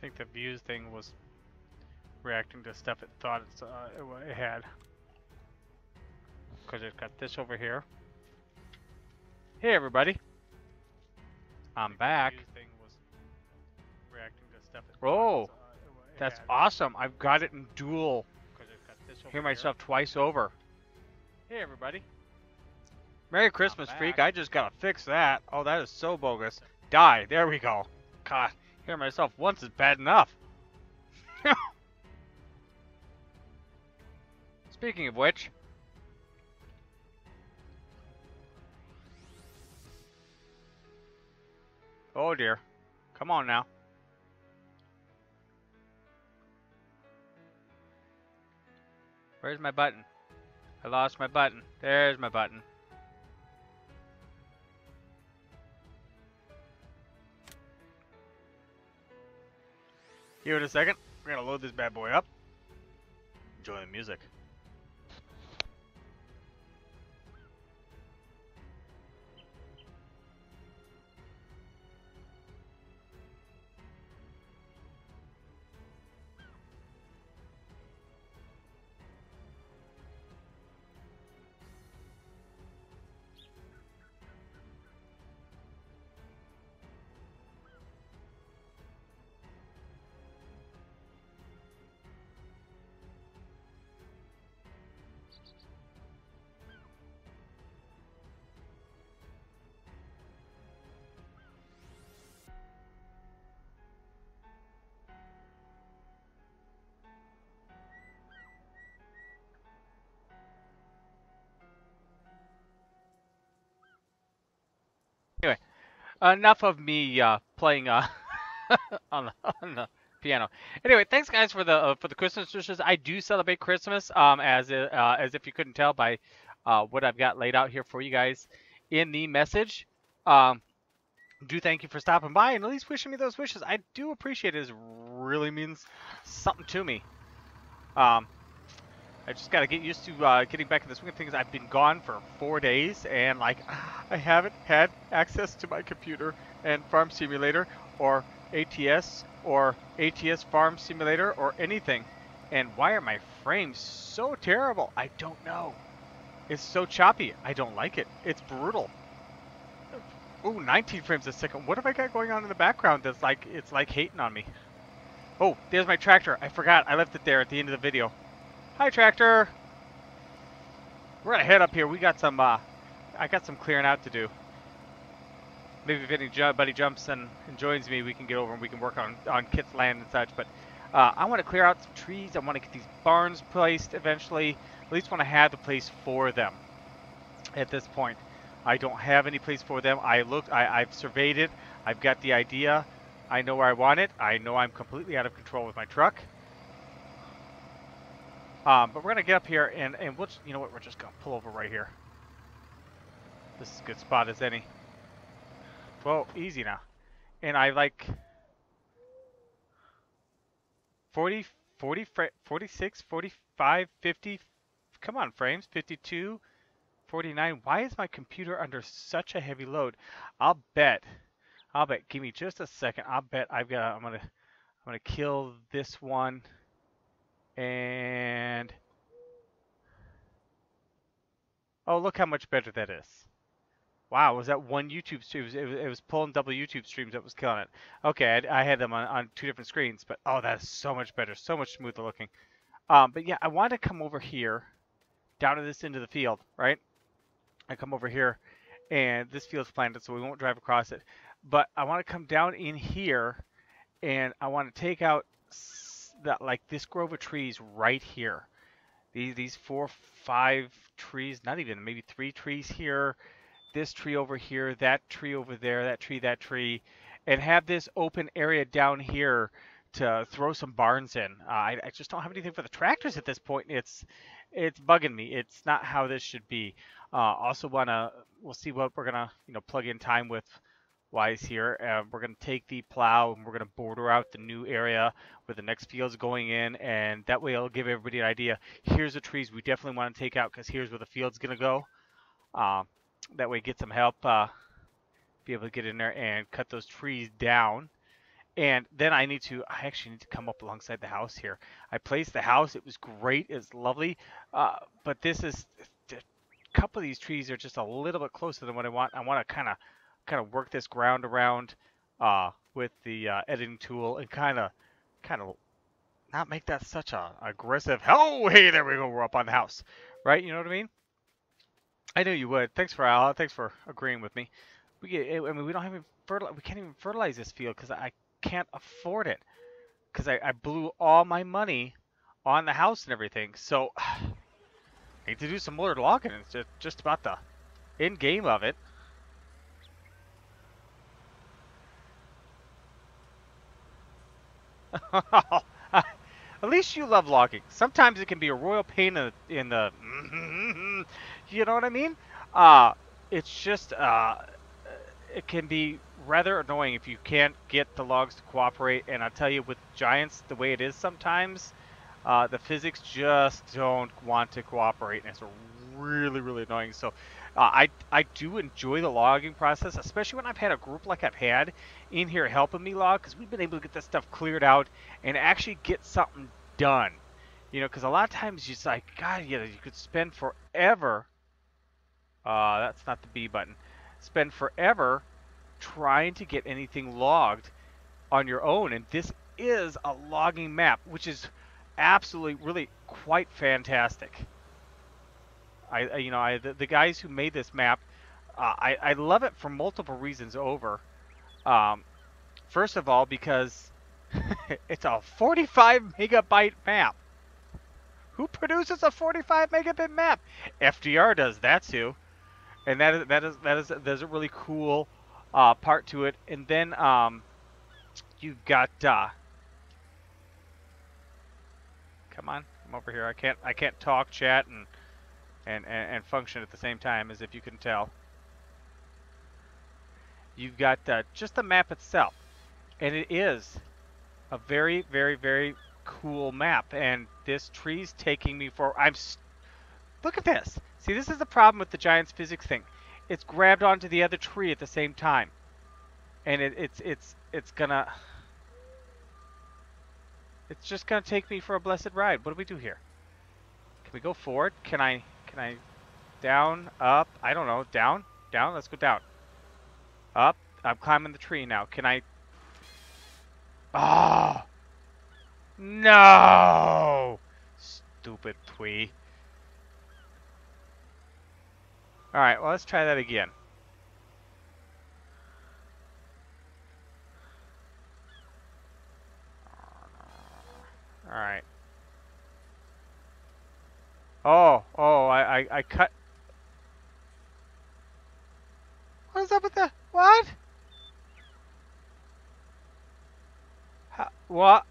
think the views thing was reacting to stuff it thought it had. Because it's got this over here. Hey everybody, I'm back. Oh, that's awesome. I've got it in dual. Hear myself twice over. Hey everybody. Merry Christmas, freak. I just gotta fix that. Oh, that is so bogus. Die. There we go. God, hear myself once is bad enough. Speaking of which. Oh dear. Come on now. Where's my button? I lost my button. There's my button. Give it a second. We're gonna load this bad boy up. Enjoy the music. Anyway, enough of me playing on the piano. Anyway, thanks guys for the Christmas wishes. I do celebrate Christmas, as if you couldn't tell by what I've got laid out here for you guys in the message. Do thank you for stopping by and at least wishing me those wishes. I do appreciate it. It really means something to me. I just got to get used to getting back in the swing of things. I've been gone for 4 days, and like I haven't had access to my computer and Farm Simulator or ATS Farm Simulator or anything. And why are my frames so terrible? I don't know. It's so choppy. I don't like it. It's brutal. Ooh, 19 frames a second. What have I got going on in the background that's like, it's like hating on me? Oh, there's my tractor. I forgot. I left it there at the end of the video. Hi, tractor. We're gonna head up here. We got some, I got some clearing out to do. Maybe if anybody jumps and joins me, we can get over and we can work on Kit's land and such. But I want to clear out some trees. I want to get these barns placed eventually. At least want to have the place for them. At this point, I don't have any place for them. I've surveyed it. I've got the idea. I know where I want it. I know I'm completely out of control with my truck. But we're going to get up here, and we'll just, you know what, we're just going to pull over right here. This is a good spot as any. Whoa, easy now. And I like 40, 40, 46, 45, 50, come on frames, 52, 49. Why is my computer under such a heavy load? I'll bet, give me just a second. I'll bet I'm going to kill this one. And oh, look how much better that is. Wow, was that one YouTube stream? It was pulling double YouTube streams that was killing it. Okay, I had them on 2 different screens, but oh, that's so much better, so much smoother looking. But yeah, I want to come over here, down to this end of the field, right? I come over here, and this field's planted, so we won't drive across it. But I want to come down in here, and I want to take out that, like, this grove of trees right here. These 4, 5 trees, not even, maybe 3 trees here. This tree over here, that tree over there, that tree, and have this open area down here to throw some barns in. I just don't have anything for the tractors at this point. It's bugging me. It's not how this should be. Also we'll see what we're gonna plug in time with wise here. We're gonna take the plow and we're gonna border out the new area where the next field's going in, and that way it'll give everybody an idea. Here's the trees we definitely want to take out because here's where the field's gonna go. That way get some help, be able to get in there and cut those trees down. And then I actually need to come up alongside the house here. I placed the house. It was great. It was lovely. But a couple of these trees are just a little bit closer than what I want. I want to kind of work this ground around with the editing tool and kind of not make that such a aggressive. Oh, hey, there we go. We're up on the house, right? You know what I mean? I knew you would. Thanks for agreeing with me. I mean, we don't have even we can't even fertilize this field because I can't afford it because I blew all my money on the house and everything. So I need to do some more logging. It's just about the end game of it. At least you love logging. Sometimes it can be a royal pain in the you know what I mean? Uh, it's just it can be rather annoying if you can't get the logs to cooperate. And I'll tell you, with giants, the way it is sometimes, the physics just don't want to cooperate, and it's really, really annoying. So I do enjoy the logging process, especially when I've had a group like I've had in here helping me log, because we've been able to get this stuff cleared out and actually get something done. You know, because a lot of times you're just like, God, you could spend forever. That's not the B button. Spend forever trying to get anything logged on your own, and this is a logging map, which is absolutely really quite fantastic. The guys who made this map, I love it for multiple reasons over. Um, First of all, because it's a 45 megabyte map. Who produces a 45 megabit map? FDR does that too, and there's a really cool part to it. And then you've got come on, come over here. I can't talk, chat, and function at the same time, as if you can tell. You've got just the map itself, and it is a very, very, very cool map. And this tree's taking me for look at this. See, this is the problem with the Giants physics thing. It's grabbed onto the other tree at the same time, and it's just gonna take me for a blessed ride. What do we do here? Can we go forward? Can I down, up? I don't know. Down? Down? Let's go down. Up. I'm climbing the tree now. Can I? Oh! No! Stupid twee. Alright, well, let's try that again. Alright. Oh, I cut. What is up with the what? What?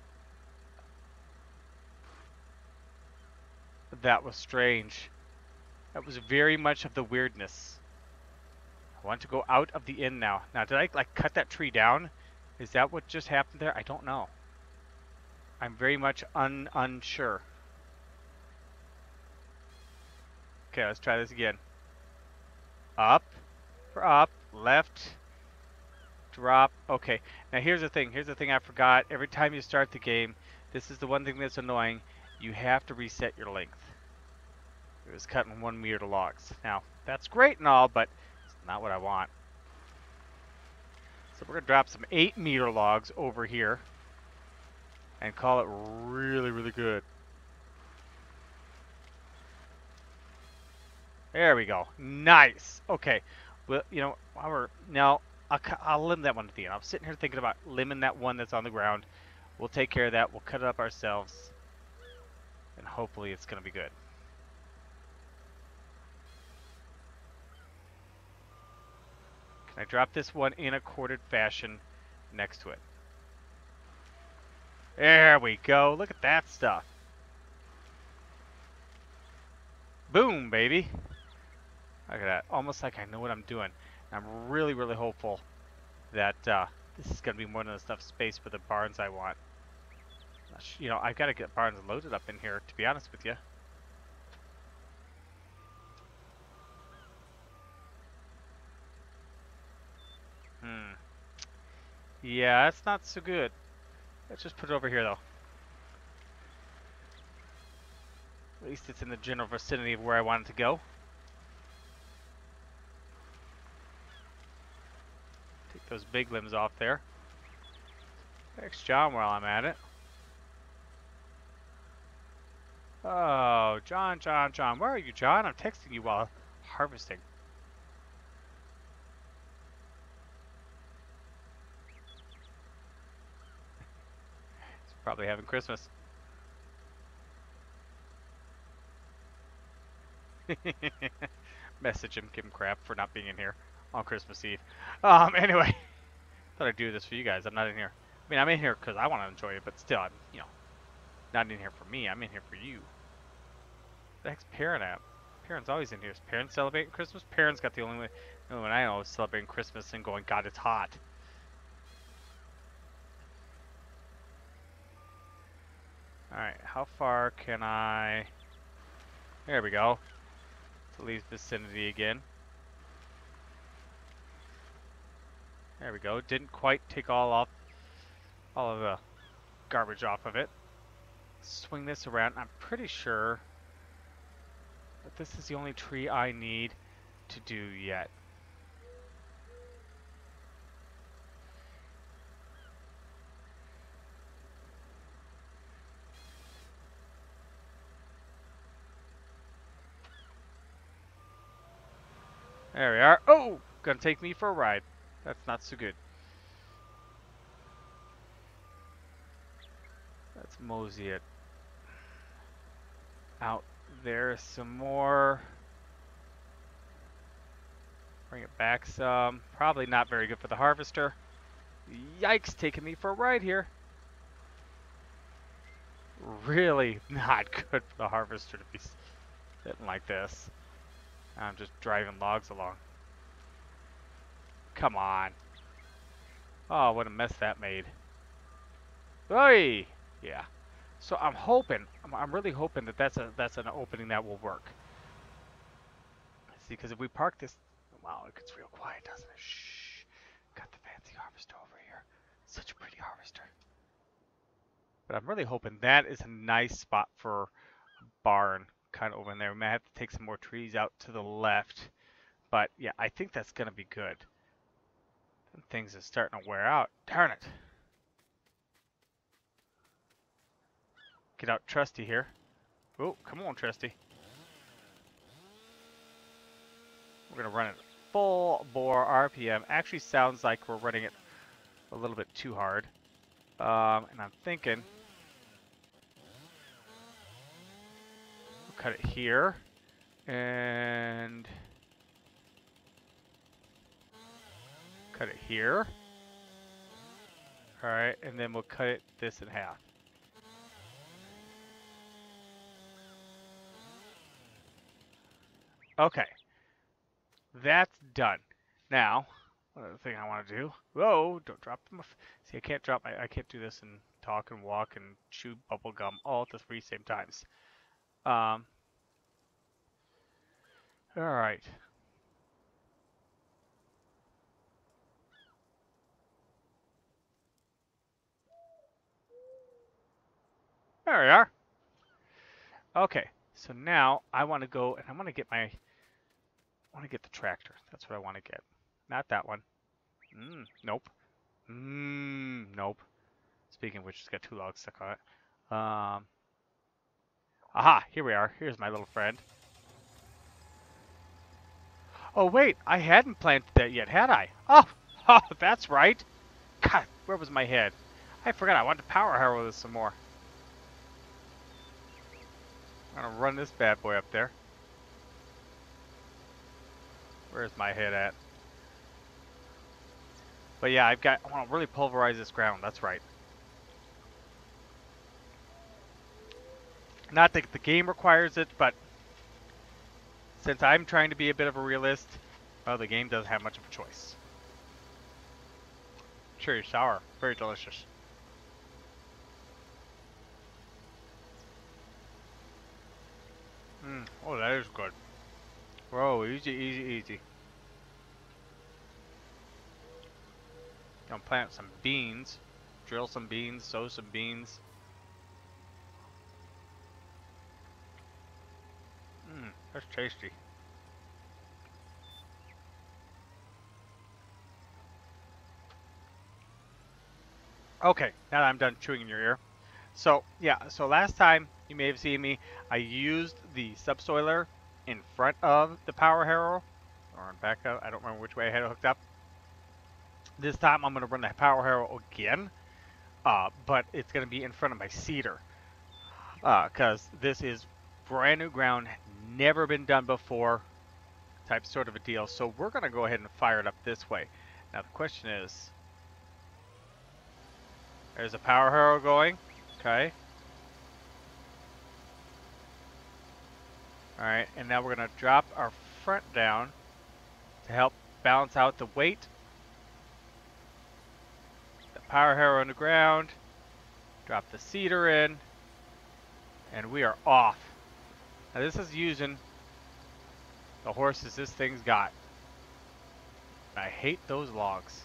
That was strange. That was very much of the weirdness. I want to go out of the inn now. Now, did I like cut that tree down? Is that what just happened there? I don't know. I'm very much unsure. Okay, let's try this again. Up, for up, left, drop. Okay, now here's the thing. Here's the thing I forgot. Every time you start the game, this is the one thing that's annoying. You have to reset your length. It was cutting 1 meter to logs. Now, that's great and all, but it's not what I want. So we're going to drop some 8-meter logs over here and call it really, really good. There we go. Nice. Okay. Well, you know, I'll limb that one at the end. I'm sitting here thinking about limbing that one that's on the ground. We'll take care of that. We'll cut it up ourselves, and hopefully it's going to be good. Can I drop this one in a corded fashion next to it? There we go. Look at that stuff. Boom, baby. Look at that. Almost like I know what I'm doing. I'm really, really hopeful that this is going to be more than enough space for the barns I want. You know, I've got to get barns loaded up in here, to be honest with you. Yeah, that's not so good. Let's just put it over here, though. At least it's in the general vicinity of where I want it to go. Take those big limbs off there. Thanks, John, while I'm at it. Oh, John, John, John. Where are you, John? I'm texting you while harvesting. He's probably having Christmas. Message him, give him crap for not being in here on Christmas Eve. Anyway, thought I'd do this for you guys. I'm not in here. I mean, I'm in here because I want to enjoy it, but still, I'm, not in here for me. I'm in here for you. The heck's Perrin at? Perrin's always in here. Is Perrin celebrating Christmas? Perrin's got the only one I know is celebrating Christmas and going, God, it's hot. Alright, how far can I... There we go. To leave vicinity again. There we go. Didn't quite take all of the garbage off of it. Swing this around. I'm pretty sure that this is the only tree I need to do yet. There we are. Oh! Gonna take me for a ride. That's not so good. Let's mosey it out there some more. Bring it back some. Probably not very good for the harvester. Yikes, taking me for a ride here. Really not good for the harvester to be sitting like this. I'm just driving logs along. Come on. Oh, what a mess that made. Hey! Yeah. So I'm hoping, I'm really hoping that that's an opening that will work. See, because if we park this, wow, it gets real quiet, doesn't it? Shh. Got the fancy harvester over here. Such a pretty harvester. But I'm really hoping that is a nice spot for a barn kind of over in there. We might have to take some more trees out to the left. But yeah, I think that's going to be good. Things are starting to wear out. Darn it. Get out Trusty here. Oh, come on, Trusty. We're going to run it full bore RPM. Actually sounds like we're running it a little bit too hard. And I'm thinking we'll cut it here and cut it here. Alright, and then we'll cut it this in half. Okay. That's done. Now, another thing I want to do. Whoa, don't drop them. See, I can't do this and talk and walk and chew bubble gum all at the three same times. All right. There we are. Okay, so now I want to go and I want to get the tractor. That's what I want to get. Not that one. Nope. Nope. Speaking of which, it's got two logs stuck on it. Aha, here we are. Here's my little friend. Oh wait, I hadn't planted that yet, had I? Oh, that's right. God, where was my head? I forgot I wanted to power harrow this some more. I'm gonna run this bad boy up there. Where's my head at? But yeah, I want to really pulverize this ground. That's right. Not that the game requires it, but since I'm trying to be a bit of a realist, well, the game doesn't have much of a choice. Cherry sour, very delicious. Oh, that is good. Whoa, easy, easy, easy. Gonna plant some beans. Drill some beans, sow some beans. That's tasty. Okay, now that I'm done chewing in your ear. So, yeah, so last time you may have seen me, I used the subsoiler in front of the power harrow, or in back of, I don't remember which way I had it hooked up. This time I'm going to run the power harrow again, but it's going to be in front of my seeder, because this is brand new ground, never been done before, type sort of a deal. So we're going to go ahead and fire it up this way. Now the question is, there's a power harrow going, okay. Alright, and now we're going to drop our front down to help balance out the weight. The power harrow on the ground, drop the seeder in, and we are off. Now this is using the horses this thing's got. I hate those logs.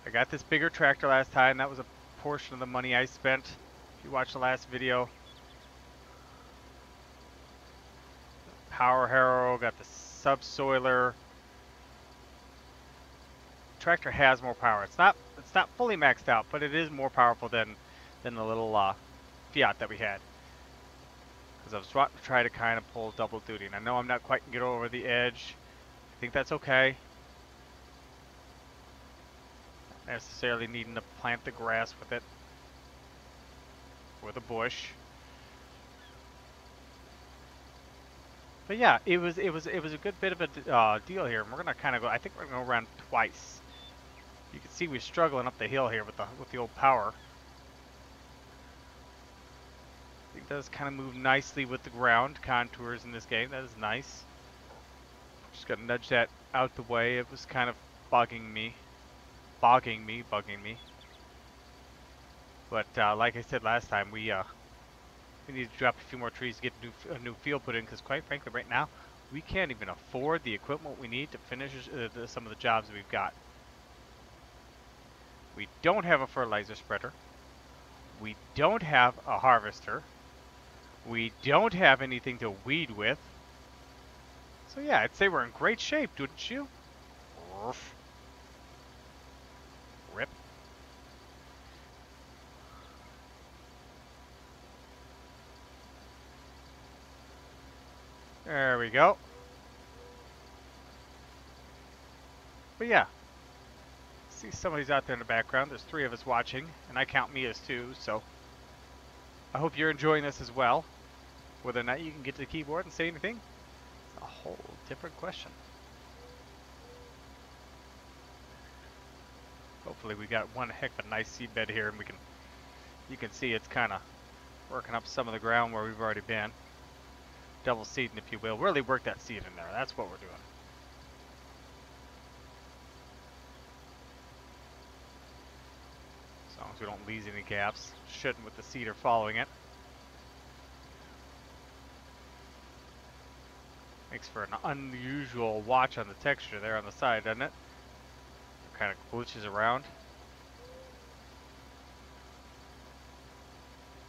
I got this bigger tractor last time. That was a portion of the money I spent. If you watched the last video. Power harrow, got the subsoiler. Tractor has more power. It's not fully maxed out, but it is more powerful than the little Fiat that we had. Because I was trying to kind of pull double duty, and I know I'm not quite gonna get over the edge. I think that's okay. Not necessarily needing to plant the grass with it or the bush. But yeah, it was a good bit of a deal here. And we're gonna kind of go. I think we're gonna go around twice. You can see we're struggling up the hill here with the old power. It does kind of move nicely with the ground contours in this game. That is nice. Just gotta nudge that out the way. It was kind of bugging me. But like I said last time, we need to drop a few more trees to get a new field put in, because quite frankly right now we can't even afford the equipment we need to finish some of the jobs that we've got. We don't have a fertilizer spreader. We don't have a harvester. We don't have anything to weed with. So yeah, I'd say we're in great shape, wouldn't you? Rip. There we go. But yeah, see somebody's out there in the background. There's 3 of us watching, and I count me as 2, so I hope you're enjoying this as well. Whether or not you can get to the keyboard and say anything, it's a whole different question. Hopefully we got one heck of a nice seed bed here, and you can see it's kind of working up some of the ground where we've already been. Double seeding, if you will. Really work that seed in there. That's what we're doing. As long as we don't lose any gaps. Shouldn't with the seeder following it. Makes for an unusual watch on the texture there on the side, doesn't it? It kind of glitches around.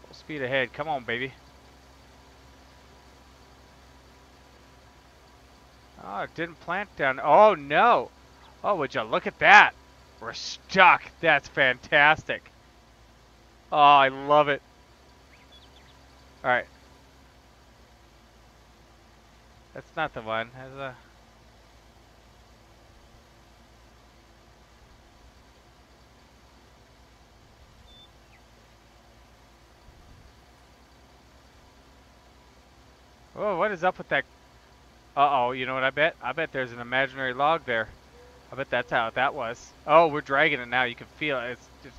Full speed ahead. Come on, baby. Oh, it didn't plant down. Oh, no. Oh, would you look at that? We're stuck. That's fantastic. Oh, I love it. All right. That's not the one. There's a... Oh, what is up with that? Uh-oh, you know what I bet? I bet there's an imaginary log there. I bet that's how that was. Oh, we're dragging it now. You can feel it. It's just...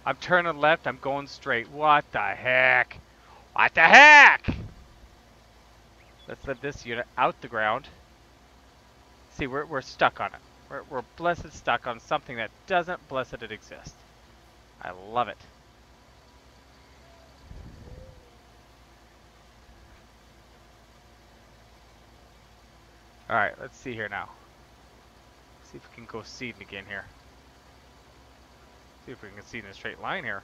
I'm turning left. I'm going straight. What the heck? What the heck? Let's let this unit out the ground. See, we're stuck on it. We're blessed stuck on something that doesn't blessed it exist. I love it. Alright, let's see here now. See if we can go seeding again here. See if we can seed in a straight line here.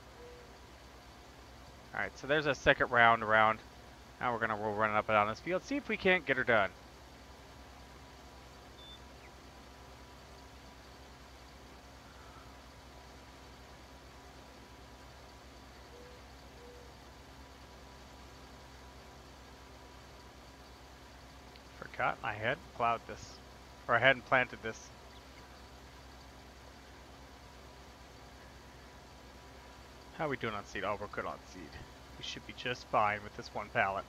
Alright, so there's a second round around. Now we'll run up and down this field. See if we can't get her done. Forgot I hadn't plowed this. Or I hadn't planted this. How are we doing on seed? Oh, we're good on seed. We should be just fine with this one pallet.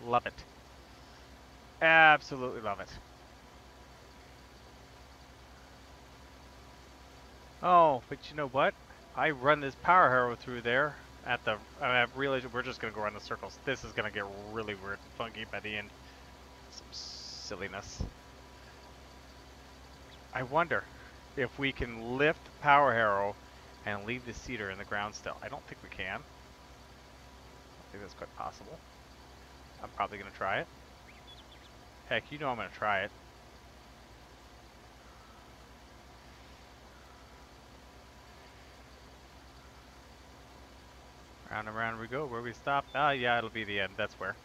Love it. Absolutely love it. Oh, but you know what? I run this power harrow through there at the... I realized we're just going to go around the circles. This is going to get really weird and funky by the end. Some silliness. I wonder if we can lift the power harrow and leave the seeder in the ground still. I don't think we can. I think that's quite possible. I'm probably going to try it. Heck, you know I'm going to try it. Round and round we go. Where we stop? Ah, yeah, it'll be the end. That's where.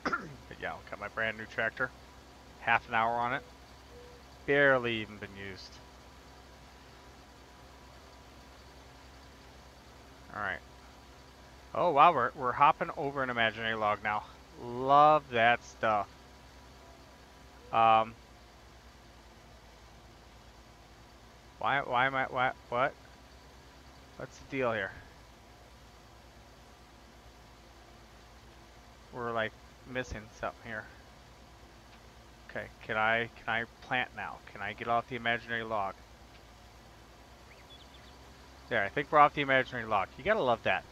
But yeah, I'll got my brand new tractor. Half an hour on it. Barely even been used. Alright. Oh wow, we're hopping over an imaginary log now. Love that stuff. Why am I, what? What's the deal here? We're like missing something here. Okay, can I plant now? Can I get off the imaginary log? There, I think we're off the imaginary log. You gotta love that.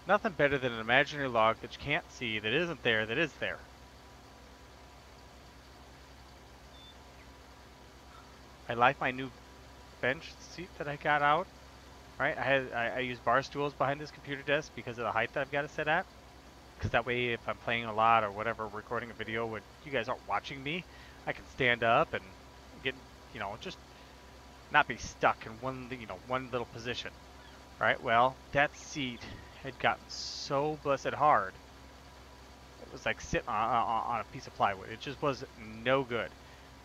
Nothing better than an imaginary log that you can't see, that isn't there, that is there. I like my new bench seat that I got out. Right, I use bar stools behind this computer desk because of the height that I've got it set at. Because that way, if I'm playing a lot or whatever, recording a video when you guys aren't watching me, I can stand up and get, you know, just not be stuck in one, you know, one little position. Right? Well, that seat had gotten so blessed hard. It was like sitting on a piece of plywood. It just was no good.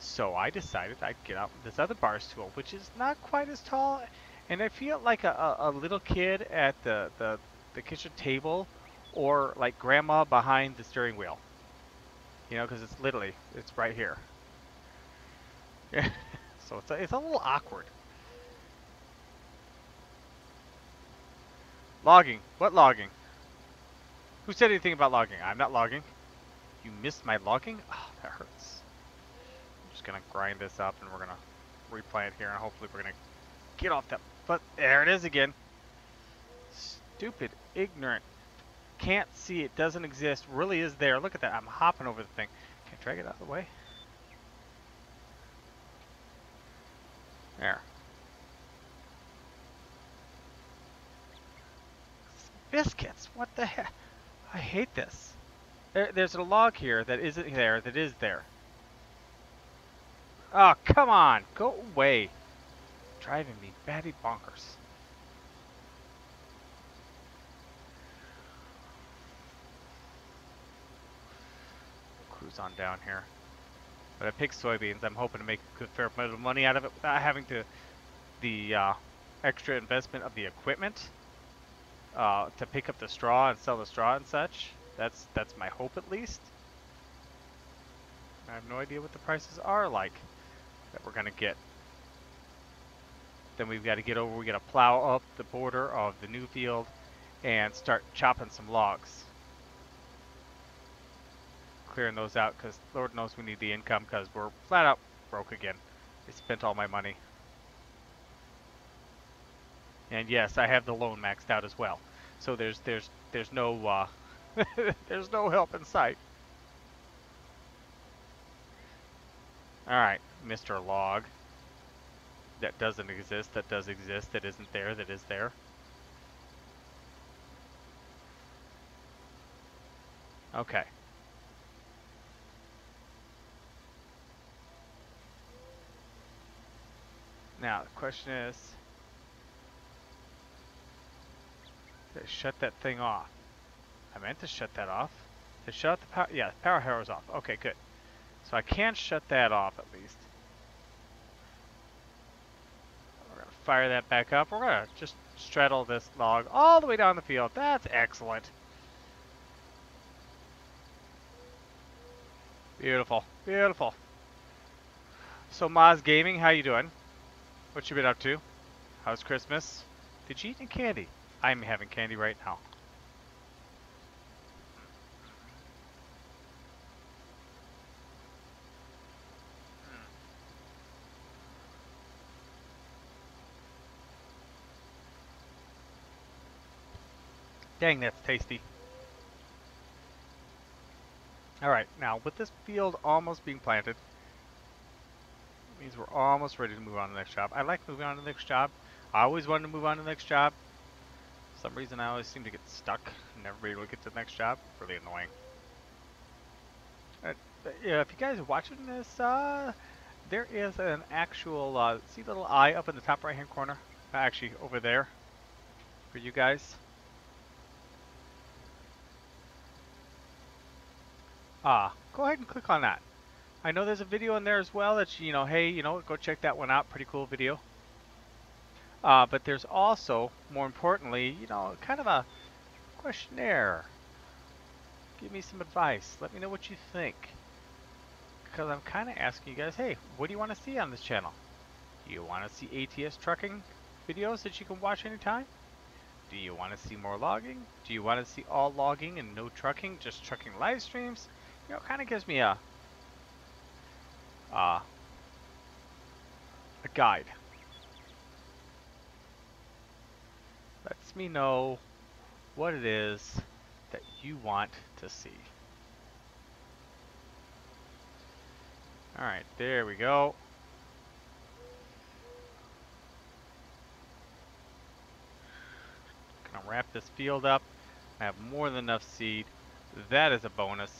So I decided I'd get out this other bar stool, which is not quite as tall, and I feel like a little kid at the kitchen table, or like grandma behind the steering wheel. You know, because it's right here. So it's a little awkward. Logging. What logging? Who said anything about logging? I'm not logging. You missed my logging? Oh, that hurts. I'm just gonna grind this up and we're gonna replant here and hopefully we're gonna get off that. But there it is again. Stupid, ignorant. Can't see it, doesn't exist, really is there. Look at that, I'm hopping over the thing. Can I drag it out of the way? There. Biscuits, what the heck? I hate this. There's a log here that isn't there, that is there. Oh, come on, go away. Driving me batty bonkers. Cruise on down here. But I picked soybeans. I'm hoping to make a good fair amount of money out of it without having the extra investment of the equipment to pick up the straw and sell the straw and such. That's my hope at least. I have no idea what the prices are like that we're gonna get. Then we've got to get over. We got to plow up the border of the new field and start chopping some logs. Clearing those out because Lord knows we need the income because we're flat out broke again. I spent all my money. And yes, I have the loan maxed out as well. So there's no there's no help in sight. Alright, Mr. Log. That doesn't exist, that does exist, that isn't there, that is there. Okay. Now, the question is, did I shut that thing off? I meant to shut that off. To shut the power, yeah, the power arrow's off. Okay, good. So I can shut that off at least. We're gonna fire that back up. We're gonna just straddle this log all the way down the field. That's excellent. Beautiful, beautiful. So Maz Gaming, how you doing? What you been up to? How's Christmas? Did you eat any candy? I'm having candy right now. Dang, that's tasty. Alright, now with this field almost being planted, means we're almost ready to move on to the next job. I like moving on to the next job. I always wanted to move on to the next job. For some reason I always seem to get stuck and never be able to get to the next job. Really annoying. Yeah, if you guys are watching this, there is an actual, see the little eye up in the top right hand corner? Actually, over there for you guys. Go ahead and click on that. I know there's a video in there as well that, hey, go check that one out. Pretty cool video. But there's also, more importantly, kind of a questionnaire. Give me some advice. Let me know what you think. Because I'm kind of asking you guys, hey, what do you want to see on this channel? Do you want to see ATS trucking videos that you can watch anytime? Do you want to see more logging? Do you want to see all logging and no trucking, just trucking live streams? It kind of gives me a guide. Lets me know what it is that you want to see. Alright, there we go. Gonna wrap this field up. I have more than enough seed. That is a bonus.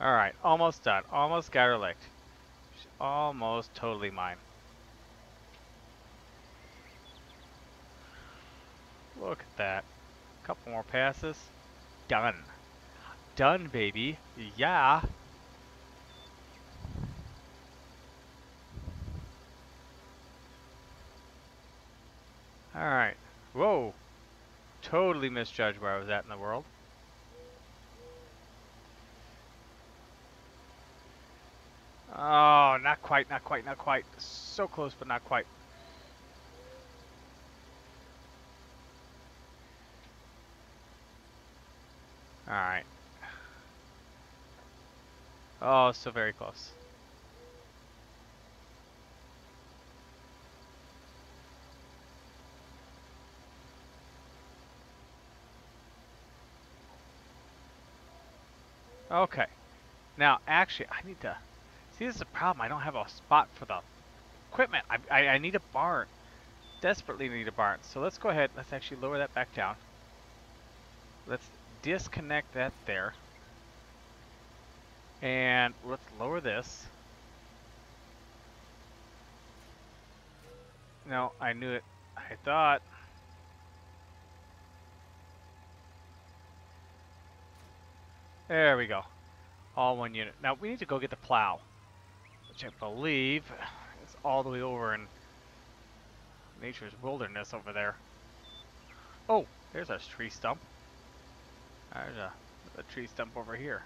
Alright, almost done. Almost got her licked. She's almost totally mine. Look at that. Couple more passes. Done. Done, baby. Yeah. Alright. Whoa. Totally misjudged where I was at in the world. Oh, not quite, not quite, not quite. So close, but not quite. Alright. Oh, so very close. Okay. Now, actually, I need to... See, this is a problem. I don't have a spot for the equipment. I need a barn. Desperately need a barn. So let's go ahead. Let's actually lower that back down. Let's disconnect that there. And let's lower this. No, I knew it. I thought... There we go. All one unit. Now, we need to go get the plow, which I believe is all the way over in nature's wilderness over there. Oh, there's a tree stump. There's a tree stump over here.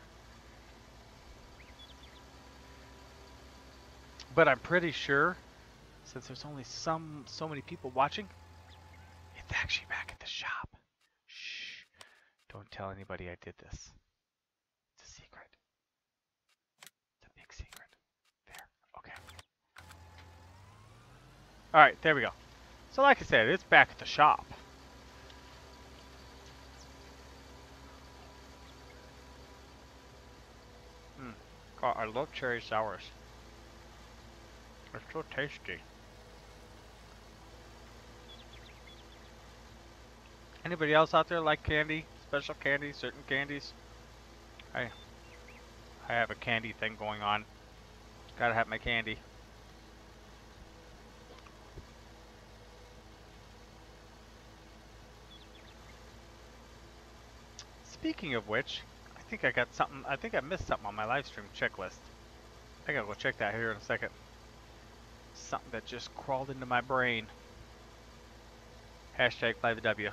But I'm pretty sure, since there's only so many people watching, it's actually back at the shop. Shh. Don't tell anybody I did this. It's a secret. It's a big secret. There. Okay. Alright, there we go. So like I said, it's back at the shop. God, I love cherry sours. They're so tasty. Anybody else out there like candy? Special candy? Certain candies? I have a candy thing going on. Gotta have my candy. Speaking of which, I think I got something. I think I missed something on my live stream checklist. I gotta go check that here in a second. Something that just crawled into my brain. Hashtag fly the W.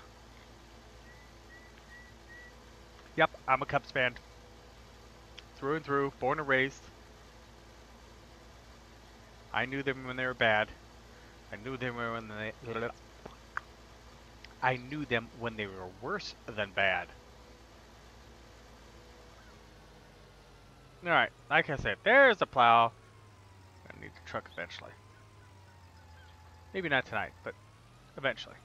Yep, I'm a Cubs fan. Through and through, born and raised. I knew them when they were bad. I knew them when I knew them when they were worse than bad. Alright, like I said, there's a plow. I need the truck eventually. Maybe not tonight, but eventually.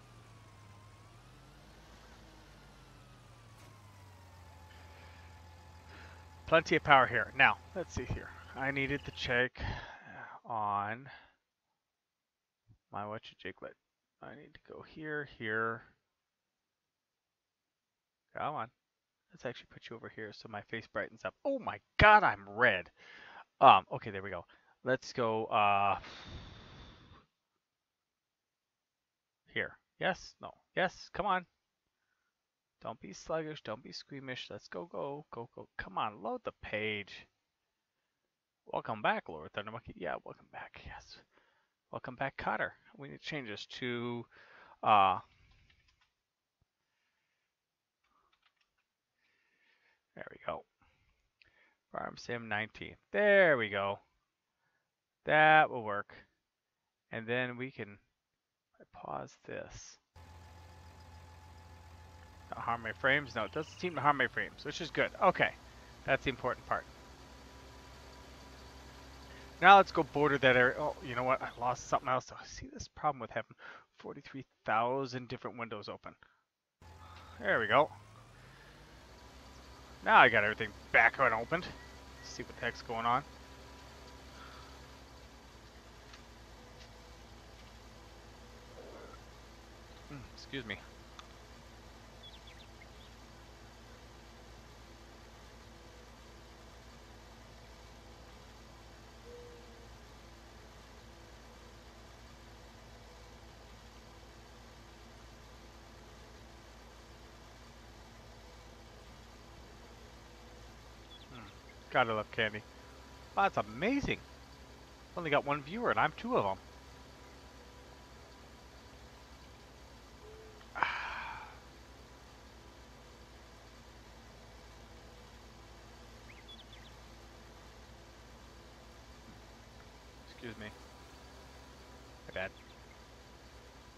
Plenty of power here. Now, let's see here. I needed to check on my whatchamajiglet. I need to go here, here. Come on. Let's actually put you over here so my face brightens up. Oh my god, I'm red. Okay, there we go. Let's go, here. Yes? No. Yes? Come on. Don't be sluggish. Don't be squeamish. Let's go, go, go, go. Come on, load the page. Welcome back, Lord Thunder Monkey. Yeah, welcome back. Yes. Welcome back, Cotter. We need to change this to, there we go. Farm Sim 19. There we go. That will work. And then we can pause this. Not harm my frames? No, it doesn't seem to harm my frames, which is good. Okay, that's the important part. Now let's go border that area. Oh, you know what? I lost something else. I see this problem with having 43,000 different windows open. There we go. Now I got everything back and opened. Let's see what the heck's going on. Excuse me. Gotta love candy. Wow, that's amazing. Only got one viewer and I'm two of them. Excuse me. My bad.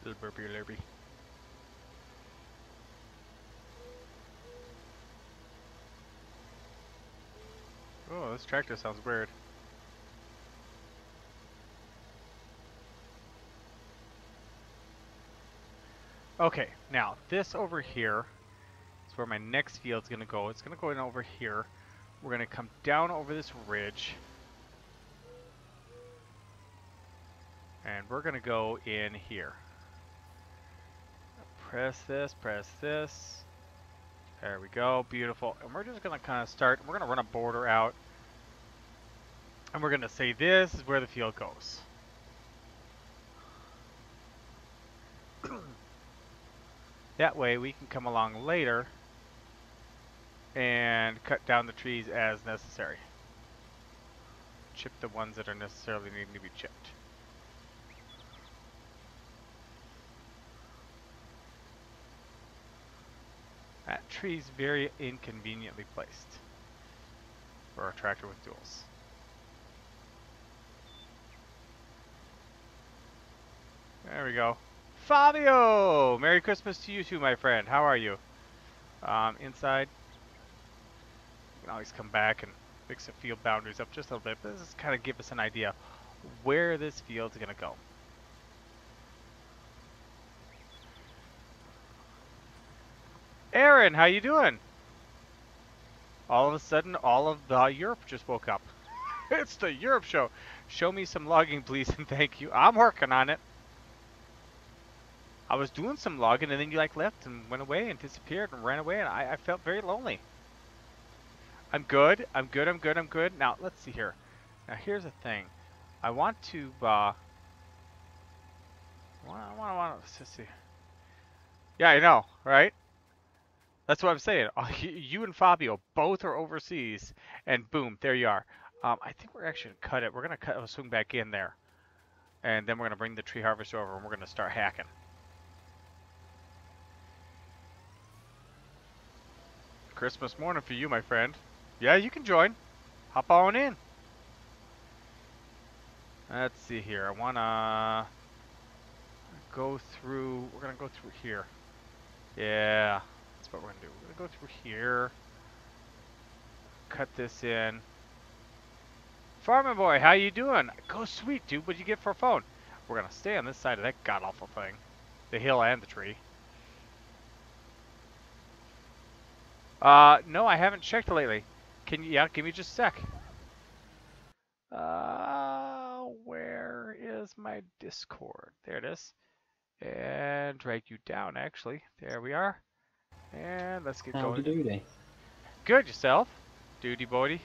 Little burpy lurpy. Oh, this tractor sounds weird. Okay, now this over here is where my next field's gonna go. It's gonna go in over here. We're gonna come down over this ridge. And we're gonna go in here. Press this, press this. There we go, beautiful. And we're just gonna kind of start, we're gonna run a border out. And we're gonna say this is where the field goes. That way we can come along later and cut down the trees as necessary. Chip the ones that are necessarily needing to be chipped. That tree's very inconveniently placed for a tractor with duals. There we go. Fabio! Merry Christmas to you too, my friend. How are you? Inside. You can always come back and fix the field boundaries up just a little bit, but this is kind of give us an idea where this field's gonna go. Aaron, how you doing? All of a sudden, all of Europe just woke up. It's the Europe show. Show me some logging, please, and thank you. I'm working on it. I was doing some logging, and then you like left and went away and disappeared and ran away, and I felt very lonely. I'm good. I'm good. I'm good. I'm good. Now let's see here. Now here's the thing. I want to. Let's see. Yeah, I know, right? That's what I'm saying. You and Fabio both are overseas, and boom, there you are. I think we're actually gonna cut it. We're gonna swing back in there, and then we're gonna bring the tree harvester over, and we're gonna start hacking. Christmas morning for you, my friend. Yeah, you can join. Hop on in. Let's see here. I wanna go through. We're gonna go through here. Yeah, that's what we're gonna do. We're gonna go through here. Cut this in. Farmer boy, how you doing? Go sweet, dude. What'd you get for a phone? We're gonna stay on this side of that god-awful thing. The hill and the tree. No, I haven't checked lately. Can you, yeah, give me just a sec. Where is my Discord? There it is. And drag you down, actually. There we are. And let's get going. Howdy doody. Good, yourself? Duty boy.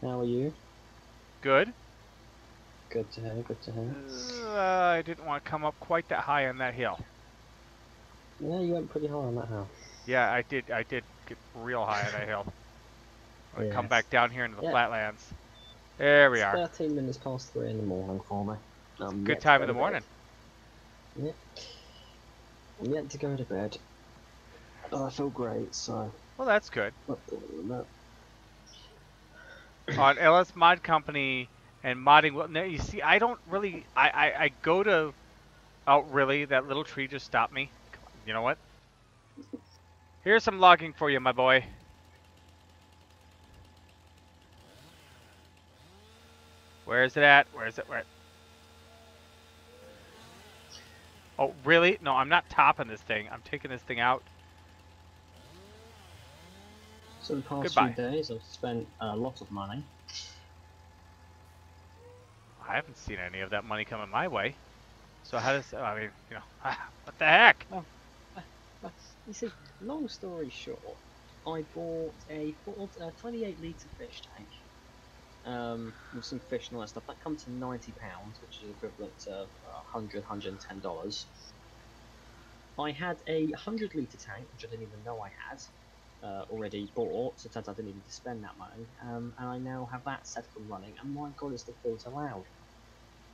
How are you? Good. Good to hear, good to hear. I didn't want to come up quite that high on that hill. Yeah, you went pretty high on that house. Yeah, I did get real high on that hill. I Yes. come back down here into the flatlands. There we It's are. 13 minutes past 3 in the morning for me. Good time in the morning. Yeah. I'm yet to go to bed. But I feel great, so... Well, that's good. Not doing that. On LS Mod Company and modding, well, no, you see, I don't really, I go to, oh, really? That little tree just stopped me? Come on, you know what? Here's some logging for you, my boy. Where is it at? Where is it? Where? Oh, really? No, I'm not topping this thing. I'm taking this thing out. So the past Goodbye. few days I've spent a lot of money. I haven't seen any of that money coming my way. So how does, I mean, you know, what the heck? Well, you see, long story short, I bought a 28 litre fish tank. With some fish and all that stuff. That comes to £90, which is equivalent to $110. I had a 100 litre tank, which I didn't even know I had, already bought, so it turns out I didn't need to spend that money, and I now have that set up and running, and my god, is the filter loud.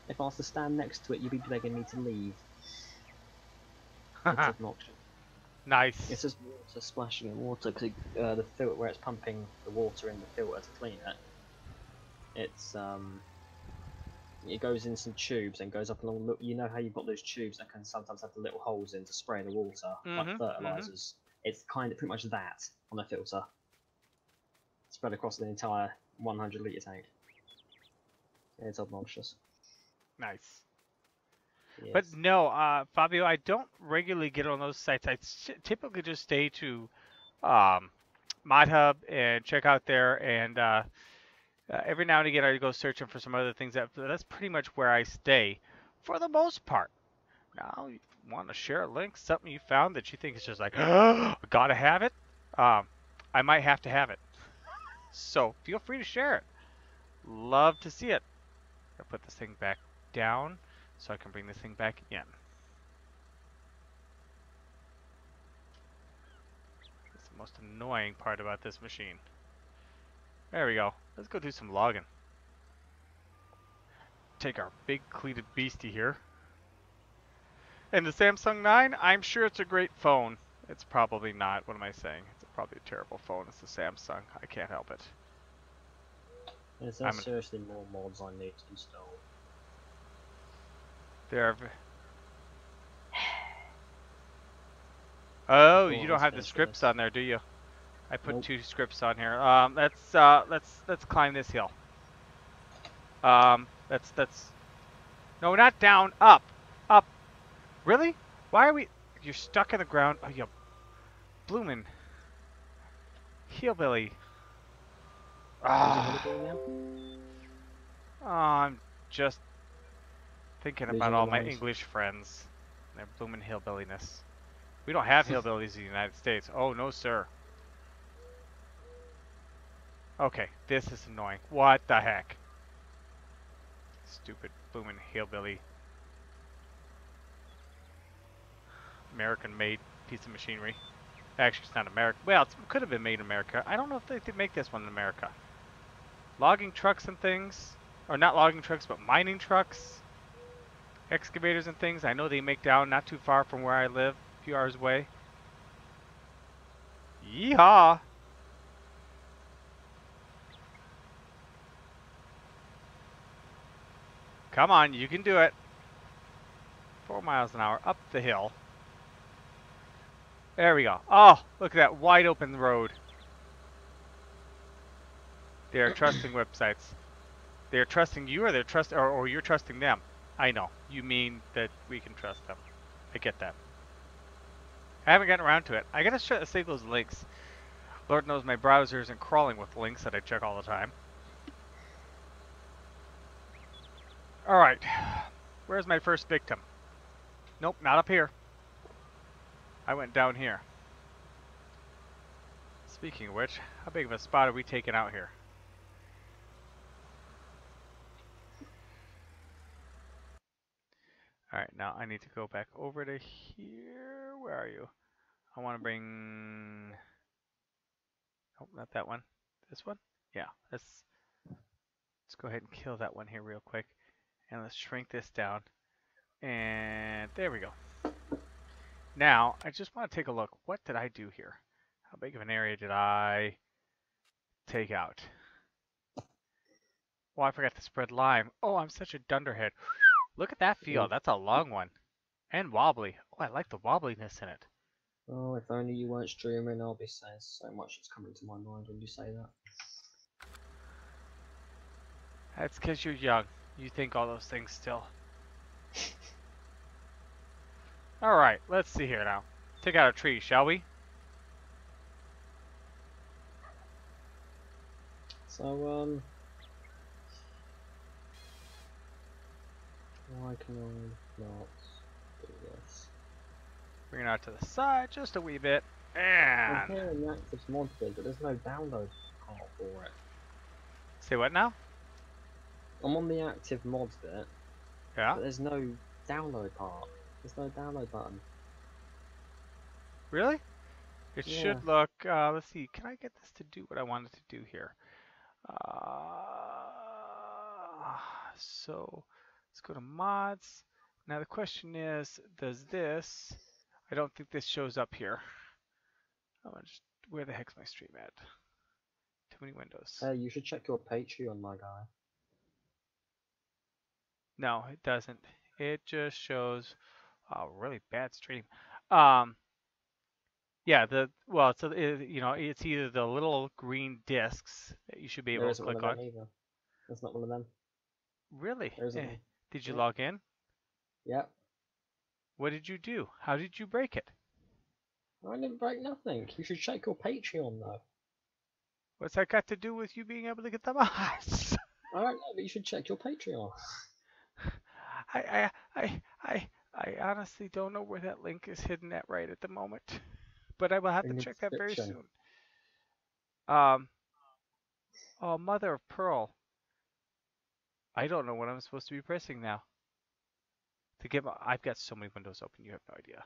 If I was to stand next to it, you'd be begging me to leave. It's obnoxious. Nice. It's just water splashing in water, because the filter, where it's pumping the water in the filter to clean it, it goes in some tubes and goes up along. You know how you've got those tubes that can sometimes have the little holes in to spray the water, like fertilizers. It's kind of pretty much that on a filter, spread across the entire 100 litre tank. It's obnoxious. Nice. Yes. But no, Fabio, I don't regularly get on those sites. I typically just stay to ModHub and check out there, and every now and again I go searching for some other things. That's pretty much where I stay for the most part. Now, you want to share a link, something you found that you think is just like, oh, gotta have it? I might have to have it. So feel free to share it. Love to see it. I'll put this thing back down so I can bring this thing back in. That's the most annoying part about this machine. There we go. Let's go do some logging. Take our big cleated beastie here. And the Samsung 9, I'm sure it's a great phone. It's probably not. What am I saying? It's probably a terrible phone. It's the Samsung. I can't help it. Is there seriously more mods I need to install? Oh, you don't have the scripts on there, do you? I put 2 scripts on here. Let's climb this hill. That's no, not down, up. Really? Why are we? You're stuck in the ground. Oh, you bloomin' hillbilly. Where's your holiday Ah, now? I'm just thinking about Losing your all my mind. English friends. And their bloomin' hillbilliness. We don't have hillbillies in the United States. Oh, no, sir. Okay, this is annoying. What the heck? Stupid bloomin' hillbilly. American-made piece of machinery. Actually, it's not American. Well, it could have been made in America. I don't know if they did make this one in America. Logging trucks and things. Or not logging trucks, but mining trucks. Excavators and things. I know they make down not too far from where I live. A few hours away. Yeehaw! Come on, you can do it. 4 miles an hour up the hill. There we go. Oh, look at that wide open road. They are trusting websites. They're trusting you, or or you're trusting them. I know. You mean that we can trust them. I get that. I haven't gotten around to it. I gotta save those links. Lord knows my browser isn't crawling with links that I check all the time. All right. Where's my first victim? Nope, not up here. I went down here. Speaking of which, how big of a spot are we taking out here? Alright, now I need to go back over to here. Where are you? I want to bring... Oh, not that one. This one? Yeah, let's go ahead and kill that one here real quick. And let's shrink this down. And there we go. Now, I just want to take a look. What did I do here? How big of an area did I take out? Oh, I forgot to spread lime. Oh, I'm such a dunderhead. Look at that field. Oof. That's a long one. And wobbly. Oh, I like the wobbliness in it. Oh, if only you weren't streaming, I'll be saying so much that's coming to my mind when you say that. That's because you're young. You think all those things still. Alright, let's see here now. Take out a tree, shall we? So, why can I not do this? Bring it out to the side just a wee bit. I'm And... here in the active mod bit, but there's no download part for it. Say what now? I'm on the active mods bit, Yeah? but there's no download part. There's no download button. Really? It Yeah. should look... let's see. Can I get this to do what I wanted to do here? So, let's go to mods. Now the question is, does this... I don't think this shows up here. Where the heck's my stream at? Too many windows. Hey, you should check your Patreon, my guy. No, it doesn't. It just shows a really bad stream. Um, yeah, it's either the little green discs that you should be There able to isn't one click of on. them either. There's not one of them. Really? There isn't one. Did you Yep. log in? Yep. What did you do? How did you break it? I didn't break nothing. You should check your Patreon though. What's that got to do with you being able to get the mods? I don't know, but you should check your Patreon. I, I honestly don't know where that link is hidden at right at the moment, but I will have to In the check that very description. soon. Oh, mother of pearl. I don't know what I'm supposed to be pressing now. I've got so many windows open, you have no idea.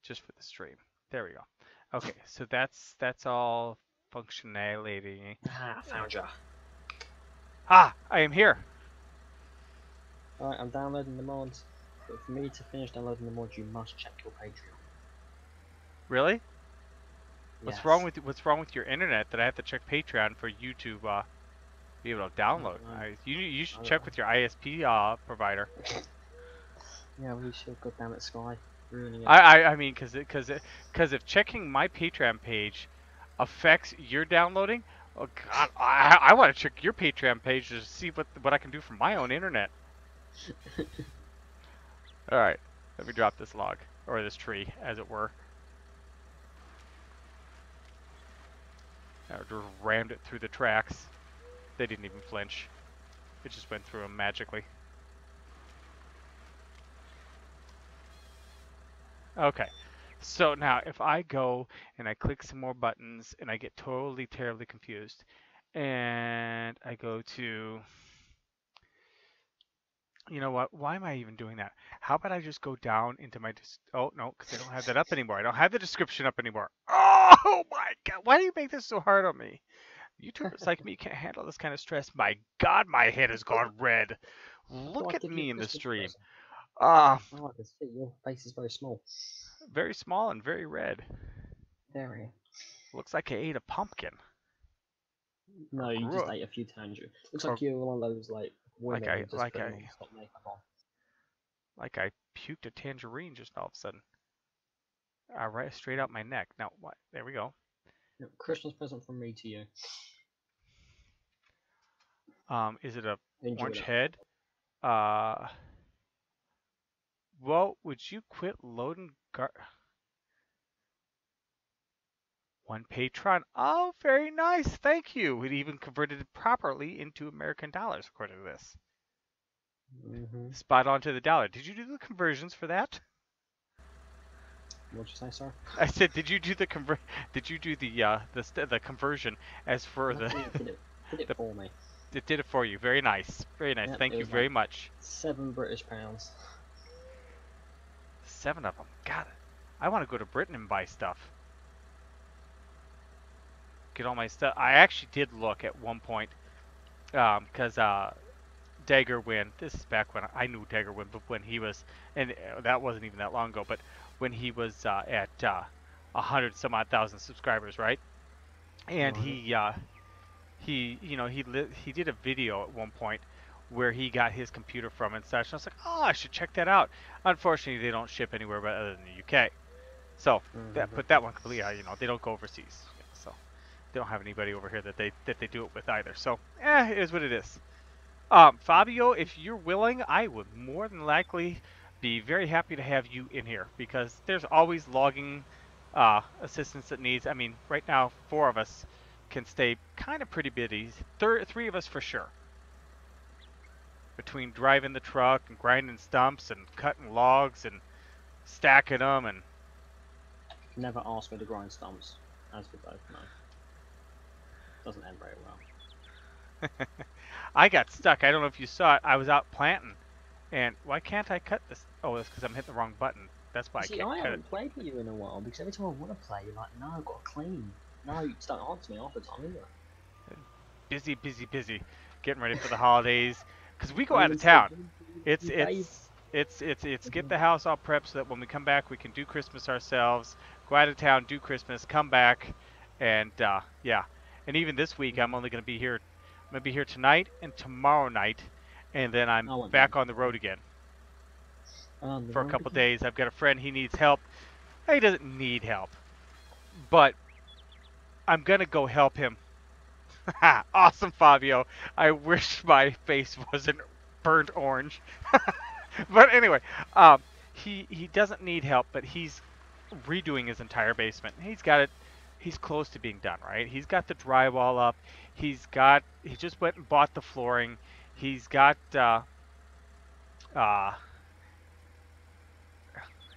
Just for the stream. There we go. Okay, so that's all functionality. Ah, found ya. Ah, I am here. Alright, I'm downloading the mods. But for me to finish downloading the mods, you must check your Patreon. Really? Yes. What's wrong with your internet that I have to check Patreon for you to be able to download? You should check with your ISP provider. Yeah, we should. God damn it, Sky. Ruining it. I mean, because if checking my Patreon page affects your downloading, oh God, I want to check your Patreon page to see what I can do from my own internet. All right, let me drop this log or this tree, as it were. Just rammed it through the tracks. They didn't even flinch. It just went through them magically. Okay. So now if I go and I click some more buttons and I get totally terribly confused and I go to, you know what? Why am I even doing that? How about I just go down into my oh no, because I don't have that up anymore. I don't have the description up anymore. Oh my God! Why do you make this so hard on me? YouTubers like me can't handle this kind of stress. My God, my head has gone red. I thought Look I'd at give you a me in the Christmas stream. present. Ah, Oh, I can see your face is very small. very small and very red. Very. Looks like I ate a pumpkin No, or you grew just up, ate a few tangerines. Looks or like you're one of those like like women I who just like put I non-stop makeup on. like I puked a tangerine just all of a sudden. Right straight out my neck. Now what? There we go. No, Christmas present from me to you. Is it a Enjoy orange that. head? Uh, well, would you quit loading one patron? Oh, very nice. Thank you. It even converted it properly into American dollars according to this. Spot on to the dollar. Did you do the conversions for that? What'd you say, sir? I said, did you do the Did you do the conversion as for the? Did it the for me. It did it for you. Very nice. Very nice. Yep, Thank it you was very like much. £7 British. 7 of them. God, I want to go to Britain and buy stuff. Get all my stuff. I actually did look at one point, because Dagger Win. This is back when I knew Dagger Win, but when he was, and that wasn't even that long ago. But when he was at 100 some odd thousand subscribers, right? And Right. he did a video at one point where he got his computer from and such. And I was like, oh, I should check that out. Unfortunately, they don't ship anywhere but other than the UK. So that put that one completely out. They don't go overseas. So they don't have anybody over here that they do it with either. So it is what it is. Fabio, if you're willing, I would more than likely be very happy to have you in here because there's always logging assistance that needs. I mean, right now, 4 of us can stay kind of pretty busy. 3 of us for sure. Between driving the truck and grinding stumps and cutting logs and stacking them and. Never ask me to grind stumps, as we both know. Doesn't end very well. I got stuck. I don't know if you saw it. I was out planting. And why can't I cut this? Oh, it's because I'm hitting the wrong button. That's why I See, can't I cut it. haven't played with you in a while because every time I want to play, you're like, no, I've got to clean. No, you just don't answer me half the time either. Busy, busy, busy. Getting ready for the holidays. Because we go I out even of said, town. It's you bathe. get the house all prepped so that when we come back we can do Christmas ourselves. Go out of town, do Christmas, come back, and yeah. And even this week I'm only going to be here. I'm going to be here tonight and tomorrow night, and then I'm back on the road again for a couple days. I've got a friend. He needs help. He doesn't need help, but I'm going to go help him. Awesome, Fabio. I wish my face wasn't burnt orange. But anyway, he doesn't need help, but he's redoing his entire basement. He's got it. He's close to being done, right? He's got the drywall up. He just went and bought the flooring. He's got uh,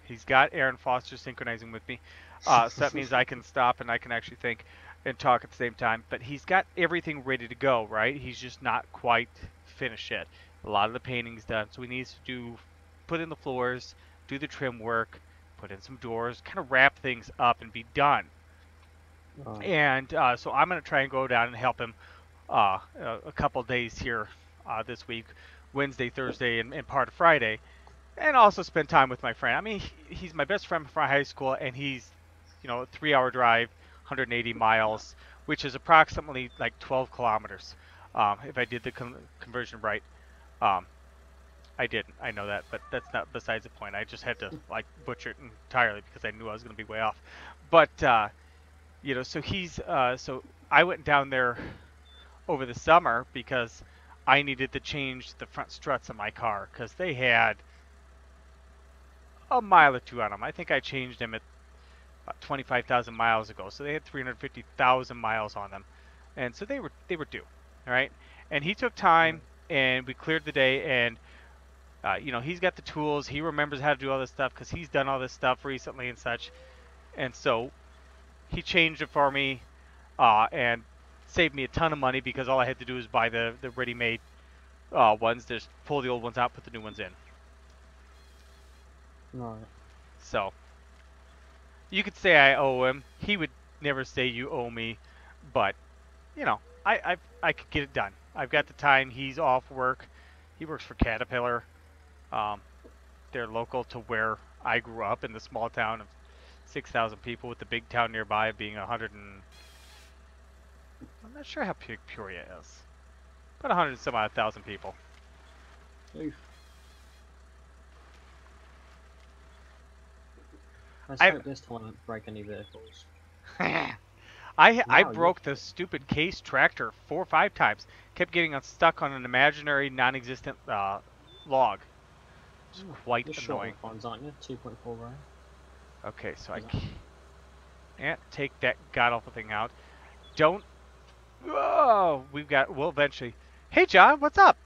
he's got Aaron Foster synchronizing with me. So that means I can stop and I can actually think and talk at the same time. But he's got everything ready to go, right? He's just not quite finished yet. A lot of the painting's done, so he needs to put in the floors, do the trim work, put in some doors, kind of wrap things up and be done. And so I'm going to try and go down and help him a couple days here this week, Wednesday, Thursday, and part of Friday, and also spend time with my friend. I mean, he's my best friend from high school, and he's, a 3-hour drive, 180 miles, which is approximately like 12 kilometers, if I did the conversion right. I didn't. I know that, but that's not besides the point. I just had to butcher it entirely because I knew I was going to be way off. But so so I went down there over the summer because I needed to change the front struts of my car because they had a mile or two on them. I think I changed them at about 25,000 miles ago. So they had 350,000 miles on them, and so they were due, all right. And he took time, and we cleared the day. And you know, he's got the tools. He remembers how to do all this stuff because he's done all this stuff recently and such. And so he changed it for me, and saved me a ton of money because all I had to do was buy the ready-made ones. Just pull the old ones out, put the new ones in. Right. So you could say I owe him. He would never say you owe me, but you know, I could get it done. I've got the time. He's off work. He works for Caterpillar. Um, they're local to where I grew up, in the small town of 6,000 people, with the big town nearby being 100 and I'm not sure how big Peoria is, but 100 and some odd thousand people. Oof. Let's I- hope this time I don't break any vehicles. I Wow, broke the stupid case tractor 4 or 5 times. Kept getting stuck on an imaginary, non-existent log. It's quite You're annoying. short on funds, aren't you? 2.4 grand. Okay, so I Is that- can't take that god-awful thing out. Don't. Whoa! We'll eventually. Hey, John, what's up?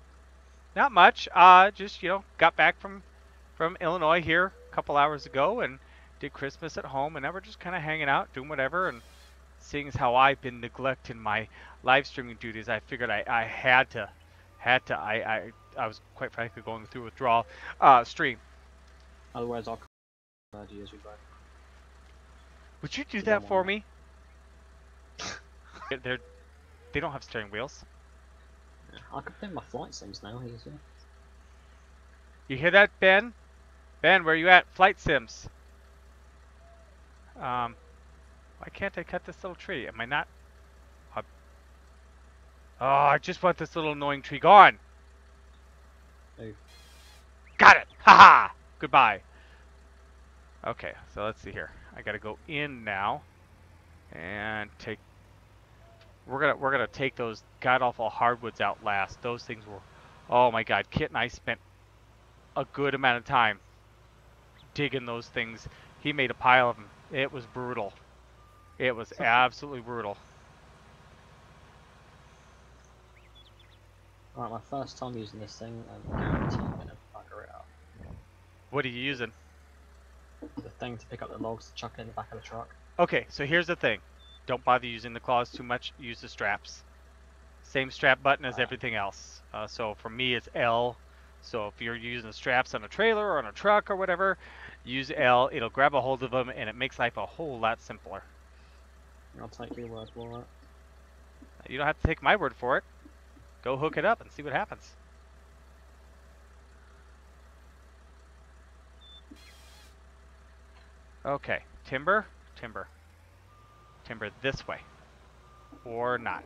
Not much. Just, you know, got back from Illinois here a couple hours ago and did Christmas at home, and now we're just kind of hanging out, doing whatever. And seeing as how I've been neglecting my live streaming duties, I figured I had to. I was quite frankly going through withdrawal. Stream. Otherwise, I'll ideas we both. Would you do You that don't for want me? They don't have steering wheels. Yeah, I could play my flight sims now easier. You hear that, Ben? Ben, where you at? Flight sims. Why can't I cut this little tree? Am I not? Oh, I just want this little annoying tree gone. Oof. Got it. Haha. Goodbye. Okay, so let's see here. I gotta go in now and take. We're gonna take those god awful hardwoods out last. Those things were. Oh my God, Kit and I spent a good amount of time digging those things. He made a pile of them. It was brutal. It was absolutely brutal. Alright, my first time using this thing, and I guarantee I'm gonna bugger it up. What are you using? The thing to pick up the logs to chuck in the back of the truck. Okay, so here's the thing. Don't bother using the claws too much. Use the straps. Same strap button as everything else. So for me, it's L. So if you're using the straps on a trailer or on a truck or whatever, use L. It'll grab a hold of them, and it makes life a whole lot simpler. I'll take your word for it. You don't have to take my word for it. Go hook it up and see what happens. Okay, timber this way, or not.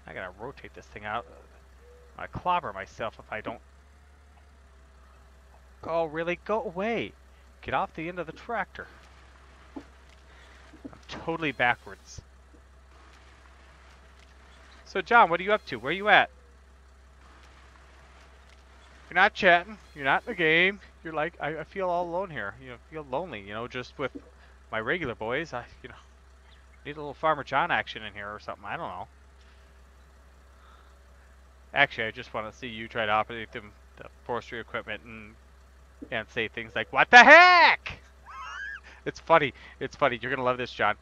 I gotta rotate this thing out. I clobber myself if I don't. Oh, really? Go away. Get off the end of the tractor. I'm totally backwards. So, John, what are you up to? Where are you at? You're not chatting. You're not in the game. You're like, I feel all alone here. You know, feel lonely, you know, just with my regular boys. You know, need a little Farmer John action in here or something. I don't know. Actually, I just want to see you try to operate the forestry equipment and say things like, "What the heck?" It's funny. It's funny. You're gonna love this, John.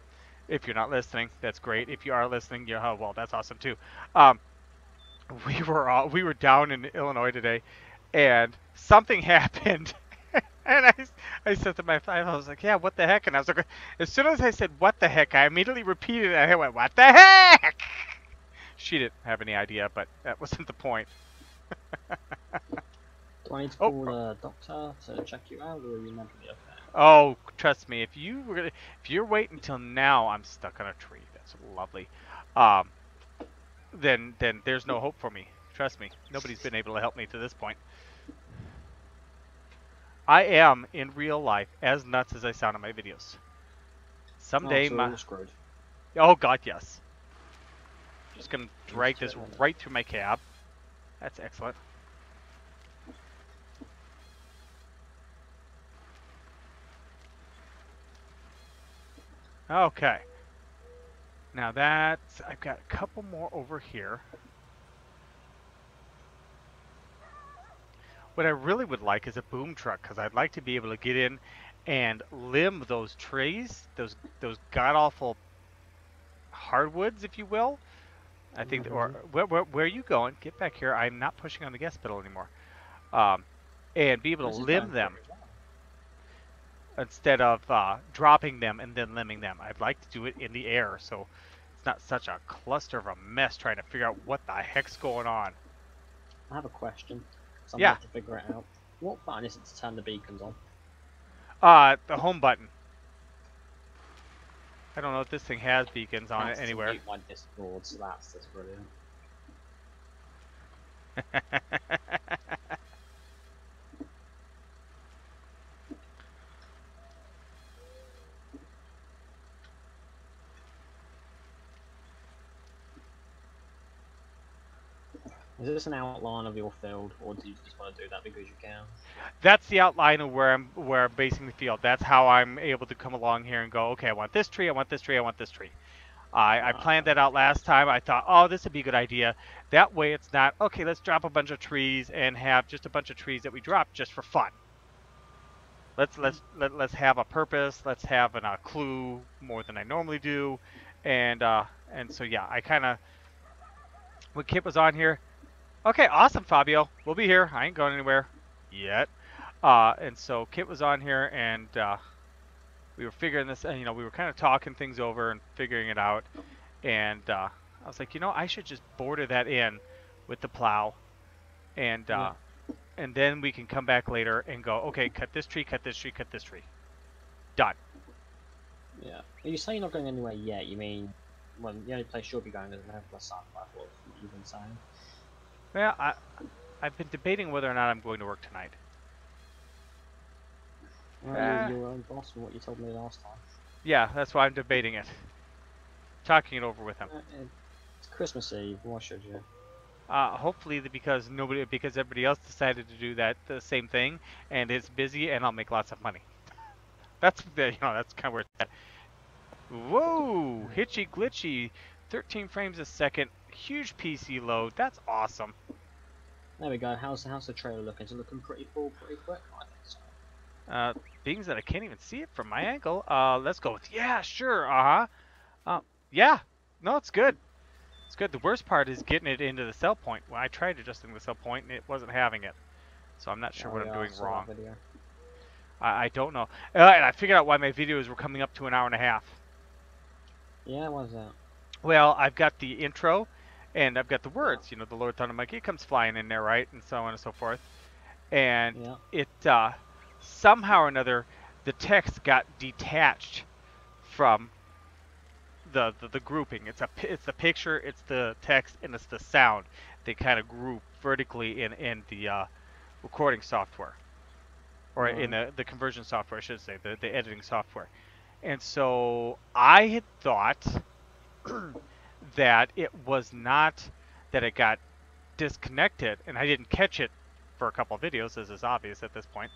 If you're not listening, that's great. If you are listening, oh, well, that's awesome too. We were down in Illinois today, and something happened. And I said to my wife, I was like, "Yeah, what the heck?" And I was like, as soon as I said "what the heck," I immediately repeated it. And I went, "What the heck?" She didn't have any idea, but that wasn't the point. Do I need to call a doctor to check you out, or are you mentally okay? Oh, trust me, if you're waiting until now, I'm stuck on a tree. That's lovely. Then there's no hope for me. Trust me, nobody's been able to help me to this point. I am in real life as nuts as I sound in my videos. Someday so my we're screwed. oh God, yes. Just gonna drag this right through my cab. That's excellent. Okay. Now that's, I've got a couple more over here. What I really would like is a boom truck, because I'd like to be able to get in and limb those trees, those god awful hardwoods, if you will. I think, or Mm-hmm. where are you going? Get back here. I'm not pushing on the gas pedal anymore. Um, and be able to This is limb going them pretty well. instead of dropping them and then limbing them. I'd like to do it in the air, so it's not such a cluster of a mess trying to figure out what the heck's going on. I have a question. So I'm Yeah, about to figure it out. What button is it to turn the beacons on? the home button. I don't know if this thing has beacons on it That's to anywhere. mute my Discord, so that's brilliant. Is this an outline of your field, or do you just want to do that because you can? That's the outline of where I'm basing the field. That's how I'm able to come along here and go, okay, I want this tree, I want this tree, I want this tree. I planned that out last time. I thought, oh, this would be a good idea. That way it's not, okay, let's drop a bunch of trees and have just a bunch of trees that we drop just for fun. Let's have a purpose. Let's have a clue more than I normally do. And so yeah, I kind of, when Kit was on here, okay, awesome, Fabio. We'll be here. I ain't going anywhere yet. And so Kit was on here, and we were figuring this. We were kind of talking things over and figuring it out. And I was like, I should just border that in with the plow, and Yeah. and then we can come back later and go, okay, cut this tree, cut this tree, cut this tree. Done. Yeah. You say you're not going anywhere yet. You mean, well, the only place you'll be going is Neverland Side, like what you've been saying. Well, I've been debating whether or not I'm going to work tonight. Well, you're your own boss from what you told me last time. Yeah, that's why I'm debating it. Talking it over with him. It's Christmas Eve. Why should you? Hopefully because everybody else decided to do the same thing, and it's busy, and I'll make lots of money. That's that's kind of where it's at. Whoa, hitchy glitchy, 13 frames a second, huge PC load. That's awesome. There we go. How's the trailer looking? Is it looking pretty full, pretty quick? I think so. Being that I can't even see it from my angle, let's go with yeah, sure, yeah, no, it's good. It's good. The worst part is getting it into the cell point. Well, I tried adjusting the cell point and it wasn't having it. So I'm not sure what I'm doing wrong. I don't know. And I figured out why my videos were coming up to an hour and a half. Yeah, why's that? Well, I've got the intro and I've got the words. The Lord Thunder Monkey, it comes flying in there, right? And so on and so forth. And it, somehow or another, the text got detached from the grouping. It's the picture, it's the text, and it's the sound. They kind of group vertically in the recording software, or in the conversion software, I should say, the editing software. And so I had thought that it was not that it got disconnected, and I didn't catch it for a couple of videos, as is obvious at this point.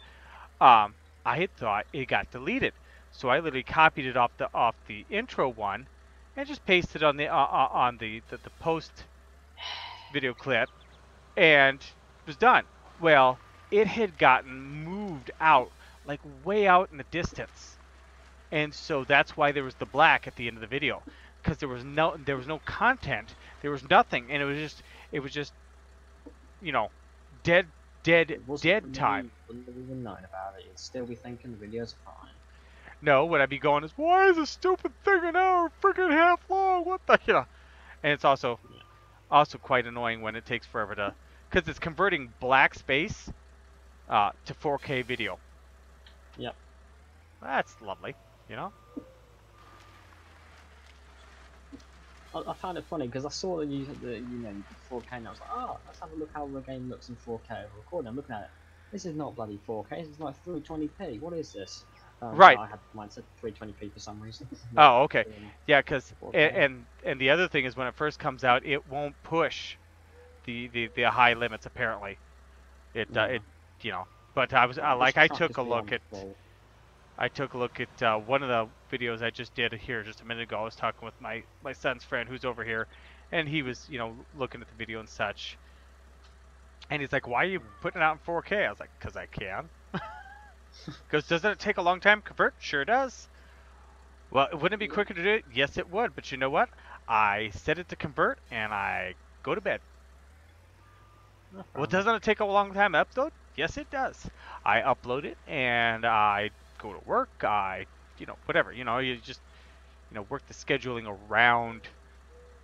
I had thought it got deleted, so I literally copied it off the intro one and just pasted on the post video clip, and it was done. Well, it had gotten moved out, like way out in the distance, and so that's why there was the black at the end of the video, because there was no content, there was nothing, and it was just dead time. Wouldn't have even known about it. You'd still be thinking the videos are fine. No, what I'd be going is, why is this stupid thing an hour freaking half long? What the And it's also quite annoying when it takes forever to, because it's converting black space to 4K video. Yep. That's lovely, I found it funny because I saw that you 4K, and I was like, oh, let's have a look how the game looks in 4K. Recording, I'm looking at it. This is not bloody 4K. This is like 320p. What is this? Right. I had mine set 320p for some reason. Oh, okay. Yeah, because and the other thing is when it first comes out, it won't push the high limits apparently. But I took a look at. I took a look at one of the videos I just did here just a minute ago. I was talking with my son's friend who's over here, and he was, you know, looking at the video and such. And he's like, "Why are you putting it out in 4K?" I was like, "Cause I can." Because doesn't it take a long time to convert? Sure it does. Well, wouldn't it be quicker to do it? Yes, it would. But you know what? I set it to convert, and I go to bed. No Well, problem. doesn't it take a long time to upload? Yes, it does. I upload it, and I go to work. You know, whatever. You know, you just, you know, work the scheduling around,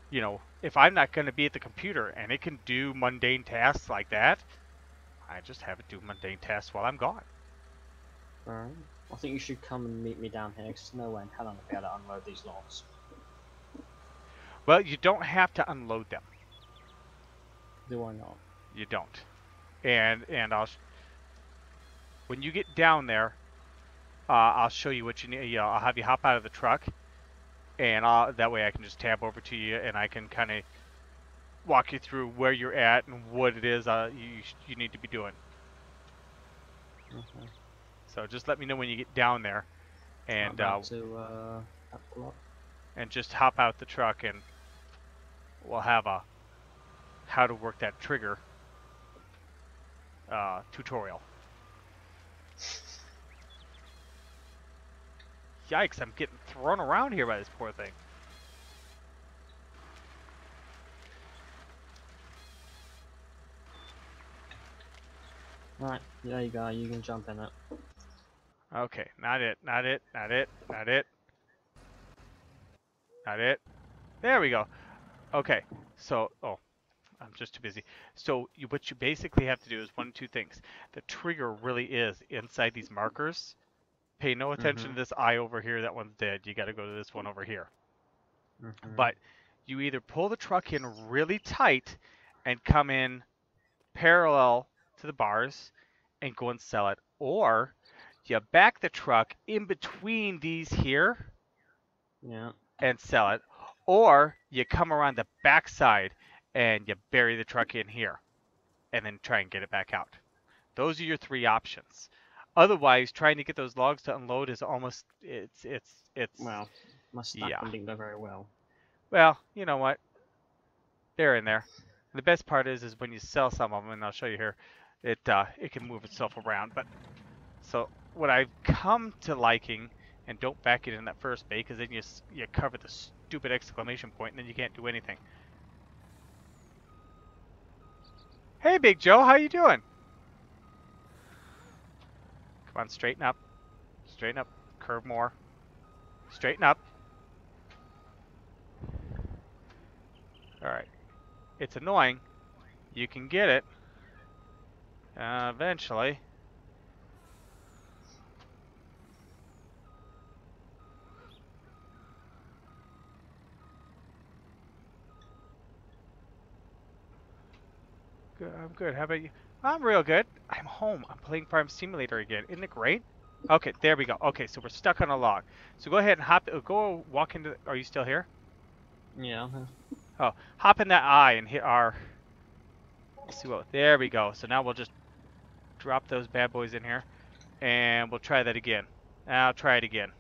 you know, if I'm not going to be at the computer and it can do mundane tasks like that, I just have it do mundane tasks while I'm gone. Alright. I think you should come and meet me down here, because there's no way in hell I'm going to be able to unload these logs. Well, you don't have to unload them. Do I not? You don't. And when you get down there, I'll show you what you need. You know, I'll have you hop out of the truck, and that way I can just tab over to you, and I can kind of walk you through where you're at and what it is you need to be doing. Okay. So just let me know when you get down there, and about to have a look. and just hop out the truck, and we'll have a how to work that trigger tutorial. Yikes! I'm getting thrown around here by this poor thing. Right, there you go, you can jump in it. Okay, not it, not it, not it, not it. Not it. There we go. Okay, so, oh, I'm just too busy. So what you basically have to do is one of two things. The trigger really is inside these markers. Pay no attention to this eye over here. That one's dead. You got to go to this one over here. But you either pull the truck in really tight and come in parallel to the bars and go and sell it, or you back the truck in between these here Yeah. and sell it, or you come around the backside and you bury the truck in here and then try and get it back out. Those are your three options. Otherwise, trying to get those logs to unload is almost it's Well, my stack yeah. didn't go very well. Well, you know what? They're in there. The best part is when you sell some of them, and I'll show you here, it can move itself around. But so what I've come to liking, and don't back it in that first bay, because then you cover the stupid exclamation point, and then you can't do anything. Hey, Big Joe, how you doing? Come on, straighten up. Straighten up. Curve more. Straighten up. Alright. It's annoying. You can get it. Eventually. Good, I'm good. How about you? I'm real good. I'm home. I'm playing Farm Simulator again. Isn't it great? Okay, there we go. Okay, so we're stuck on a log. So go ahead and go walk into. Are you still here? Yeah. Oh, hop in that eye and hit R. Let's see what. There we go. So now we'll just drop those bad boys in here, and we'll try that again. I'll try it again.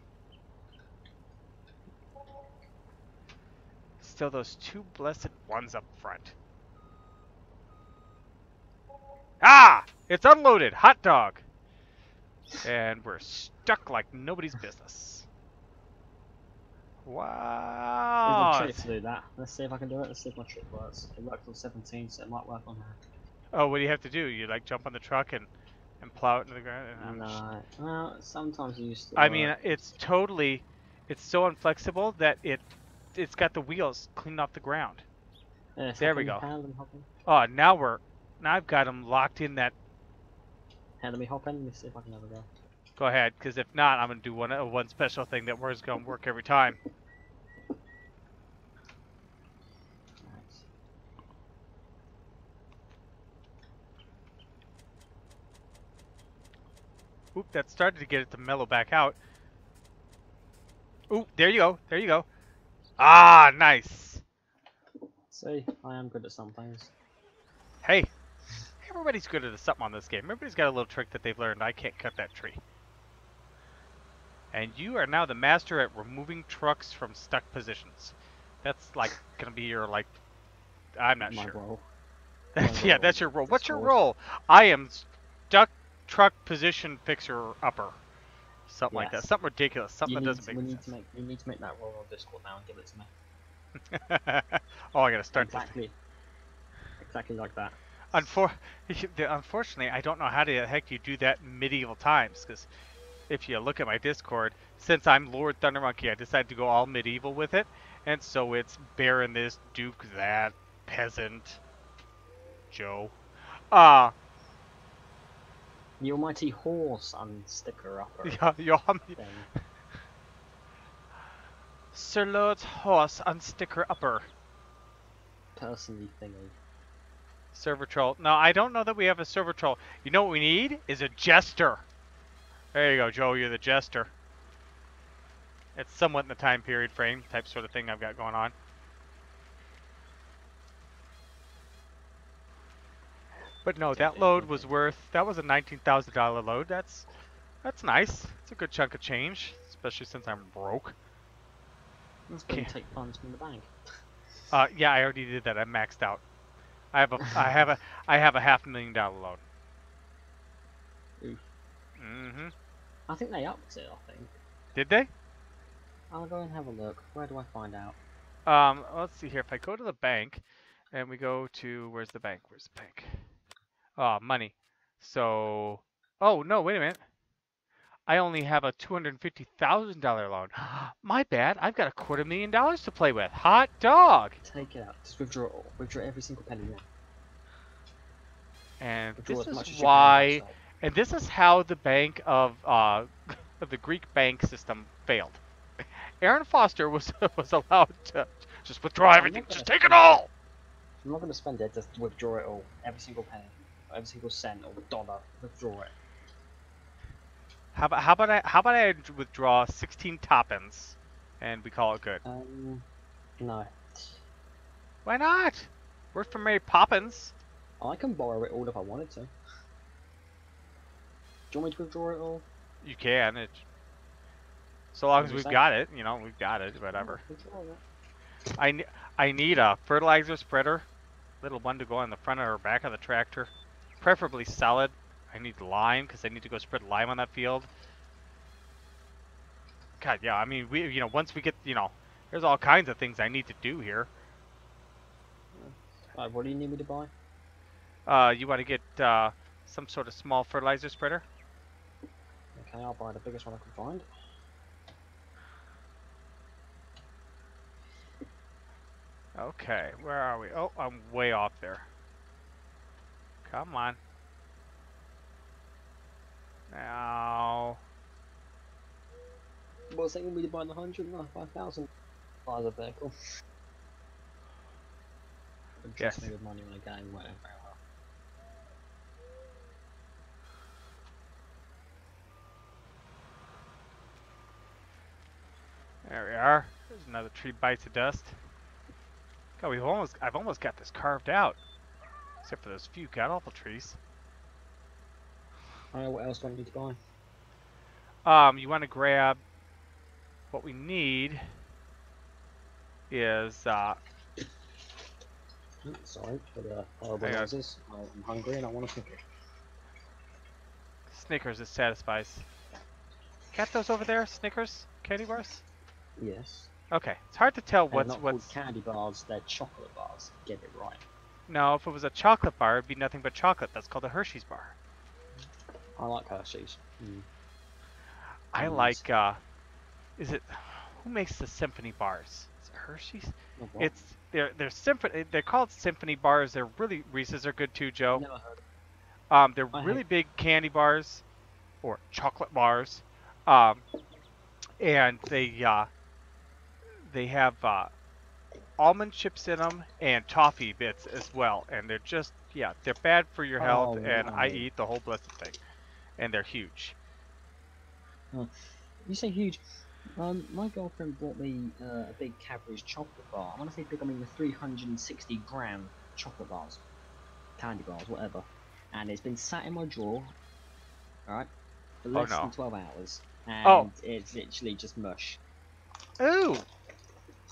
Still those two blessed ones up front. Ah! It's unloaded! Hot dog! And we're stuck like nobody's business. Wow! There's a trick to do that. Let's see if I can do it. Let's see if my trick works. It worked on 17, so it might work on that. Oh, what do you have to do? You like jump on the truck and plow it into the ground? No. Well, sometimes you used to. I mean, it's so inflexible that it's got the wheels clean off the ground. Yeah, There we go. Hand them hopping. Oh, now I've got them locked in that. Hand me hop in. Let me see if I can have a go. Go ahead, because if not, I'm gonna do one special thing that was gonna work every time. Nice. Oop, that started to get it to mellow back out. Oop, there you go. There you go. Ah, nice. See, I am good at some things. Hey, everybody's good at something on this game. Everybody's got a little trick that they've learned. I can't cut that tree. And you are now the master at removing trucks from stuck positions. That's like gonna be your like. I'm not My sure. role. That's yeah, that's your role. What's your Discord. role? I am stuck truck position fixer upper. Something like that. Yes. Something ridiculous. Something You that need doesn't to, make we any need to sense. make we need to make that role on Discord now and give it to me. Oh, I gotta start this. Exactly like that. Unfor- Unfortunately, I don't know how the heck you do that in medieval times. Because if you look at my Discord, since I'm Lord Thunder Monkey, I decided to go all medieval with it, and so it's Baron this, Duke that, peasant, Joe. Uh, The almighty horse and sticker upper yeah, thing. Sir Lord's horse on sticker upper. Personally thingy. Server troll. No, I don't know that we have a server troll. You know what we need? Is a jester. There you go, Joe. You're the jester. It's somewhat in the time period frame type sort of thing I've got going on. But no, that load was worth. That was a $19,000 load. That's nice. It's a good chunk of change, especially since I'm broke. Let's go and take funds from the bank. Yeah, I already did that. I maxed out. I have a $500,000 load. Oof. Mm-hmm. I think they upped it. I think. Did they? I'll go and have a look. Where do I find out? Let's see here. If I go to the bank, and we go to where's the bank? Where's the bank? Money. So, oh no, wait a minute. I only have a $250,000 loan. My bad. I've got $250,000 to play with. Hot dog. Take it out. Just withdraw it all. Withdraw every single penny now. And Withdraw this as much is as you can by why, yourself. and this is how the bank of the Greek bank system failed. Aaron Foster was was allowed to just withdraw everything. Just take it all. I'm not going to spend it. Just withdraw it all. Every single penny, every single cent or dollar. Withdraw it. How about I withdraw 16 toppins, and we call it good. No. Why not? Worked for Mary Poppins. I can borrow it all if I wanted to. Do you want me to withdraw it all? You can. So long as What we've do you say? got it, we've got it. Whatever. Withdraw it. I need a fertilizer spreader, little one to go on the front or back of the tractor, preferably solid. I need lime because I need to go spread lime on that field. God, yeah. I mean, once we get, there's all kinds of things I need to do here. What do you need me to buy? You want to get some sort of small fertilizer spreader? Okay, I'll buy the biggest one I can find. Okay, where are we? Oh, I'm way off there. Come on. Now. What was that going to be to buy the 100? No, 5,000. Buy the vehicle. Trust me with money on a game, won't it? Very well. There we are. There's another tree bites of dust. God, I've almost got this carved out. Except for those few god-awful trees. Alright, what else do I need to buy? You want to grab... What we need is... Sorry for the horrible noises. I'm hungry and I want a Snickers. Snickers, it satisfies. Got those over there? Snickers? Candy bars? Yes. Okay. It's hard to tell They're what's... not called candy bars, they're chocolate bars. Get it right. No, if it was a chocolate bar, it'd be nothing but chocolate. That's called a Hershey's bar. I like Hershey's. I like, is it... Who makes the symphony bars? Is it Hershey's? What? It's... They're symphony... They're called symphony bars. They're really... Reese's are good too, Joe. Never heard of They're I really have- big candy bars. Or chocolate bars. And they have almond chips in them and toffee bits as well, and they're just they're bad for your health, and no. I eat the whole blessed thing, and they're huge. You say huge. My girlfriend bought me a big Cadbury's chocolate bar. When I say big, I mean the 360-gram chocolate bars, candy bars, whatever. And it's been sat in my drawer, alright, for less than 12 hours. Oh. and it's literally just mush. Ooh.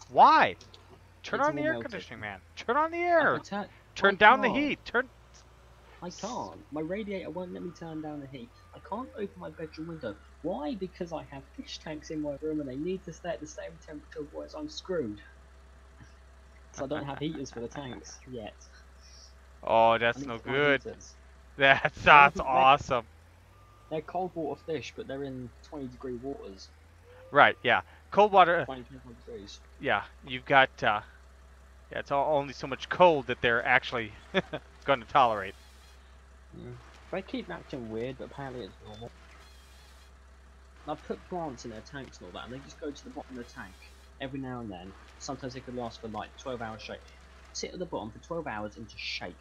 Why? Turn It's on the all air melted. conditioning, man. Turn on the I air. can turn. I Turn down the can't. heat. Turn. I can't. My radiator won't let me turn down the heat. I can't open my bedroom window. Why? Because I have fish tanks in my room and they need to stay at the same temperature, otherwise I'm screwed. So I don't have heaters for the tanks yet. Oh, I that's need no to find good. heaters. That's awesome. They're cold water fish, but they're in 20-degree waters. Right, yeah. Cold water, 25 degrees. yeah. You've got, yeah, it's only so much cold that they're actually going to tolerate. Yeah. They keep acting weird, but apparently it's normal. I've put plants in their tanks and all that, and they just go to the bottom of the tank every now and then. Sometimes they could last for like 12 hours straight. Sit at the bottom for 12 hours and just shake.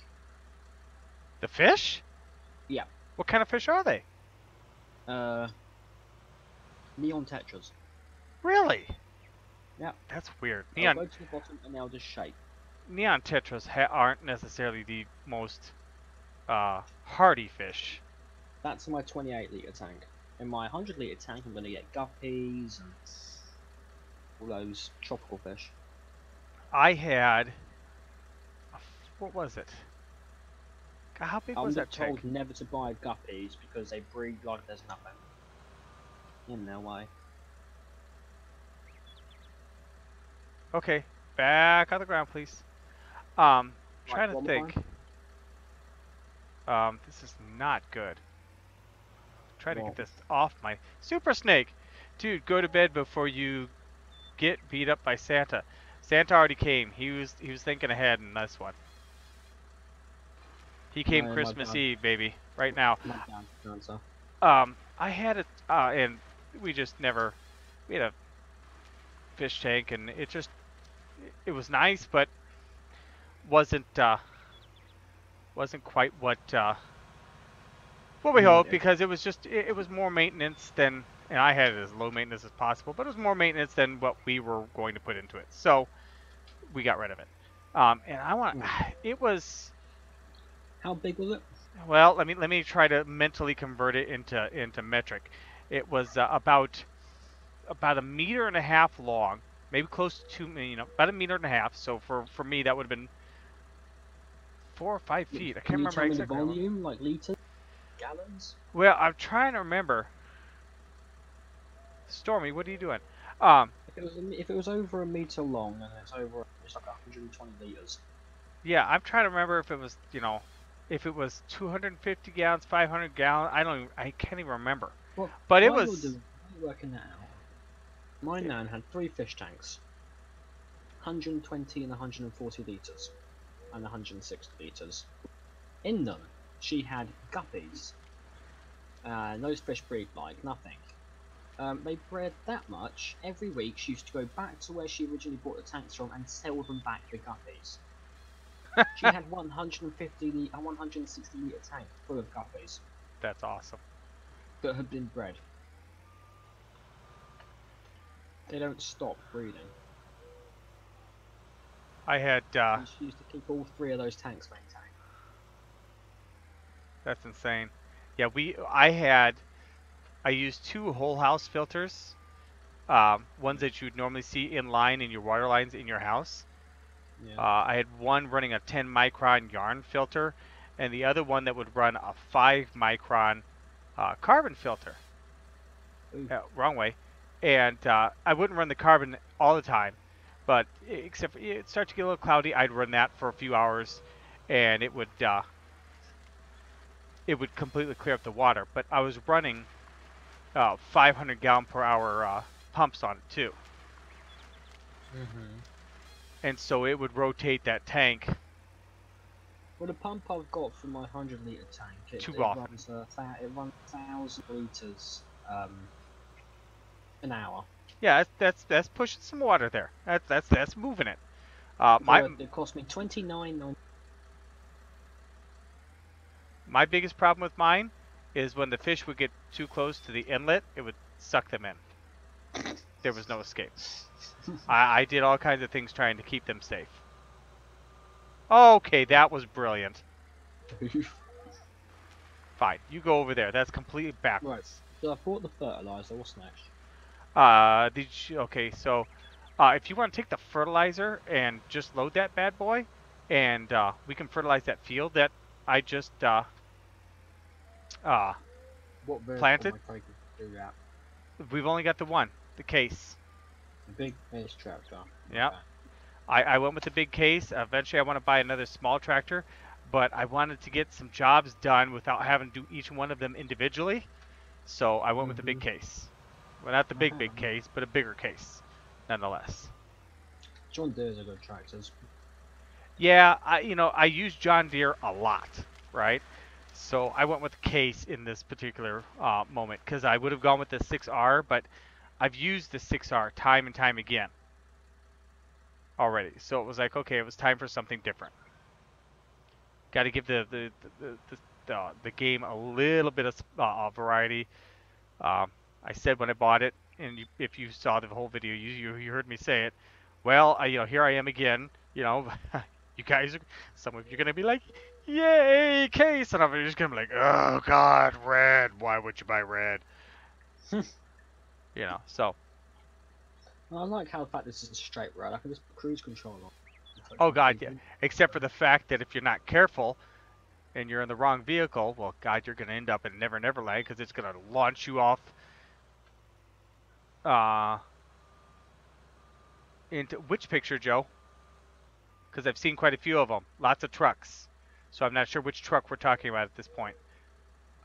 The fish? Yeah. What kind of fish are they? Neon tetras. Really? Yeah. That's weird. They'll go to the bottom and they'll just shake. Neon tetras aren't necessarily the most hardy fish. That's my 28-litre tank. In my 100-litre tank, I'm going to get guppies and all those tropical fish. I had, what was it? God, how big was that tank? I'm told never to buy guppies because they breed like there's nothing in their way. Okay, back on the ground, please. Trying to think. This is not good. Trying to get this off my super snake. Dude, go to bed before you get beat up by Santa. Santa already came. He was thinking ahead in this one. He came Christmas Eve, baby. Right now. I had it, and we just never. We had a fish tank, and it was nice, but wasn't quite what we hoped, because it was just it was more maintenance than, and I had it as low maintenance as possible, but it was more maintenance than what we were going to put into it. So we got rid of it. And I want it was. How big was it? Well, let me try to mentally convert it into metric. It was about a meter and a half long, maybe close to 2, about a meter and a half. So for me, that would have been 4 or 5 feet. I can't remember exactly. The volume, like liters, gallons. Well, I'm trying to remember. Stormy, what are you doing? If it was over a meter long and it's like 120 liters. Yeah, I'm trying to remember if it was, if it was 250 gallons, 500 gallons. I can't even remember. Well, but it was. You're working that out. My nan had 3 fish tanks, 120 and 140 liters, and 160 liters. In them, she had guppies. Those fish breed like nothing. They bred that much. Every week, she used to go back to where she originally bought the tanks from and sell them back for guppies. She had 160 litre tank full of guppies. That's awesome. That had been bred. They don't stop breeding. I had. And she used to keep all 3 of those tanks maintained. That's insane. Yeah, I used 2 whole house filters. Ones that you'd normally see in line in your water lines in your house. Yeah. I had one running a 10 micron yarn filter, and the other one that would run a 5 micron carbon filter. Wrong way. And I wouldn't run the carbon all the time, but except for it started to get a little cloudy, I'd run that for a few hours, and it would completely clear up the water. But I was running 500 gallon per hour pumps on it too. And so it would rotate that tank. Well, the pump I've got for my 100 litre tank, it runs 1,000 litres an hour. Yeah, that's pushing some water there. That's moving it. It cost me $29.90. My biggest problem with mine is when the fish would get too close to the inlet, it would suck them in. There was no escape. I did all kinds of things trying to keep them safe. Okay, that was brilliant. Fine, you go over there. That's completely backwards. So I bought the fertilizer. What's next? Okay, so if you want to take the fertilizer and just load that bad boy, and we can fertilize that field that I just uh, What vehicle am planted. I taking to do that? We've only got the one, the case. The big ace tractor. Yeah, Okay. I went with the big case. Eventually, I want to buy another small tractor, but I wanted to get some jobs done without having to do each one of them individually. So I went with the big Mhm. case. Well, not the big, big Okay. case, but a bigger case, nonetheless. John Deere's a good tractors. Yeah, I use John Deere a lot, right? So I went with the case in this particular moment because I would have gone with the 6R, but I've used the 6R time and time again already. So it was like, okay, it was time for something different. Got to give the game a little bit of variety. I said when I bought it, and if you saw the whole video, you heard me say it. Well, here I am again. You guys, some of you are gonna be like, "Yay, case!" and I'm just gonna be like, "Oh God, red! Why would you buy red?" So. I like how the fact this is a straight road. I can just put cruise control on. Touch Oh my God, feet yeah. in. Except for the fact that if you're not careful and you're in the wrong vehicle, well, God, you're gonna end up in Never Never Land because it's gonna launch you off uh, into which picture, Joe? Because I've seen quite a few of them. Lots of trucks. So I'm not sure which truck we're talking about at this point.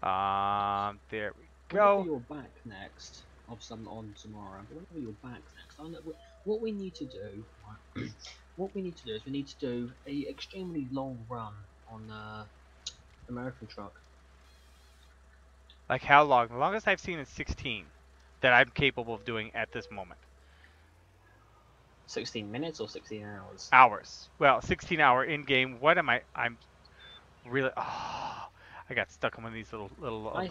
There we Whenever go. you're back next, obviously I'm not on tomorrow, but whenever you're back next, I know what we need to do. Right? What we need to do is we need to do a extremely long run on American truck. Like how long? The longest I've seen is 16 that I'm capable of doing at this moment. 16 minutes or 16 hours? Hours. Well, 16-hour in-game. What am I? I'm really. Oh, I got stuck on one of these little I'm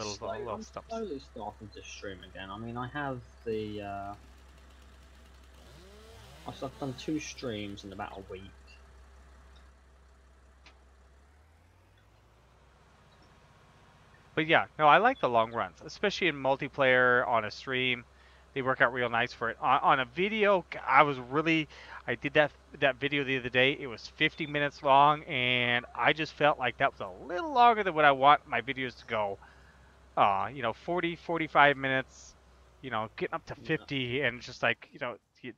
stumps. slowly starting to stream again. I mean, I have the I've done 2 streams in about a week. But yeah, no, I like the long runs, especially in multiplayer on a stream. They work out real nice for it. On a video, I did that video the other day. It was 50 minutes long, and I just felt like that was a little longer than what I want my videos to go. 40, 45 minutes, getting up to Yeah. 50, and just like,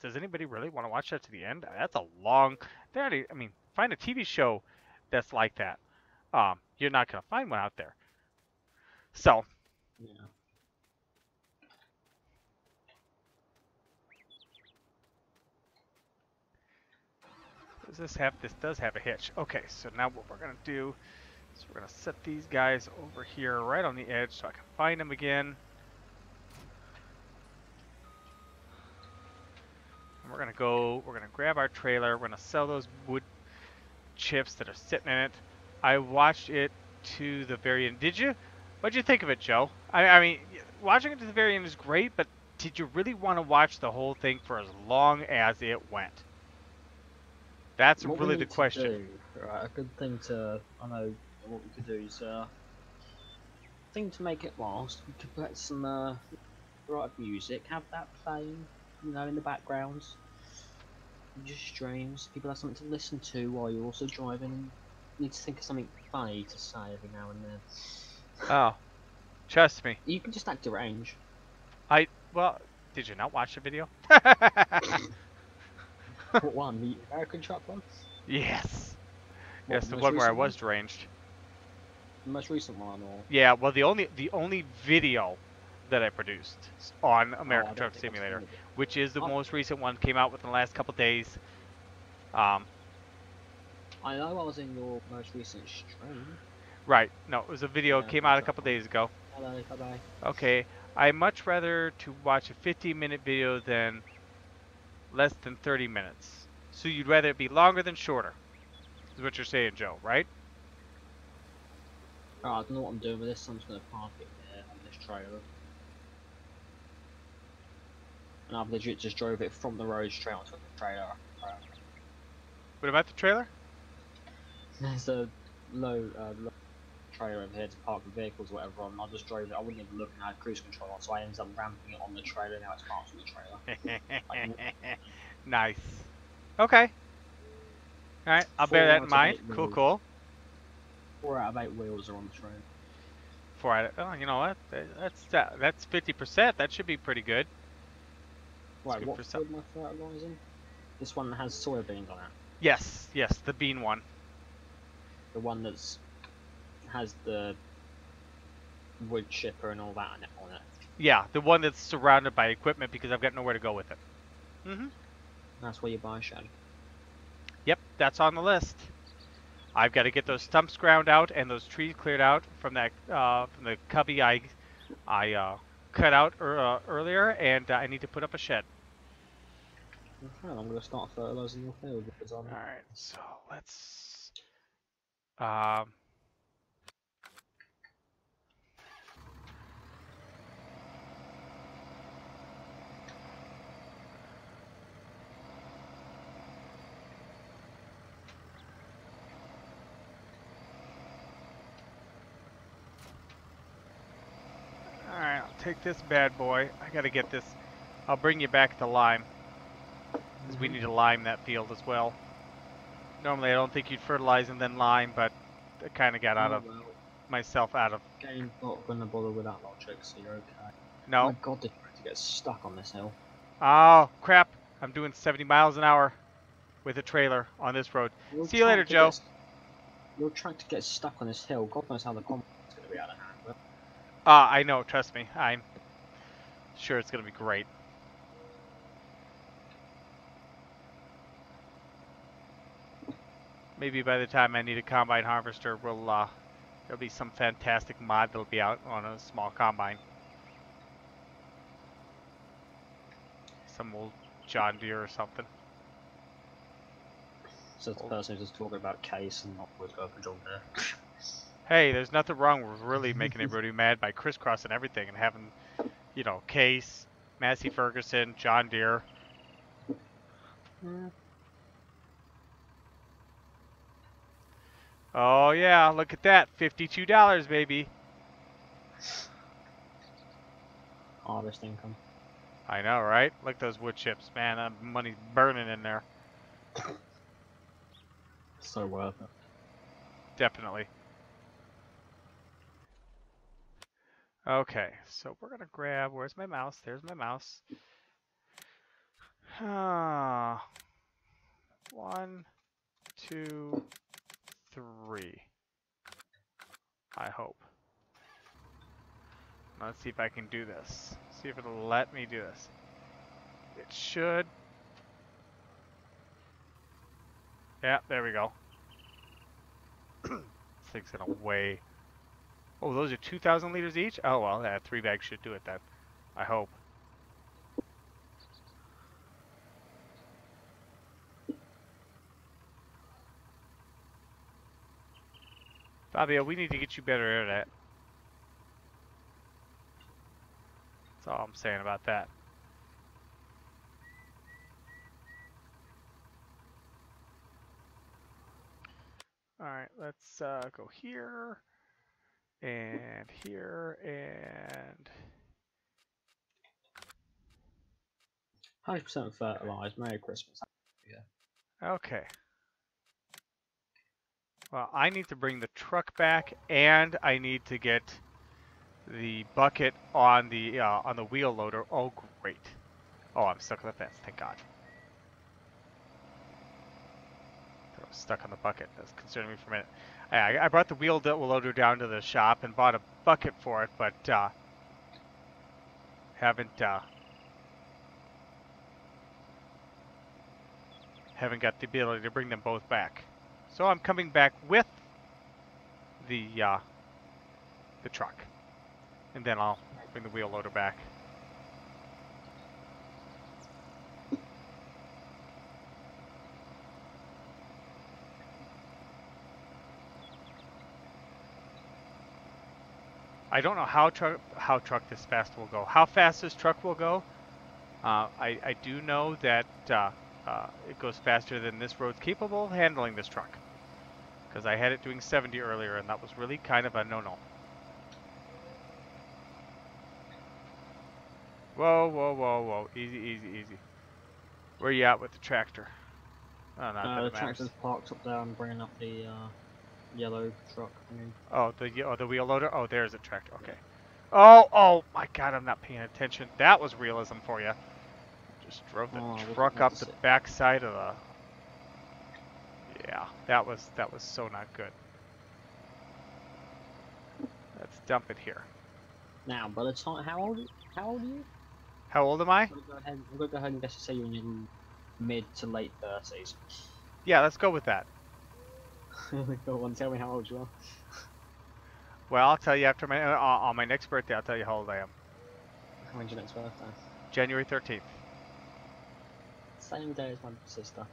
does anybody really want to watch that to the end? That's a long. I mean, find a TV show that's like that. You're not gonna find one out there. So. Yeah. This does have a hitch. Okay, so now what we're gonna do is we're gonna set these guys over here right on the edge so I can find them again. And we're gonna grab our trailer, we're gonna sell those wood chips that are sitting in it. I watched it to the very end. Did you? What'd you think of it, Joe? I mean, watching it to the very end is great, but did you really want to watch the whole thing for as long as it went? That's What we really the need to question. do, right? A good thing to I know what we could do is thing to make it last. We could put some right music, have that playing, in the background. Just streams. People have something to listen to while you're also driving. And you need to think of something funny to say every now and then. Oh, trust me. You can just act deranged. Well, did you not watch the video? What one? The American truck one? Yes. What, Yes, the the most one where I recent one? was deranged. The most recent one, or? Yeah, well, the only video that I produced on Oh, American I don't Truck think I've Simulator, seen it. which is the I, most recent one, came out within the last couple days. Um, I know I was in your most recent stream. right. No, it was a video. It came American out a truck couple one. days ago. Hello, bye bye. Okay. I much rather to watch a 15-minute video than less than 30 minutes. So you'd rather it be longer than shorter, is what you're saying, Joe, right? Oh, I don't know what I'm doing with this, so I'm just going to park it here on this trailer. And I've legit just drove it from the road straight onto the trailer. What about the trailer? There's a low trailer over here to park the vehicles or whatever on. I just drove it. I wasn't even looking. I had cruise control on, so I ended up ramping it on the trailer. Now it's parked on the trailer. Nice. Okay. All right, I'll bear that in mind. Cool, cool. 4 out of 8 wheels are on the trailer. 4 out of, oh, you know what? That's 50%. That should be pretty good. Right, what field am I fertilizing? This one has soybeans on it. Yes, yes, the bean one. The one that's has the wood chipper and all that on it. Yeah, the one that's surrounded by equipment because I've got nowhere to go with it. Mm-hmm. That's where you buy a shed. Yep, that's on the list. I've got to get those stumps ground out and those trees cleared out from that from the cubby I cut out earlier, and I need to put up a shed. Okay, I'm going to start fertilizing your field. All right, so let's. Alright, I'll take this bad boy. I gotta get this. I'll bring you back to lime. Because we need to lime that field as well. Normally I don't think you'd fertilize and then lime, but I kind of got out of myself out of... Game's not going to bother with that logic, so you're okay. No. Oh my god, this tractor gets stuck on this hill. Oh, crap. I'm doing 70 miles an hour with a trailer on this road. See you later, Joe. Your tractor gets stuck on this hill. God knows how the combine's going to be out of hand. But... I know, trust me. I'm sure it's going to be great. Maybe by the time I need a combine harvester, there'll be some fantastic mod that'll be out on a small combine. Some old John Deere or something. So the person who's just talking about case and not what's going for John Deere. Hey, there's nothing wrong with really making everybody mad by crisscrossing everything and having, you know, Case, Massey Ferguson, John Deere. Oh yeah, look at that, $52, baby. Harvest income. I know, right? Look at those wood chips, man. That money's burning in there. So worth it. Definitely. Okay, so we're gonna grab. Where's my mouse? There's my mouse. 1, 2, 3. I hope. Let's see if I can do this. See if it'll let me do this. It should. Yeah, there we go. This thing's gonna weigh. Oh, those are 2,000 liters each? Oh, well, that 3 bags should do it then. I hope. Fabio, we need to get you better internet. That's all I'm saying about that. Alright, let's go here, and here, and... 100% fertilized. Merry Christmas. Yeah. Okay. Well, I need to bring the truck back, and I need to get the bucket on the wheel loader. Oh, great. Oh, I'm stuck on the fence. Thank God. I was stuck on the bucket. That's concerning me for a minute. I brought the wheel loader down to the shop and bought a bucket for it, but haven't got the ability to bring them both back. So I'm coming back with the truck, and then I'll bring the wheel loader back. I don't know how truck this fast will go. How fast this truck will go? I do know that it goes faster than this road's capable of handling this truck. Because I had it doing 70 earlier, and that was really kind of a no-no. Whoa, whoa, whoa, whoa. Easy, easy, easy. Where you at with the tractor? Oh, not that The it matters. tractor's parked up there. I'm bringing up the yellow truck. Oh, the wheel loader? Oh, there's a tractor. Okay. Oh, oh, my God, I'm not paying attention. That was realism for you. Just drove the truck up the backside of the... Yeah, that was so not good. Let's dump it here. Now, by the time, how old are you? How old am I? I'm gonna go ahead and guess to say you're in your mid to late 30s. Yeah, let's go with that. Go on, tell me how old you are. Well, I'll tell you after my on my next birthday. I'll tell you how old I am. When's your next birthday? January 13th. Same day as my sister.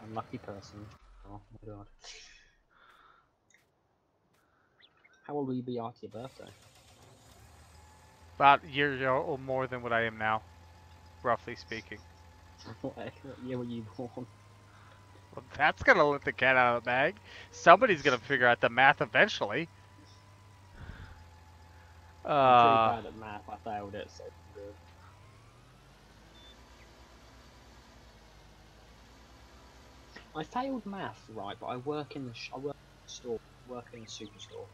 Unlucky person. Oh my god. How old will you be after your birthday? About a year or more than what I am now, roughly speaking. What year were you born? Well, that's gonna let the cat out of the bag. Somebody's gonna figure out the math eventually. I'm pretty bad at math. I failed it, so good. I failed math, right? But I work in the store, work in the superstore.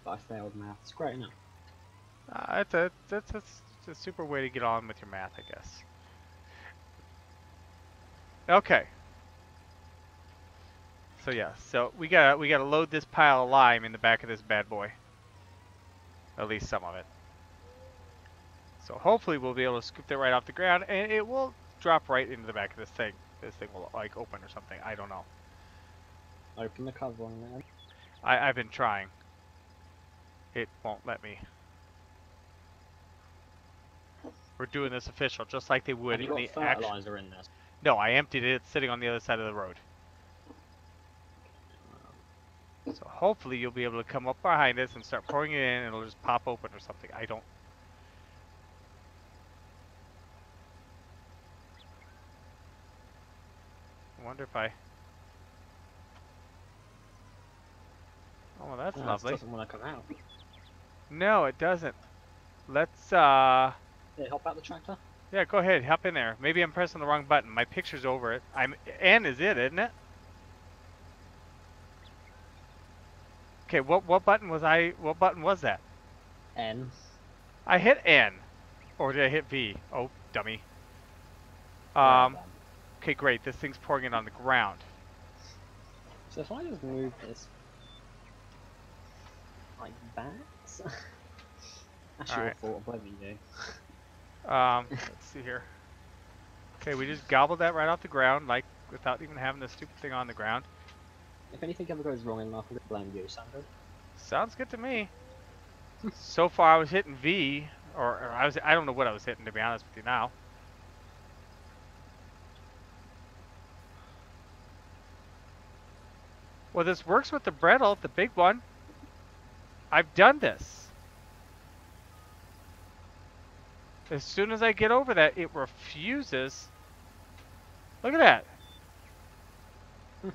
But I failed math. It's great enough. That's a super way to get on with your math, I guess. Okay. So yeah, so we gotta load this pile of lime in the back of this bad boy. At least some of it. So hopefully we'll be able to scoop that right off the ground, and it will drop right into the back of this thing. This thing will like open or something. I don't know. Open the cover on there. I've been trying. It won't let me. We're doing this official, just like they would Have you in got the fertilizer in there? No, I emptied it. It's sitting on the other side of the road. So hopefully you'll be able to come up behind us and start pouring it in, and it'll just pop open or something. I don't. I wonder if I. Oh, well, that's lovely. It doesn't want to come out. No, it doesn't. Let's Yeah, help out the tractor. Yeah, go ahead, hop in there. Maybe I'm pressing the wrong button. My picture's over it. N is it, isn't it? Okay, what button was what button was that? N. I hit N. Or did I hit V? Oh, dummy. Okay, great. This thing's pouring it on the ground. So if I just move this like that, that's your fault. I'm blaming you. Let's see here. Okay, we just gobbled that right off the ground, like without even having the stupid thing on the ground. If anything ever goes wrong in life, I'm gonna blame you. Sound good? Sounds good to me. So far, I was hitting V, or I don't know what I was hitting, to be honest with you now. Well, this works with the Brettle, the big one. I've done this. As soon as I get over that, it refuses. Look at that.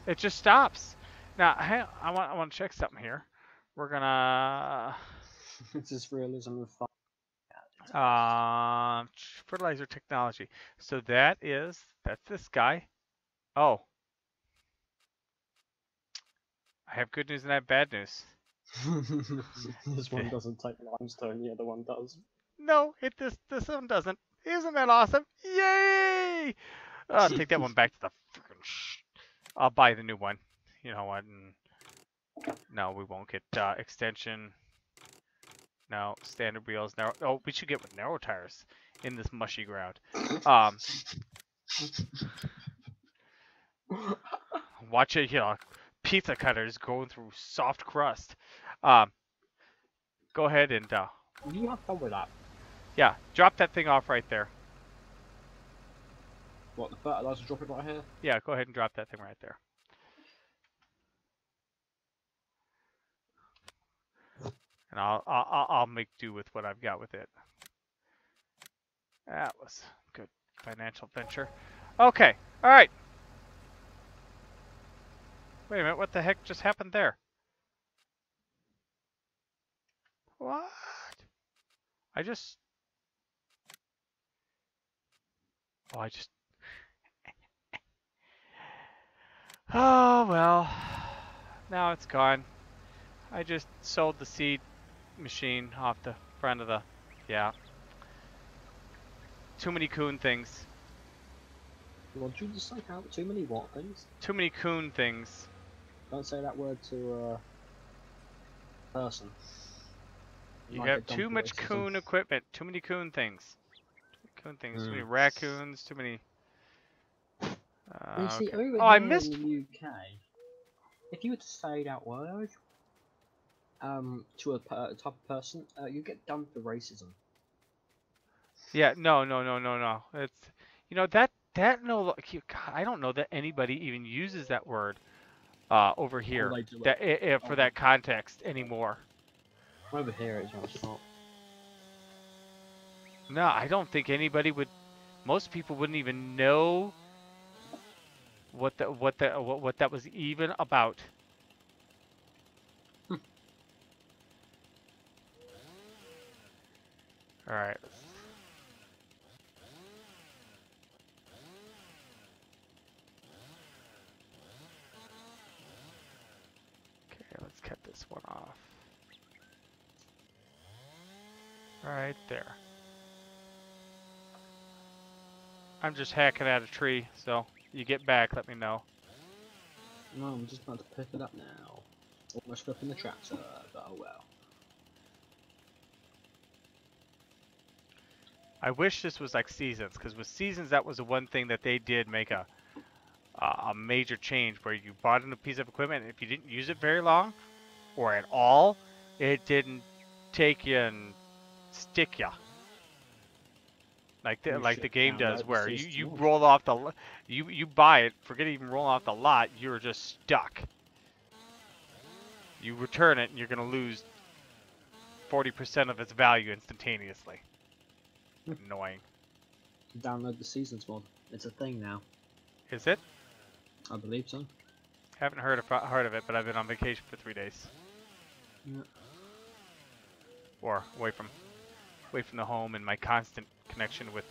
It just stops. Now, I want to check something here. We're gonna. This is realism of fun. Fertilizer technology. So that's this guy. Oh. I have good news and I have bad news. This one doesn't take limestone, the other one does. No, this one doesn't. Isn't that awesome? Yay! I'll take that one back to the freaking I'll buy the new one. You know what? No, we won't get extension. No, standard wheels. Narrow. Oh, we should get with narrow tires in this mushy ground. Watch it, pizza cutters going through soft crust. Go ahead and You have fun with that. Yeah, drop that thing off right there. What, the fertilizer? Drop it right here? Yeah, go ahead and drop that thing right there. And I'll make do with what I've got with it. That was a good financial venture. Okay, all right. Wait a minute, what the heck just happened there? What? I just... Oh, I just... Oh, well. Now it's gone. I just sold the seed machine off the front of the... Yeah. Too many coon things. What did you just say? How too many what things? Too many coon things. Don't say that word to a person. You Might have get done too for much racism. coon equipment. Too many coon things. Coon things. Too many Mm. raccoons. Too many... You see, okay. over Oh, I here in missed... the UK, if you were to say that word to a type of person, you get done for racism. Yeah, no. It's... You know, that no... God, I don't know that anybody even uses that word over Oh, here they do that it. for that context anymore. Over here it's not. No, I don't think anybody would... Most people wouldn't even know what that was even about. All right. Okay, let's cut this one off. Right there. I'm just hacking at a tree, so you get back, let me know. No, I'm just about to pick it up now. Almost flipping the tractor, but oh well. I wish this was like Seasons, because with Seasons, that was the one thing that they did make a major change, where you bought a piece of equipment, and if you didn't use it very long, or at all, it didn't take you and stick you. You Like the should game does, download the where system you mod. roll off the you buy it, forget even rolling off the lot, you're just stuck. You return it, and you're gonna lose 40% of its value instantaneously. Annoying. Download the seasons mod. It's a thing now. Is it? I believe so. Haven't heard of it, but I've been on vacation for 3 days, Yeah. or away from the home and my constant connection with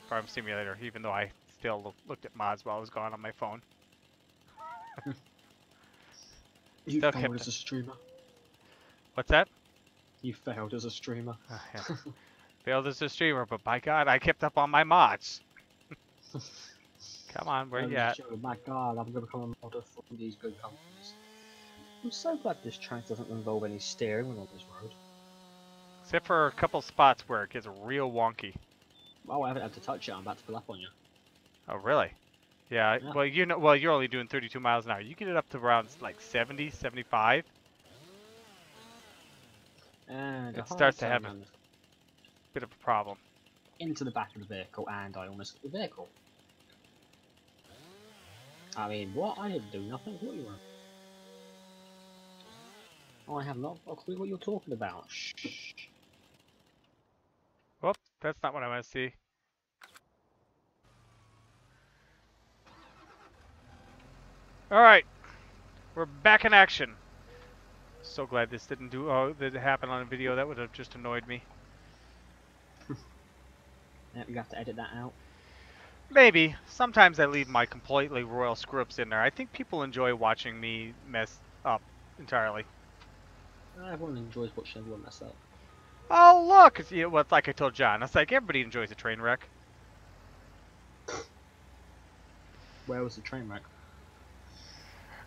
Farm Simulator. Even though I still looked at mods while I was gone on my phone. You Still failed kept as a streamer. What's that? You failed as a streamer. Yeah. Failed as a streamer, but by God, I kept up on my mods. Come on, where you at? My God, I'm gonna become a modder for these good companies. I'm so glad this track doesn't involve any steering when on this road. Except for a couple spots where it gets real wonky. Oh, I haven't had to touch it. I'm about to pull up on you. Oh, really? Yeah. Yeah. Well, you're only doing 32 miles an hour. You get it up to around like 70, 75. And It starts to have a man bit of a problem. into the back of the vehicle, and I almost hit the vehicle. I mean, what? I didn't do nothing. What are you on? I have not a clue what you're talking about. Shh. Whoop, that's not what I want to see. All right, we're back in action. So glad this didn't happen on a video. That would have just annoyed me. Yeah, you have to edit that out. Maybe. Sometimes I leave my completely royal screw-ups in there. I think people enjoy watching me mess up entirely. Everyone enjoys watching everyone mess up. Oh, look! It's, well, it's like I told John. It's like everybody enjoys a train wreck. Where was the train wreck?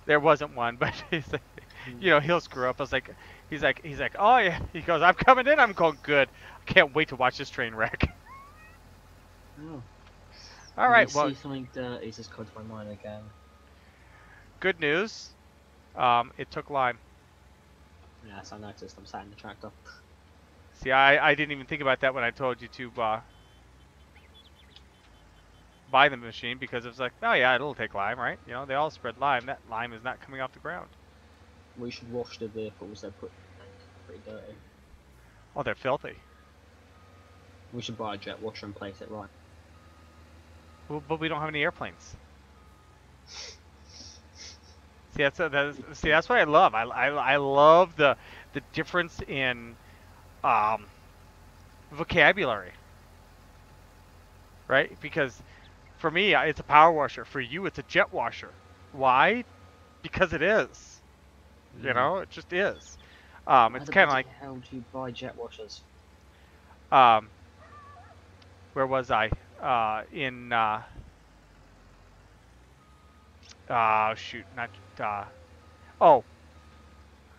There wasn't one, but he's like, you know, he'll screw up. I was like, he's like, oh yeah. He goes, I'm coming in. I'm going good. I can't wait to watch this train wreck. Oh. All right. Well, see something dirty just come to my mind again. good news. It took lime. Yes, I noticed. I'm sat in the tractor. See, I didn't even think about that when I told you to buy the machine, because it was like, oh yeah, it'll take lime, right? You know, they all spread lime. That lime is not coming off the ground. We should wash the vehicles. They're pretty dirty. Oh, they're filthy. We should buy a jet washer and place it right. Well, but we don't have any airplanes. See, that's what I love. I love the difference in um, vocabulary, right? Because for me, it's a power washer. For you, it's a jet washer. Why? Because it is. You Mm. know, it just is. Why It's the kind of bloody like hell do you buy jet washers? um, where was I? In shoot, not oh,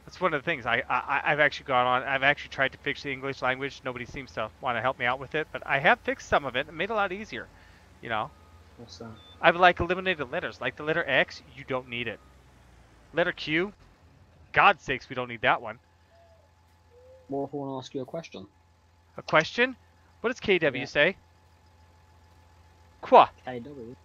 that's one of the things. I've actually gone on. I've actually tried to fix the English language. Nobody seems to want to help me out with it, but I have fixed some of it and made it a lot easier. You know, What's that? I've like eliminated letters. Like the letter X, you don't need it. Letter Q, God's sakes, we don't need that one. What if I want to ask you a question? A question? What does KW Yeah. say? Qua. KW.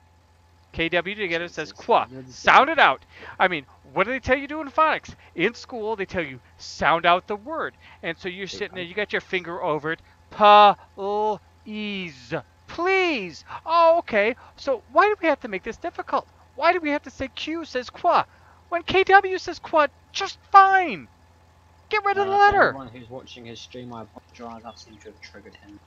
KW together says Jesus. qua. You're just Sound gonna- it out. I mean, what do they tell you to do in phonics? In school, they tell you sound out the word. And so you're sitting there, you got your finger over it. Please. Please. Oh, okay. So why do we have to make this difficult? Why do we have to say Q says qua when KW says qua just fine? Get rid of the For letter. everyone who's watching his stream, I apologize. I seem to have triggered him.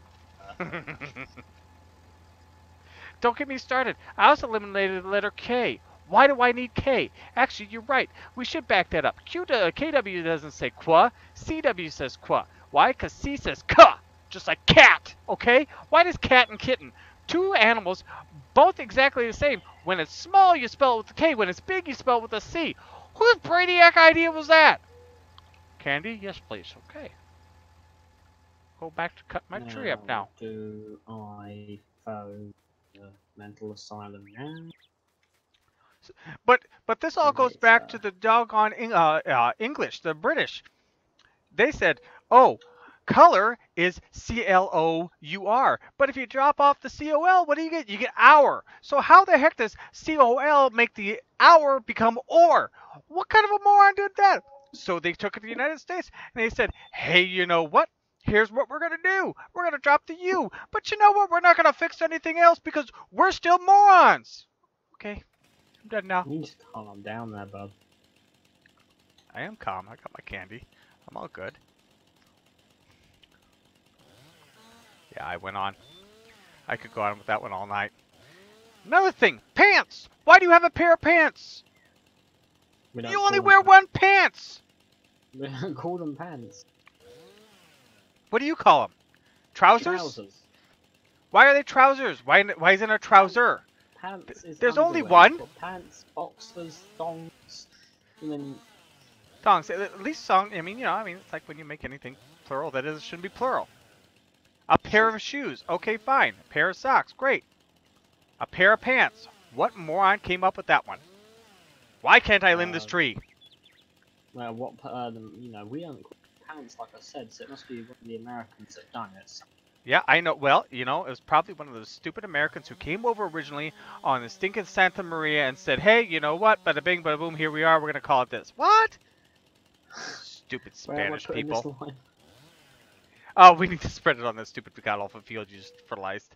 Don't get me started. I also eliminated the letter K. Why do I need K? Actually, you're right. We should back that up. KW doesn't say qua. CW says qua. Why? Because C says ka, just like cat. Okay? Why does cat and kitten? Two animals, both exactly the same. When it's small, you spell it with a K. When it's big, you spell it with a C. Whose brainiac idea was that? Candy? Yes, please. Okay. Go back to cut my tree up now. Do I phone the mental asylum now? But this all goes back to the doggone English, the British. They said, oh, color is CLOUR. But if you drop off the COL, what do you get? You get hour. So how the heck does COL make the hour become or? What kind of a moron did that? So they took it to the United States and they said, hey, you know what? Here's what we're going to do. We're going to drop the U. But you know what? We're not going to fix anything else because we're still morons. Okay, I'm done now. You need to calm down there, bub. I am calm. I got my candy. I'm all good. Yeah, I went on. I could go on with that one all night. Another thing, pants! Why do you have a pair of pants? You only wear one pants! We don't call them pants. What do you call them? Trousers? Trousers. Why are they trousers? Why isn't a trouser? Pants is There's only underwear. one. You've got pants, boxers, thongs, and then Thongs. At least song. I mean, it's like when you make anything plural, that is, it shouldn't be plural. A pair of shoes. Okay, fine. A pair of socks. Great. A pair of pants. What moron came up with that one? Why can't I limb this tree? well, we don't call pants like I said, so it must be one of the Americans that done it. Yeah, I know. Well, it was probably one of those stupid Americans who came over originally on the stinking Santa Maria and said, hey, you know what? Bada bing, bada boom, here we are. We're going to call it this. What? Stupid Spanish people. Oh, we need to spread it on that stupid god awful field you just fertilized.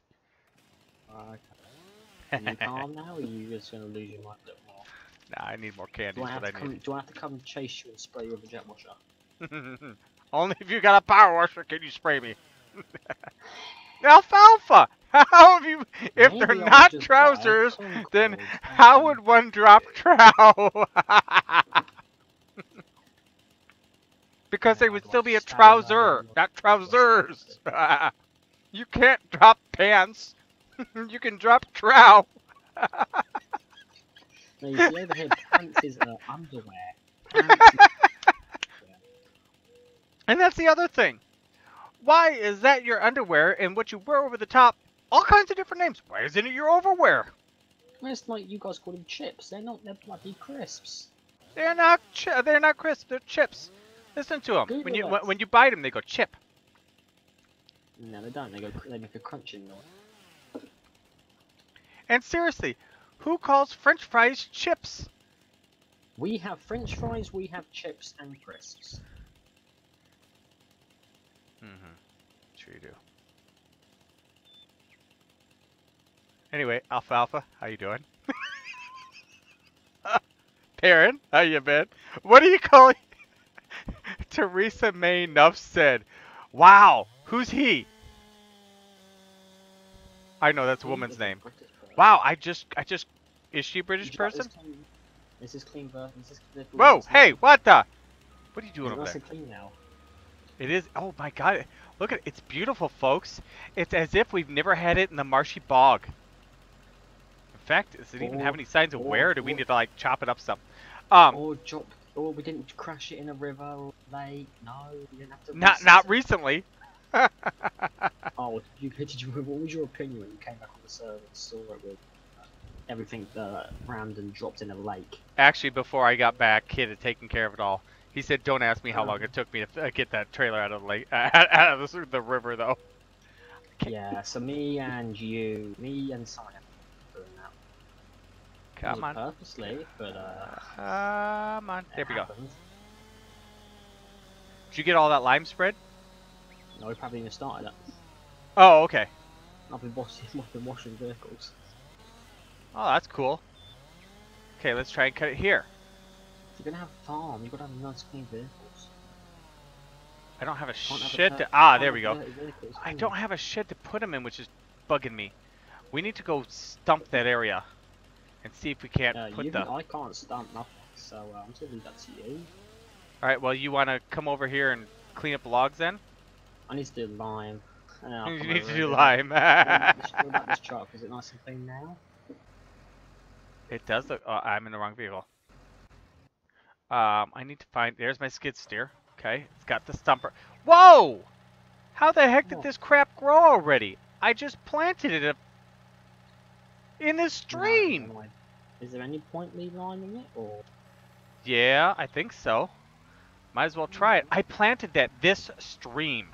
Are you calm now, or are you just going to lose your mind a bit more? Nah, I need more candy. Do I have to come chase you and spray you with a jet washer? Only if you got a power washer can you spray me. Alfalfa! How have you... If Maybe they're I'll not just trousers, buy a then Concord how would one drop trow? Because they would still be a trouser, not trousers. You can't drop pants. You can drop trow. No, you see over here, pants is underwear. Pants is... And that's the other thing. Why is that your underwear and what you wear over the top? All kinds of different names. Why isn't it your overwear? Well, it's like you guys call them chips. They're not. They're bloody crisps. They're not. They're not crisp. They're chips. Listen to them. Google When you bite them, they go chip. No, they don't. They make a crunching noise. And seriously, who calls French fries chips? We have French fries. We have chips and crisps. Sure you do. Anyway, Alfalfa, how you doing? Taryn, how you been? What are you calling? Theresa May Nuff said, "Wow, who's he?" I know that's a He woman's is a name. British person. Wow, is she a British Would you like this person? clean? Is this clean version? Is this the Whoa, Grizzly's hey, name? what the? What are you Is doing it over nice there? and clean now? It is. Oh my God! Look at it. It's beautiful, folks. It's as if we've never had it in the marshy bog. In fact, does it even have Or, any signs of or, wear? Or do we or, need to like chop it up some? Um, or drop, or we didn't crash it in a river or lake. No, we didn't have to not reset it. recently. Oh, what was your opinion when you came back on the server and saw it with everything rammed and dropped in a lake? Actually, before I got back, Kid had taken care of it all. He said, "Don't ask me how long Um, it took me to get that trailer out of the lake, out of the river, though." yeah, so me and someone else were doing that. It Come wasn't on. purposely, but Come on. it There we go. happened. Did you get all that lime spread? No, we probably even started it. Oh, okay. I've been washing vehicles. Oh, that's cool. Okay, let's try and cut it here. If you're gonna have a farm, you've got to have nice clean vehicles. I don't have a Can't have shed a to... can't there have we go. dirty vehicles, I can don't you? have a shed to put them in, which is bugging me. We need to go stump that area and see if we can't put the... I can't stamp nothing, so I'm gonna leave that to you. Alright, well, you want to come over here and clean up logs then? I need to do lime. And then I'll You come need over to and do do that. lime. What about this truck? Is it nice and clean now? It does look... Oh, I'm in the wrong vehicle. I need to find... There's my skid steer. Okay, it's got the stumper. Whoa! How the heck did What? this crap grow already? I just planted it in this stream. No, is there any point me liming it, or? Yeah, I think so. Might as well try it. I planted that this stream.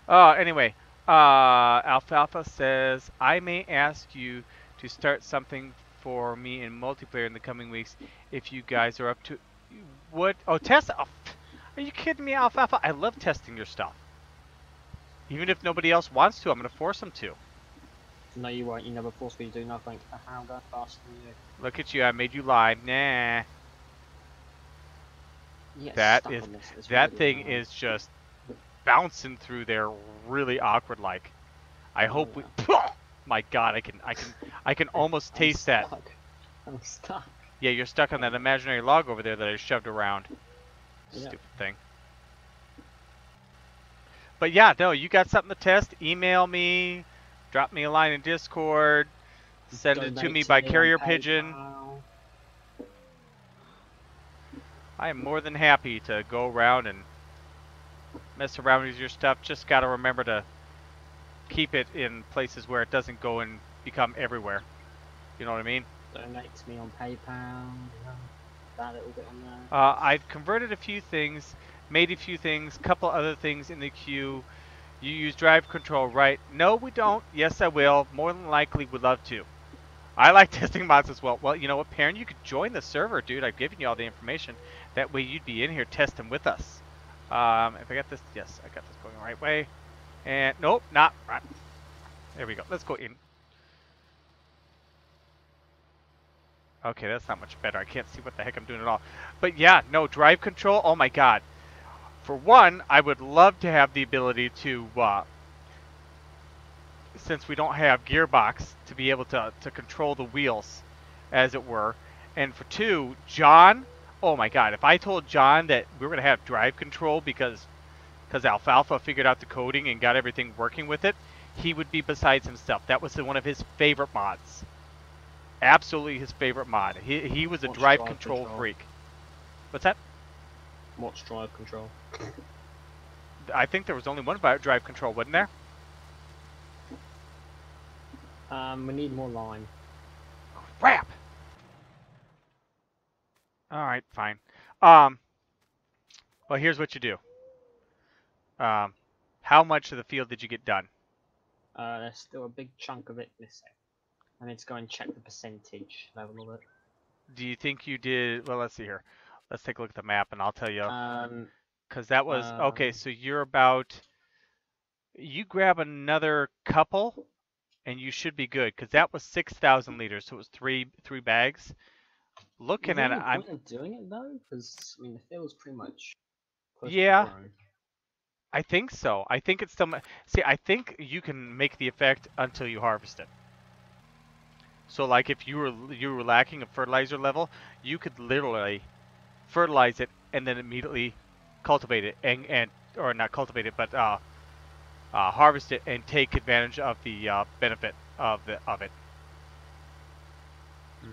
Anyway, Alfalfa says, I may ask you to start something for me in multiplayer in the coming weeks if you guys are up to... What? Oh, test... Oh, are you kidding me, Alfalfa? I love testing your stuff. Even if nobody else wants to, I'm going to force them to. No, you won't. You never force me to do nothing. I'm going faster than you. Look at you, I made you lie. Nah. Yes, That stuck is... on this. It's That really thing annoying. is just bouncing through there really awkward like. I hope we... My God, I can almost taste that. I'm stuck. Yeah, you're stuck on that imaginary log over there that I shoved around. Yeah. Stupid thing. But yeah, no, you got something to test? Email me, drop me a line in Discord, send it to Donate me by on carrier pigeon. PayPal. I am more than happy to go around and mess around with your stuff. Just gotta remember to keep it in places where it doesn't go and become everywhere. You know what I mean? Donate to me on PayPal. You know, that little bit on there. I've converted a few things, made a few things, couple other things in the queue. You use drive control, right? No, we don't. Yes, I will. More than likely, would love to. I like testing mods as well. Well, you know what, Perrin? You could join the server, dude. I've given you all the information. That way you'd be in here testing with us. If I got this, yes, I got this going the right way. And, nope, not right. There we go. Let's go in. Okay, that's not much better. I can't see what the heck I'm doing at all. But yeah, no, drive control, oh my God. For one, I would love to have the ability to, since we don't have gearbox, to be able to control the wheels, as it were. And for two, John, oh my God, if I told John that we were going to have drive control because Alfalfa figured out the coding and got everything working with it, he would be besides himself. That was one of his favorite mods. Absolutely his favorite mod. He was a drive control freak. What's that? What's drive control? I think there was only one about drive control, wasn't there? We need more lime. Crap! Alright, fine. Well, here's what you do. How much of the field did you get done? There's still a big chunk of it missing. I need to go and check the percentage level of it. Do you think you did... Well, let's see here. Let's take a look at the map and I'll tell you. Because that was... Okay, so you're about... You grab another couple and you should be good because that was 6,000 liters, so it was three bags. Is Looking there at it, any point in doing it though? Because I mean, the field's pretty much close to yeah, grown. I think so. I think it's still. See, I think you can make the effect until you harvest it. So like if you were lacking a fertilizer level, you could literally fertilize it and then immediately cultivate it and or not cultivate it, but harvest it and take advantage of the benefit of it. Mm.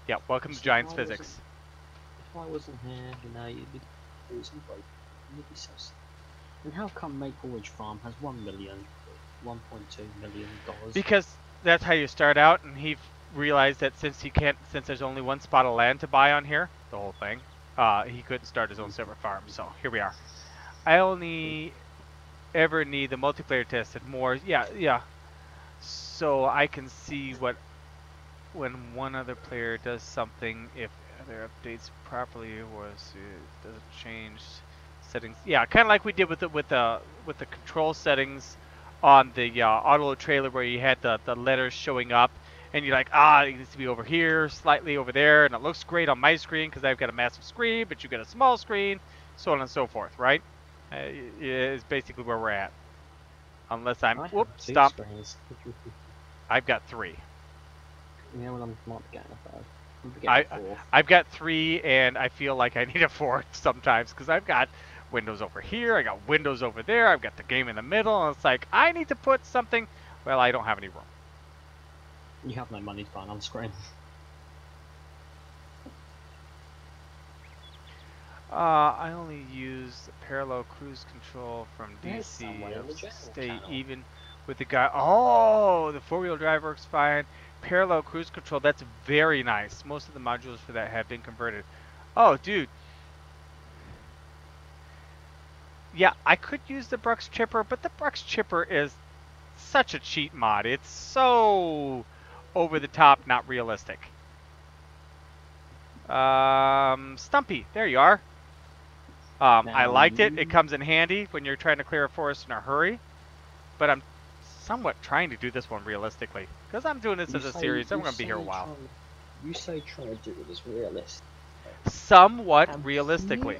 Yeah, welcome to See, if Giants I wasn't, physics. if I wasn't here, you know, you'd be losing both. You'd be so sad. And how come Maple Ridge Farm has $1.2 million? Because that's how you start out, and he realized that since there's only one spot of land to buy on here, the whole thing, he couldn't start his own server farm. So here we are. I only ever need the multiplayer tested more. Yeah, yeah. So I can see what when one other player does something, if other updates properly or it doesn't change settings. Yeah, kind of like we did with the control settings on the auto trailer where you had the letters showing up and you're like, it needs to be over here, slightly over there, and it looks great on my screen because I've got a massive screen, but you got a small screen, so on and so forth, right? Is basically where we're at. Unless I'm, I whoop, have two stop. screens. I've got three. You know what I'm not getting a third. I'm I, getting a fourth. I've got three, and I feel like I need a fourth sometimes because I've got windows over here, I got windows over there, I've got the game in the middle, and it's like I need to put something. Well, I don't have any room. You have no money to buy on screen. I only use parallel cruise control from There's DC. someone in the general Stay channel. even with the guy. Oh, the four-wheel drive works fine. Parallel cruise control, that's very nice. Most of the modules for that have been converted. Oh, dude. Yeah, I could use the Brux Chipper, but the Brux Chipper is such a cheat mod. It's so over the top, not realistic. Stumpy, there you are. I liked it. It comes in handy when you're trying to clear a forest in a hurry. But I'm somewhat trying to do this one realistically. Because I'm doing this as a series. I'm going to be here a while. You say try to do this realistic. Somewhat realistically.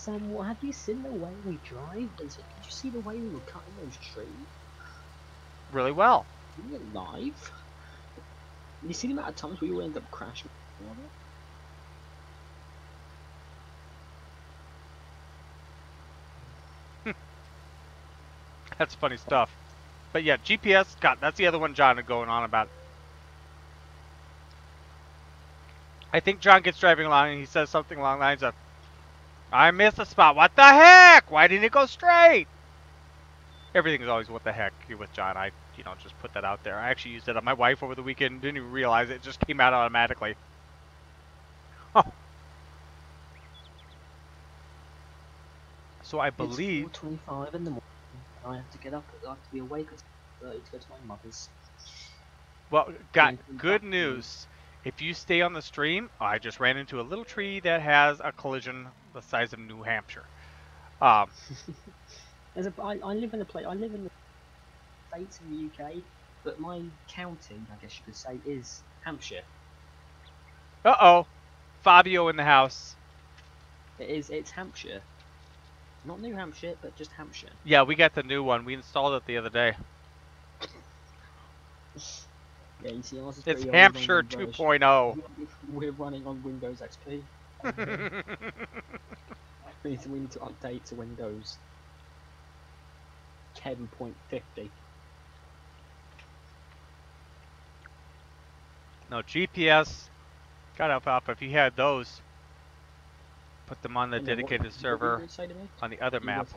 Have you seen the way we drive? Did you see the way we were cutting those trees? Really well. You were live. You see the amount of times we will end up crashing? That's funny stuff. But yeah, GPS, God, that's the other one John is going on about. I think John gets driving along and he says something along the lines of, I missed a spot. What the heck? Why didn't it go straight? Everything is always what the heck with John. I, just put that out there. I actually used it on my wife over the weekend. Didn't even realize it. It just came out automatically. Oh. So I believe... It's 4:25 in the morning. I have to get up. I have to be awake at 30 to go to my mother's. Well, got good news. If you stay on the stream, I just ran into a little tree that has a collision the size of New Hampshire. I live in I live in the States in the UK, but my county, I guess you could say, is Hampshire. Uh-oh. Fabio in the house. It's Hampshire. Not New Hampshire, but just Hampshire. Yeah, we got the new one. We installed it the other day. Yeah, you see, ours is It's pretty Hampshire old 2.0. We're running on Windows XP. we need to update to Windows 10.50. No, GPS. God help out, but if you had those, put them on the dedicated server on the other map.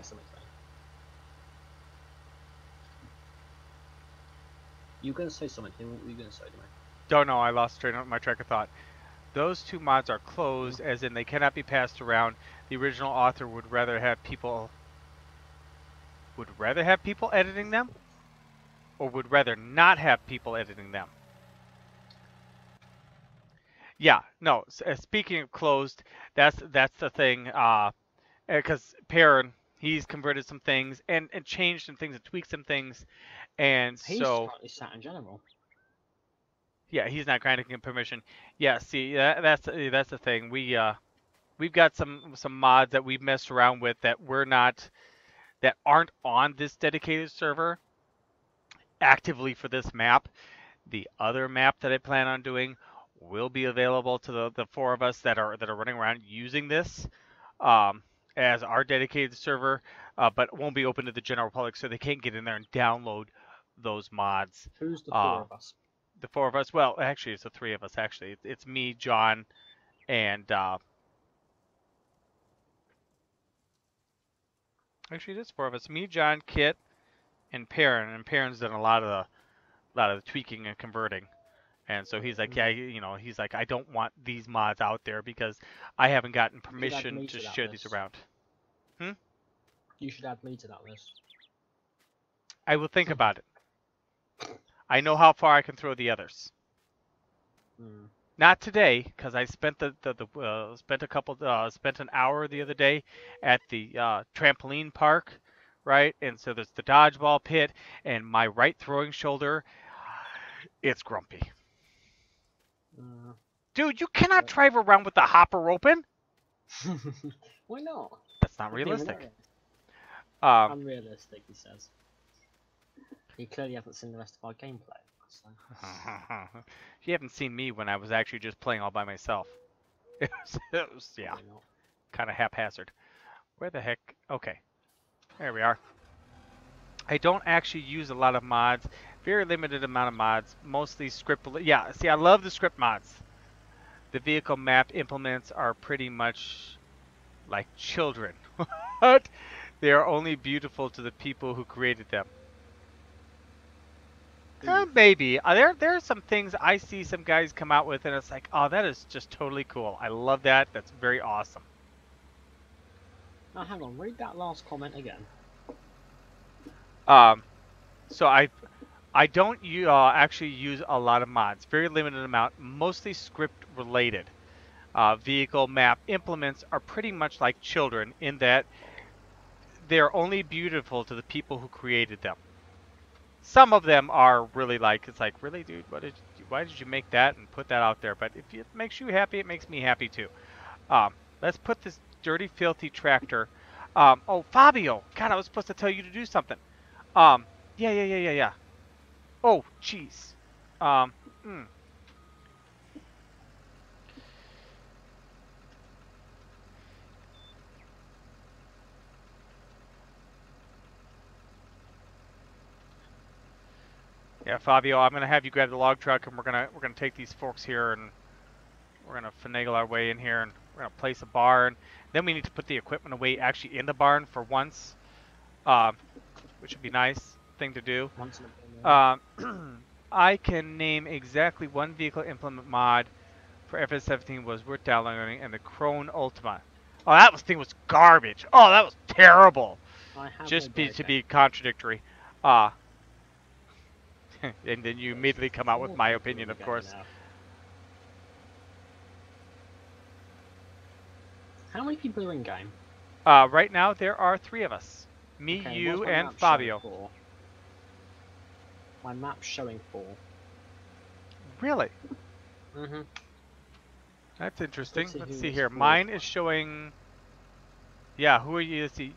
You were going to say something. What were you going to say to me? Don't know. I lost my track of thought. Those two mods are closed, as in they cannot be passed around. The original author would rather have people editing them, or would rather not have people editing them. Yeah, no. Speaking of closed, that's the thing. Because Perrin, he's converted some things and changed some things and tweaked some things, And He's so, currently sat in general. yeah, he's not granting permission. Yeah, see, that's the thing. We've got some mods that we've messed around with that aren't on this dedicated server actively for this map. The other map that I plan on doing will be available to the four of us that are running around using this um, as our dedicated server, but it won't be open to the general public, so they can't get in there and download those mods. Who's the four Uh, of us? the four of us, well, actually, it's the three of us. Actually, it's me, John, and actually, it is four of us. Me, John, Kit, and Perrin. And Perrin's done a lot of the tweaking and converting. And so he's like, yeah, he's like, I don't want these mods out there because I haven't gotten You should add permission me to to that share these list. around. You should add me to that list. I will think about it. I know how far I can throw the others. Not today, because I spent spent an hour the other day at the trampoline park, right? And so there's the dodgeball pit, and my right throwing shoulder, it's grumpy. Dude, you cannot drive around with the hopper open. Why not? That's not realistic. Unrealistic, he says. You clearly haven't seen the rest of our gameplay. So. You haven't seen me when I was actually just playing all by myself. It was yeah, kind of haphazard. Where the heck? Okay, there we are. I don't actually use a lot of mods. Very limited amount of mods. Mostly script. Yeah, see, I love the script mods. The vehicle map implements are pretty much like children. But they are only beautiful to the people who created them. Maybe. There are some things I see some guys come out with, and it's like, oh, that is just totally cool. I love that. That's very awesome. Now, hang on. Read that last comment again. So I don't actually use a lot of mods. Very limited amount. Mostly script related. Vehicle map implements are pretty much like children in that they're only beautiful to the people who created them. Some of them are really like, it's like, really, dude, why did you make that and put that out there? But if it makes you happy, it makes me happy too. Let's put this dirty, filthy tractor. Oh, Fabio, God, I was supposed to tell you to do something. Yeah. Oh, jeez. Yeah, Fabio, I'm gonna have you grab the log truck, and we're gonna take these forks here, and we're gonna finagle our way in here, and we're gonna place a barn. Then we need to put the equipment away actually in the barn for once, which would be nice thing to do. I can name exactly one vehicle implement mod for FS17 was worth downloading, and the Krone Ultima. Oh, that thing was garbage. Oh, that was terrible. Just to be contradictory. And then you immediately come out with my opinion, of course. How many people are in game? Right now there are 3 of us. Me, Okay, you, and Fabio. My map's showing 4. Really? Mm-hmm. That's interesting. Let's see here. Mine is showing... Yeah, who are you? Let's see.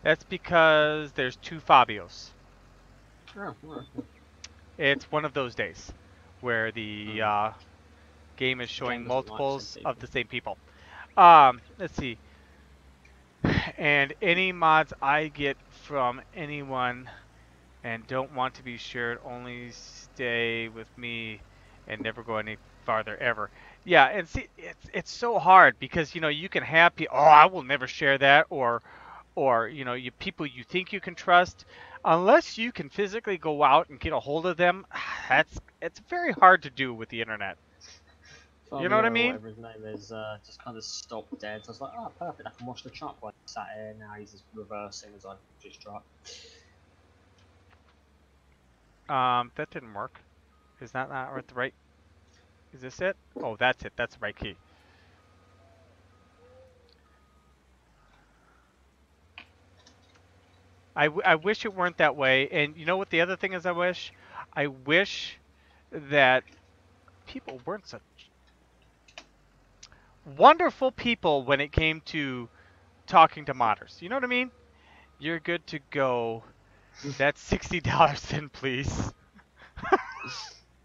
That's because there's 2 Fabios. Oh, right. It's one of those days where the game is showing multiples of the same people. Let's see. And any mods I get from anyone and don't want to be shared only stay with me and never go any farther ever. Yeah, and see, it's so hard because you can have people. Oh, I will never share that, or people you think you can trust. Unless you can physically go out and get a hold of them, it's very hard to do with the internet. Fabio, you know what I mean? Whatever his name is, just kind of stopped dead. So I was like, oh, perfect, I can watch the truck while he sat here. Now he's just reversing as I just truck. That didn't work. Is that not the right? Is this it? Oh, that's it. That's the right key. I wish it weren't that way. And you know what the other thing is I wish that people weren't such wonderful people when it came to talking to modders. You know what I mean? You're good to go. That's $60 in, please.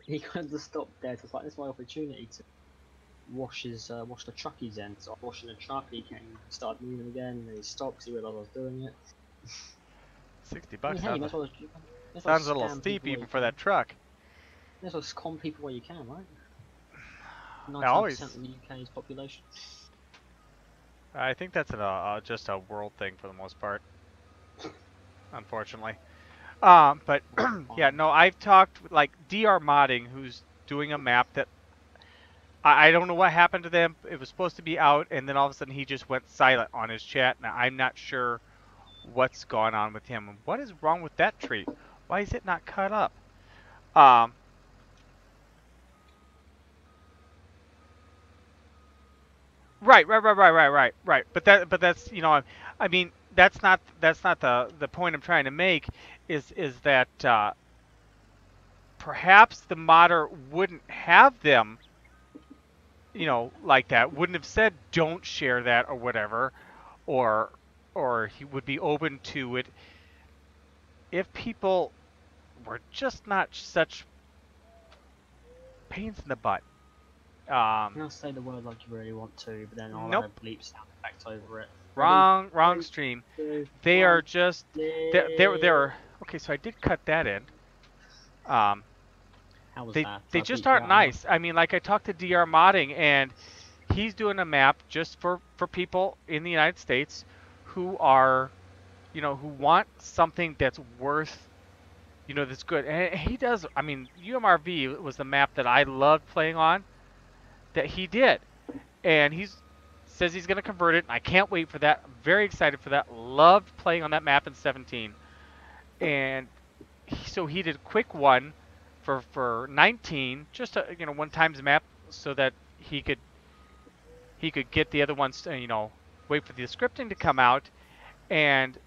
He kind of stopped dead. It's like, this is my opportunity to wash the truck he's in. So I'm washing the truck, he came, started moving again, and he stopped 'cause he realised I was doing it. 60 I mean, bucks hey, you sounds, might as well sounds a little scam steep people where even you for can. that truck. You might as well con people where you can, right? I 19% always, of the UK's population. I think that's just a world thing for the most part, unfortunately. But yeah, no, I've talked with, like, DR Modding, who's doing a map that I don't know what happened to them. It was supposed to be out, and then all of a sudden he just went silent on his chat. Now I'm not sure what's going on with him. What is wrong with that tree? Why is it not cut up? Um, right. But that's I mean that's not the point I'm trying to make. Is that perhaps the modder wouldn't have them, like that. Wouldn't have said don't share that or whatever, or he would be open to it if people were just not such pains in the butt. You can say the word like you really want to, but then I'll add Nope. a bleep sound effect over it. Ready? Wrong 3, stream. 2, They are 1, just they're okay. So I did cut that in. Um, How was they that? they Did I just bleep you aren't out enough? nice. I mean, like I talked to DR Modding, and he's doing a map just for people in the United States who are, who want something that's worth, that's good. And he does. I mean, UMRV was the map that I loved playing on. That he did, and he's says he's going to convert it. And I can't wait for that. I'm very excited for that. Loved playing on that map in 17, and so he did a quick one for 19, just a one times map, so that he could get the other ones, wait for the scripting to come out, and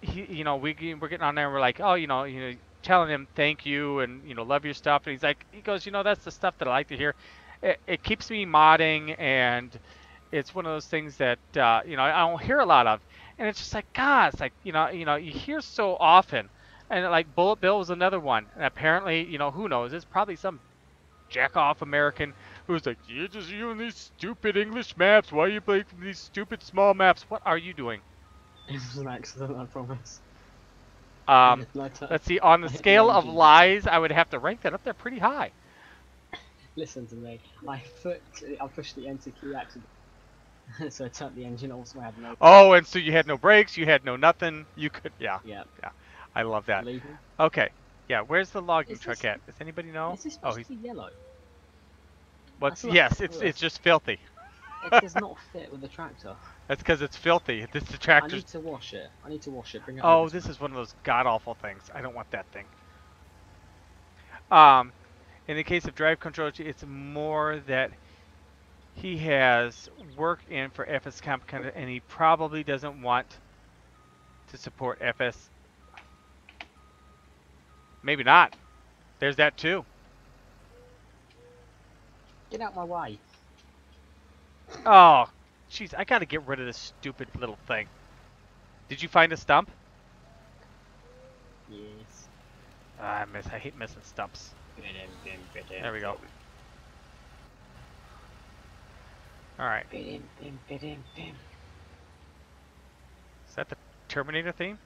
we're getting on there, and we're like, oh, telling him thank you and love your stuff, and he goes, that's the stuff that I like to hear. It keeps me modding, and it's one of those things that I don't hear a lot of, and it's just like, God, it's like you hear so often, and like Bullet Bill was another one, and apparently who knows, it's probably some jack off American who's like, you're just using these stupid English maps. Why are you playing these stupid small maps? What are you doing? It was an accident, I promise. Let's see. On the I hit the scale of engine. lies, I would have to rank that up there pretty high. Listen to me. I pushed the enter key accident. So I turned the engine off, so I had no. Oh, and so you had no brakes, you had no nothing. You could, yeah. Yeah. I love that. Legal. Okay. Yeah. Where's the logging Is truck this- at? Does anybody know? Is this Oh, supposed to be yellow? what's? feel like Yes, it's it's just filthy. It does not fit with the tractor. That's because it's filthy. This the I tractor's. need to wash it. Bring it Oh, over to this me. is one of those god awful things. I don't want that thing. In the case of drive control, it's more that he has work in for FS Comp, and he probably doesn't want to support FS. Maybe not. There's that too. Get out my way. Oh, jeez, I gotta get rid of this stupid little thing. Did you find a stump? Yes. I hate missing stumps. There we go. All right. Is that the Terminator theme?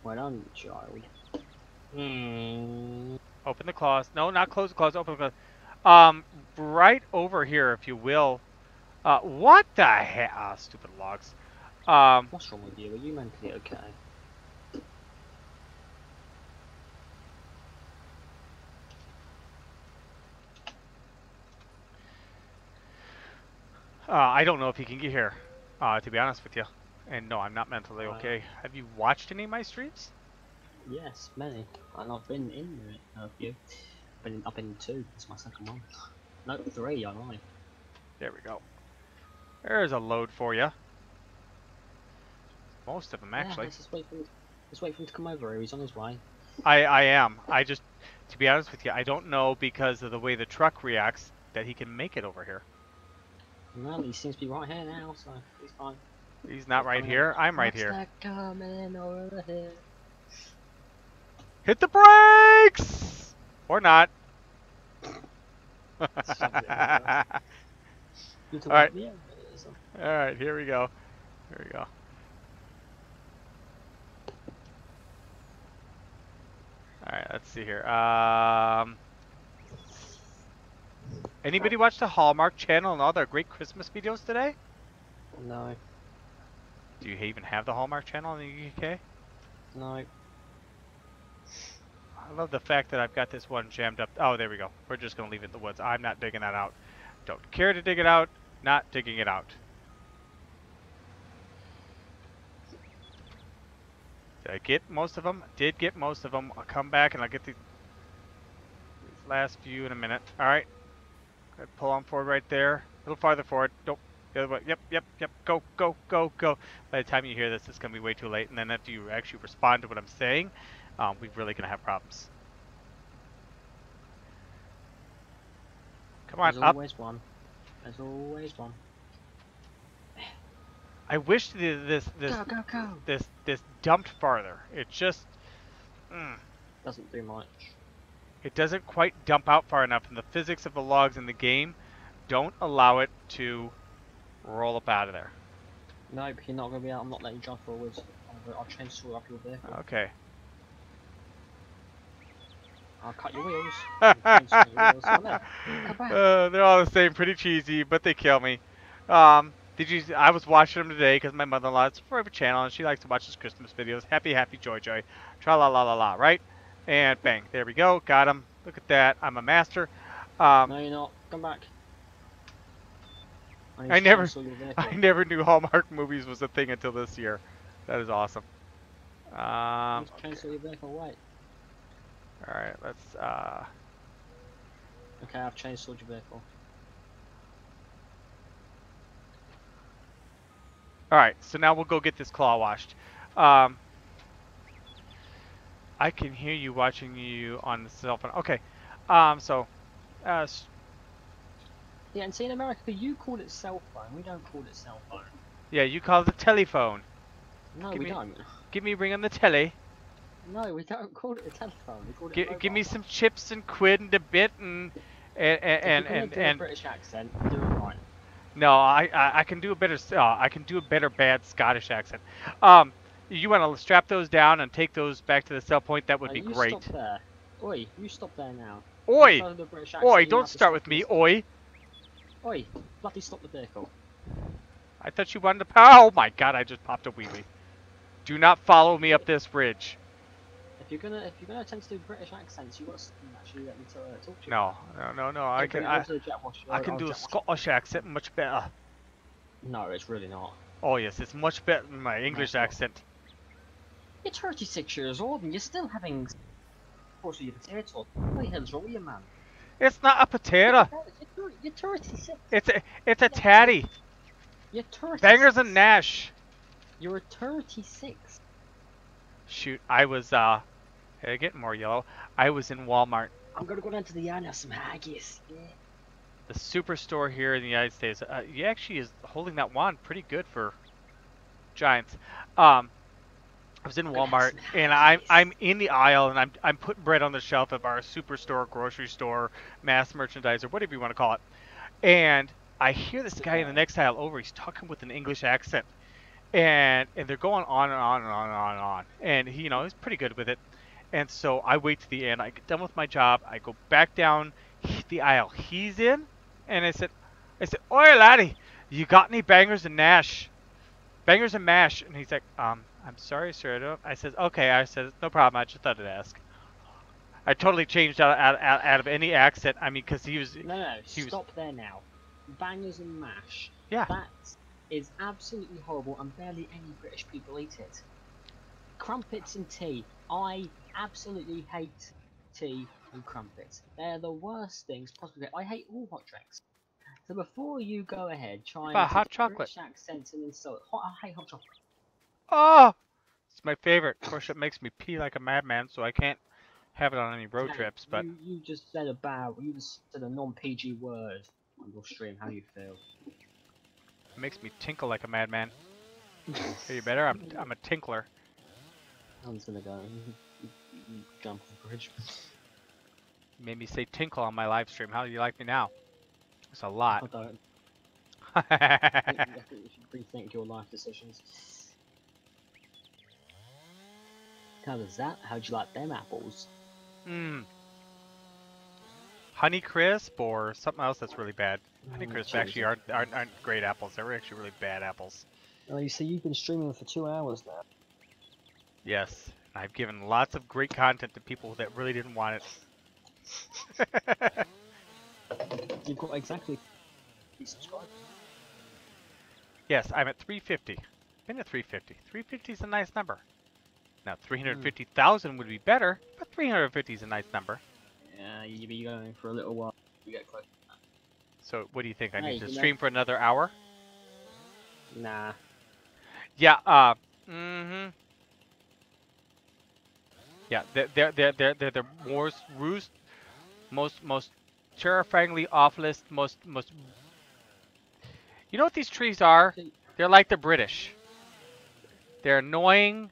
Well done, child. Open the claws. No, not close the claws. Open the claws. Right over here, if you will. What the heck? Ah, stupid logs. What's wrong with you? Are you mentally okay? I don't know if he can get here, to be honest with you. And no, I'm not mentally okay. Have you watched any of my streams? Yes, many. And I've been in a few. I've been in 2. It's my second one. No, 3. I lied. There we go. There's a load for you. Most of them, Yeah, actually. let's wait for him to come over here. He's on his way. I am. I just, to be honest with you, I don't know because of the way the truck reacts that he can make it over here. Well, he seems to be right here now, so he's fine. He's not right Coming over. here. I'm right What's here. that coming over here? Hit the brakes! Or not. Stop it, man. You talking Alright. about me? Alright, here we go. Here we go. Alright, let's see here. Anybody watch the Hallmark Channel and all their great Christmas videos today? No, Do you even have the Hallmark Channel in the UK? no. I love the fact that I've got this one jammed up. Oh, there we go. We're just going to leave it in the woods. I'm not digging that out. Don't care to dig it out. Not digging it out. Did I get most of them? Did get most of them. I'll come back and I'll get these last few in a minute. All right. Go ahead, pull on forward right there. A little farther forward. Nope. The other way. Yep, yep, yep. Go, go, go, go. By the time you hear this, it's going to be way too late. And then after you actually respond to what I'm saying, we're really going to have problems. Come on, There's up. always one. There's always one. I wish this Go. this dumped farther. It just Doesn't do much. it doesn't quite dump out far enough, and the physics of the logs in the game don't allow it to roll up out of there. Nope, you're not gonna be able. I'm not letting you jump forwards. I'll chainsaw up your vehicle. Okay. I'll cut your wheels. Chainsaw your wheels. Come back. They're all the same, pretty cheesy, but they kill me. Did you? I was watching them today because my mother-in-law has a favorite channel and she likes to watch his Christmas videos. Happy, happy, joy, joy, tra la la la la. Right? And bang, there we go. Got him. Look at that. I'm a master. No, you're not. Come back. I never knew Hallmark movies was a thing until this year. That is awesome. Cancel your vehicle. Wait. All right, let's. Okay, I've chainsawed your vehicle. All right, so now we'll go get this claw washed. I can hear you watching you on the cell phone. Okay, so. Yeah, and see in America, you call it cell phone. We don't call it cell phone. Yeah, you call it the telephone. No, we don't. Give me a ring on the telly. No, we don't call it a telephone. We call it a mobile Give me phone. some chips and quid and a bit and If you're gonna do a British accent, do it right. no, I can do a better bad Scottish accent. You want to strap those down and take those back to the cell point? That would be You great. stop there. Oi, you stop there now. Oi, If I do a British accent, oi! you Don't have to start stop with in me, the stop. oi! Oi, bloody stop the vehicle. I thought you wanted to. Oh my God! I just popped a wheelie. Do not follow me up this bridge. If you're gonna attempt to do British accents, you got to actually let me talk to you. No. I can do a Scottish accent much better. No, it's really not. Oh yes, it's much better than my English accent. You're 36 years old and you're still having course of your potato. What the hell's wrong with you, man? It's not a potato. You're 36. It's a tatty. You're 36. Bangers and Nash. You're 36. Shoot, I was getting more yellow. I was in Walmart. I'm gonna go down to the yard and have some haggis. Yeah. The superstore here in the United States. He actually is holding that wand pretty good for giants. I was in Walmart and I'm in the aisle and I'm putting bread on the shelf of our superstore, grocery store, mass merchandiser, whatever you want to call it. And I hear this guy in the next aisle over. He's talking with an English accent, and they're going on and on and on and on and on. And he, he's pretty good with it. And so I wait to the end. I get done with my job. I go back down the aisle he's in, and I said, "Oi, laddie, you got any bangers and mash? Bangers and mash?" And he's like, "I'm sorry, sir. I don't." I said, "Okay." I said, "No problem. I just thought I'd ask." I totally changed out of any accent. I mean, because he was. No. Stop there now. Bangers and mash. Yeah. That is absolutely horrible, and barely any British people eat it. Crumpets and tea. I absolutely hate tea and crumpets. They're the worst things possible. I hate all hot drinks. So before you go ahead trying to hot do chocolate. British accents and insult, I hate hot chocolate. Oh, it's my favorite. Of course, it makes me pee like a madman, so I can't have it on any road Hey, trips. But you just said you just said a non-PG word on your stream. How do you feel? it makes me tinkle like a madman. Hey, you better. I'm a tinkler. I'm just gonna go jump off the bridge. You made me say tinkle on my live stream. How do you like me now? It's a lot. I don't. I think you should rethink your life decisions. How does that? How'd you like them apples? Mmm. Honey Crisp or something else that's really bad. Honey Crisp actually aren't great apples. They're actually really bad apples. Oh, you see, you've been streaming for 2 hours now. Yes. And I've given lots of great content to people that really didn't want it. You've got exactly 3 subscribers. Yes, I'm at 350. Been at 350. 350 is a nice number. Now 350,000 would be better, but 350 is a nice number. Yeah, you'll be going for a little while. You get close. So what do you think? I Hey, need to you stream for another hour? Nah. Yeah. Yeah. They're the most terrifyingly awfulest, most. You know what these trees are? They're like the British. They're annoying.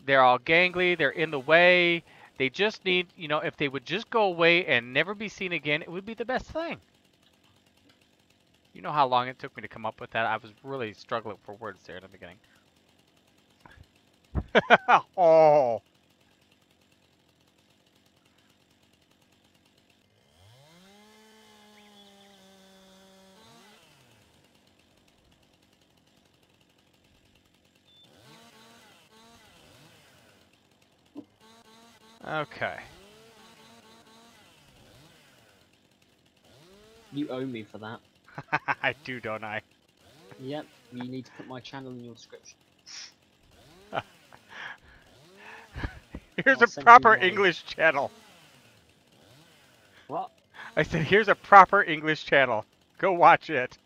They're all gangly. They're in the way. They just need, you know, if they would just go away and never be seen again, it would be the best thing. You know how long it took me to come up with that? I was really struggling for words there in the beginning. Oh. Okay. You owe me for that. I do, don't I? Yep, you need to put my channel in your description. Here's I'll a send you proper money. English channel. What? I said, here's a proper English channel. Go watch it.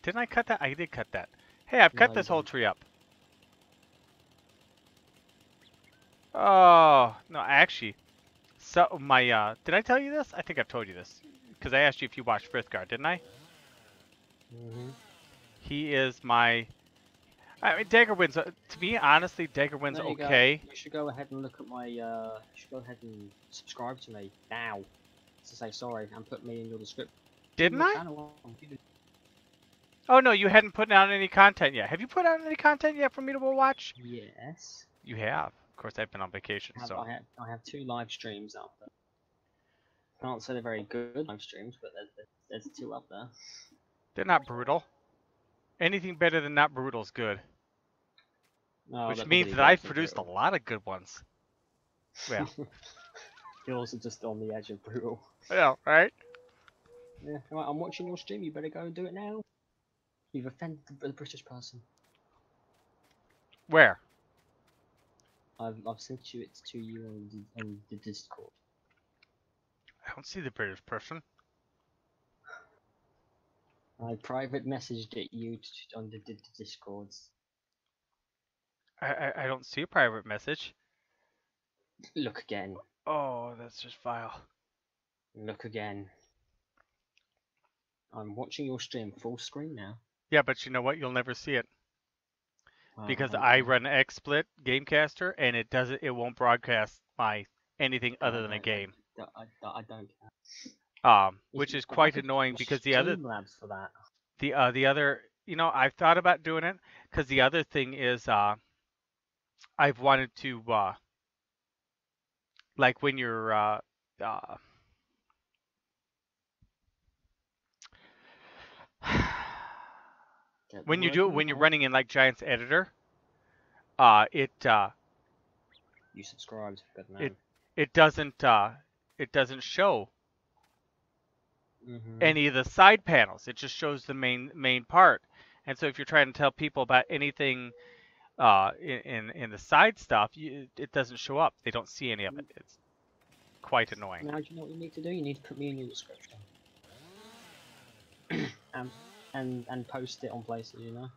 Didn't I cut that? I did cut that. Hey, I've cut No, this you whole didn't. tree up. Oh, no, actually. So, did I tell you this? I think I've told you this. Because I asked you if you watched Frithgard, didn't I? Mm-hmm. He is my... I mean, Daggerwind's... to me, honestly, Daggerwind's okay. You should go ahead and look at my, you should go ahead and subscribe to me now. To say sorry and put me in your description. Didn't I? Channel. Oh, no, you hadn't put out any content yet. Have you put out any content yet for me to watch? Yes. You have. Of course, I've been on vacation, so... I have 2 live streams up there. Can't say they're very good live streams, but there's 2 up there. They're not brutal. Anything better than not brutal is good. No, Which they're means probably that I've worse than produced a brutal. lot of good ones. Well, Yours are just on the edge of brutal. yeah, right? Yeah, right, I'm watching your stream, you better go and do it now. You've offended the British person. Where? I've sent it to you on the Discord. I don't see the British person. I private messaged it you on the Discords. I don't see a private message. Look again. Oh, that's just vile. Look again. I'm watching your stream full screen now. Yeah, but you know what? You'll never see it. Well, Because don't I care. run XSplit Gamecaster and it won't broadcast my anything other than a game. I don't care. Which is I quite could annoying use because the other Streamlabs for that. the other, you know, I've thought about doing it because the other thing is I've wanted to like when you're when you do it when you're running in like Giant's editor, it You subscribed, good man. it doesn't show Mm-hmm. any of the side panels. It just shows the main part. And so if you're trying to tell people about anything in the side stuff, it doesn't show up. They don't see any of it. It's quite annoying. Now, do you know what you need to do? You need to put me in your description. and post it on places, you know?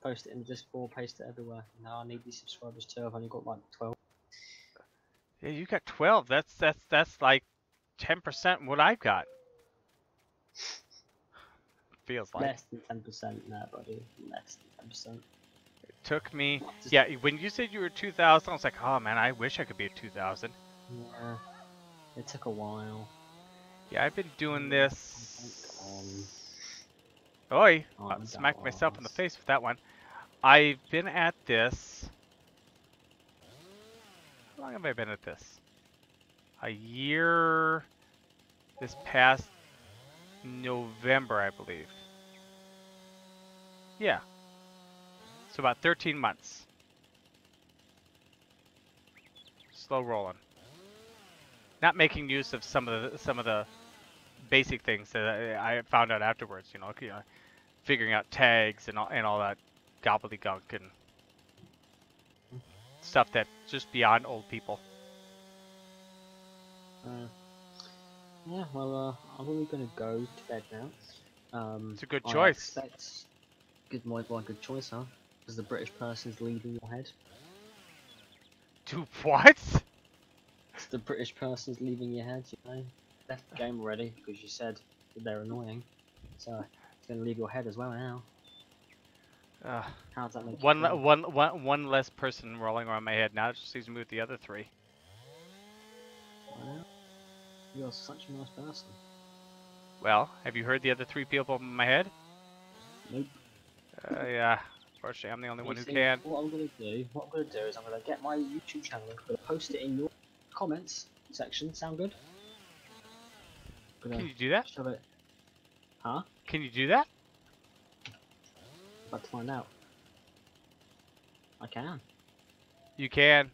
post it in the Discord, paste it everywhere. No, I need these subscribers too. I've only got like 12. Yeah, you got 12. That's like 10% what I've got. Feels like. Less than 10% now, buddy. Less than 10%. It took me. Just, Yeah, when you said you were 2,000, I was like, oh man, I wish I could be at 2,000. yeah, it took a while. Yeah, I've been doing Yeah, this. Oi! Oh, I that smacked myself in the was. face with that one. I've been at this. How long have I been at this? A year. This past November, I believe. Yeah. So about 13 months. Slow rolling. Not making use of some of the basic things that I found out afterwards. You know, figuring out tags and all that gobbledygook and stuff that's just beyond old people. Yeah, well, I'm only gonna go to bed now. It's a good I choice. expect good choice, huh? Because the British person's leaving your head. Do what? The British person's leaving your head, you know. Left the game already because you said that they're annoying. So it's gonna leave your head as well now. How does that make you feel? One less person rolling around my head. Now it just leaves me with the other three. Well, you're such a nice person. Well, have you heard the other three people in my head? Nope. Yeah. Unfortunately, I'm the only one who See, can. What I'm gonna do is I'm gonna get my YouTube channel. I'm gonna post it in your comments section. Sound good? Can you do that? Shove it. Huh? Can you do that? About to find out. I can. You can.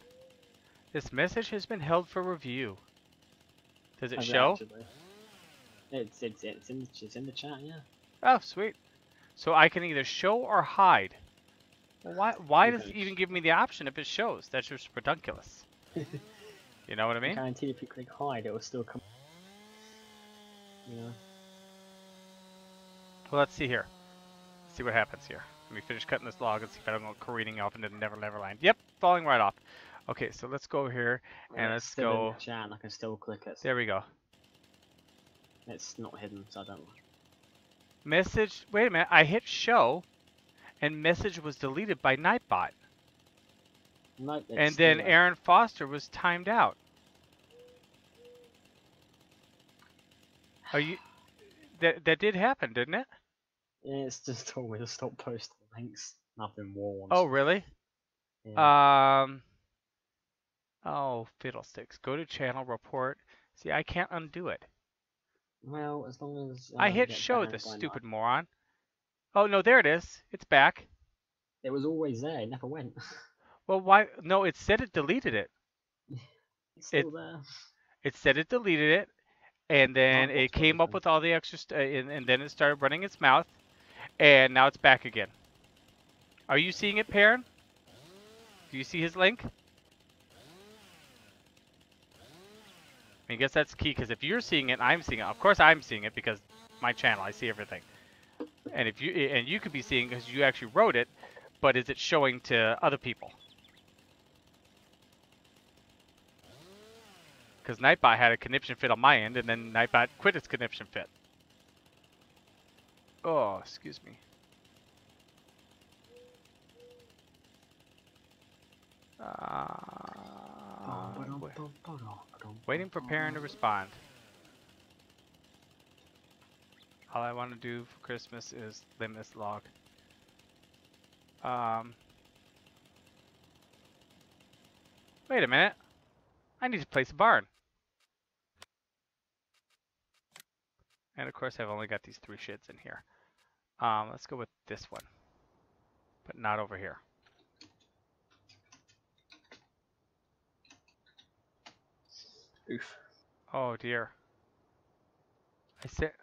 This message has been held for review. Does it Has show? actually? It's in the chat, yeah. Oh, sweet. So I can either show or hide. Well, why You does can it even give me the option if it shows? That's just ridiculous. You know what I I mean? guarantee if you click hide, it will still come. You know. Well, let's see here. Let's see what happens here. Let me finish cutting this log and see if I don't go careening off into the Never Land. Yep, falling right off. Okay, so let's go here and It's let's still in go. the chat, and I can still click it. There we go. It's not hidden, so I don't. Message. Wait a minute. I hit show, and message was deleted by Nightbot. Nope, it's And still then there. Aaron Foster was timed out. Are you? That did happen, didn't it? It's just told me to stop posting links. Nothing warned. Oh, really? Yeah. Oh, fiddlesticks. Go to channel report. See, I can't undo it. Well, as long as I you hit get show, banned the by stupid moron. Oh, no, there it is. It's back. It was always there. It never went. Well, why? No, it said it deleted it. It's It still there. it said it deleted it, and then I've it lost came up everything. with all the extra, and then it started running its mouth, and now it's back again. Are you seeing it, Perrin? Do you see his link? I guess that's key, because if you're seeing it, I'm seeing it. Of course, I'm seeing it because my channel, I see everything. And if you could be seeing because you actually wrote it, but is it showing to other people? Because Nightbot had a conniption fit on my end, and then Nightbot quit its conniption fit. Oh, excuse me. Waiting for Perrin to respond. All I want to do for Christmas is limit this log. Wait a minute. I need to place a barn. And of course, I've only got these 3 sheds in here. Let's go with this one, but not over here. Oof. Oh dear. I said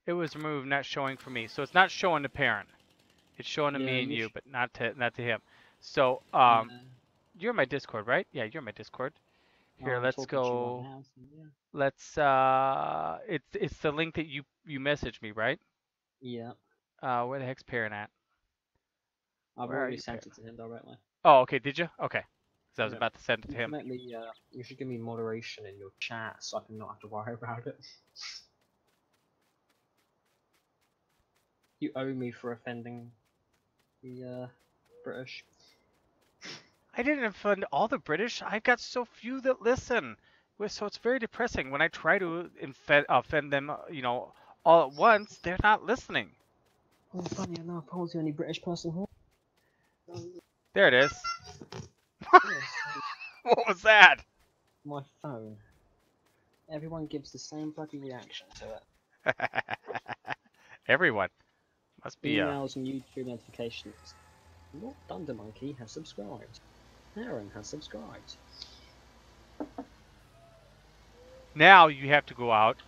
it was removed, not showing for me. So it's not showing to Perrin. It's showing to me and you, but not to him. So you're in my Discord, right? Yeah, you're in my Discord. Here, let's go. Right now, so yeah. Let's it's the link that you messaged me, right? Yeah. Where the heck's Perrin at? I've Where are already you, Pam? sent it to him directly. Oh, okay. Did you? Okay. 'Cause I was Yeah. about to send it You to should him. make me. You should give me moderation in your chat so I can not have to worry about it. You owe me for offending the British. I didn't offend all the British. I've got so few that listen. So it's very depressing when I try to offend them, all at once. They're not listening. Oh, funny enough, I was the only British person here. There it is. Yes, What was that? my phone. Everyone gives the same bloody reaction to it. Everyone must be Emails and YouTube notifications. What Thunder Monkey has subscribed? Aaron has subscribed. Now you have to go out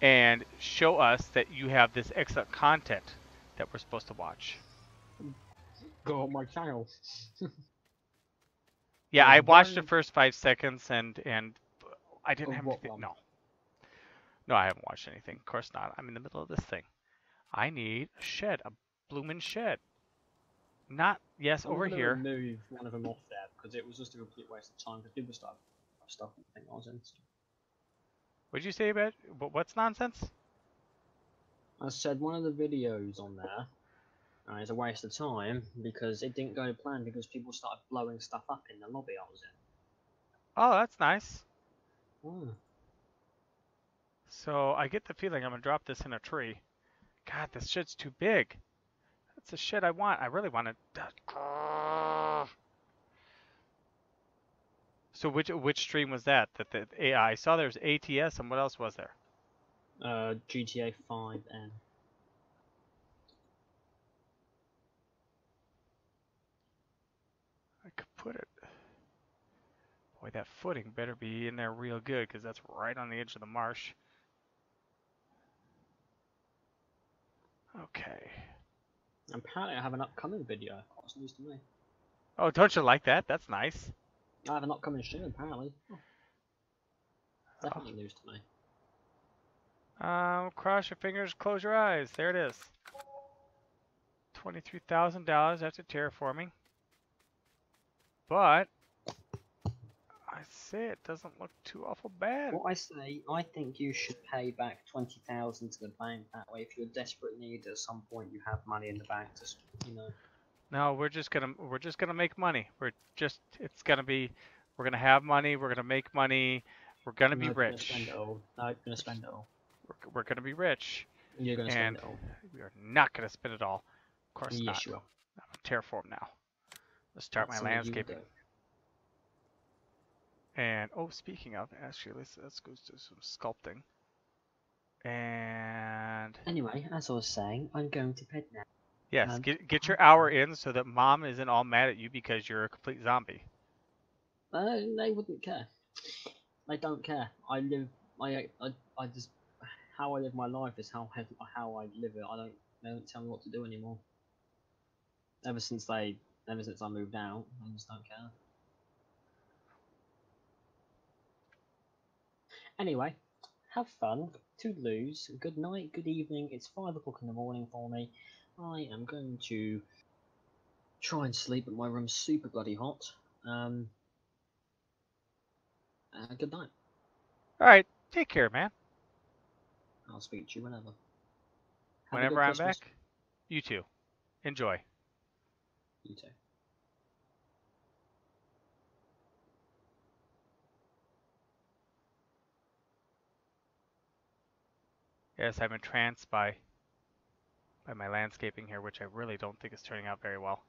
and show us that you have this excellent content that we're supposed to watch. Go on my channel. Yeah, There's I watched the one first 5 seconds and I didn't of have what anything. one? No, I haven't watched anything. Of course not. I'm in the middle of this thing. I need a shed, a bloomin' shed. Not, yes, I'm over gonna here. remove one of them off there because it was just a complete waste of time because people start stuff and think I was in. What'd you say about what's nonsense? I said one of the videos on there is a waste of time because it didn't go to plan because people started blowing stuff up in the lobby I was Oh, that's nice. in. Oh. So I get the feeling I'm gonna drop this in a tree. God, this shed's too big. That's the shed I want. I really want to. So which stream was that? I saw there was ATS and what else was there? GTA 5 and I could put it. Boy, that footing better be in there real good because that's right on the edge of the marsh. Okay. apparently I have an upcoming video. That's news to me. Oh, don't you like that? That's nice. I have an upcoming stream apparently. Oh. Definitely news to me. Cross your fingers, close your eyes. There it is. $23,000 after terraforming. But I say it doesn't look too awful bad. What I say, I think you should pay back 20,000 to the bank. That way, if you're desperate need at some point, you have money in the bank. Just No, we're just gonna make money. We're gonna have money. We're gonna make money. We're gonna be No, rich. Gonna spend it all. No, gonna spend it all. We're gonna be rich. You're gonna spend it all. We are not gonna spend it all. Of course Yes, not. you will. I'm gonna terraform now. Let's start That's my something you landscaping. do. And speaking of, actually, let's go do some sculpting. And Anyway, as I was saying, I'm going to bed now. yes, get your hour in so that Mom isn't all mad at you because you're a complete zombie. They wouldn't care. They don't care. I just how I live my life is how I live it. They don't tell me what to do anymore. Ever since I moved out, I just don't care. Anyway, have fun. Toodaloos. Good night. Good evening. It's 5 o'clock in the morning for me. I am going to try and sleep, but my room's super bloody hot. Good night. All right, take care, man. I'll speak to you whenever. Have a Whenever good I'm Christmas. back, you too. Enjoy. You too. Yes, I'm entranced by my landscaping here, which I really don't think is turning out very well.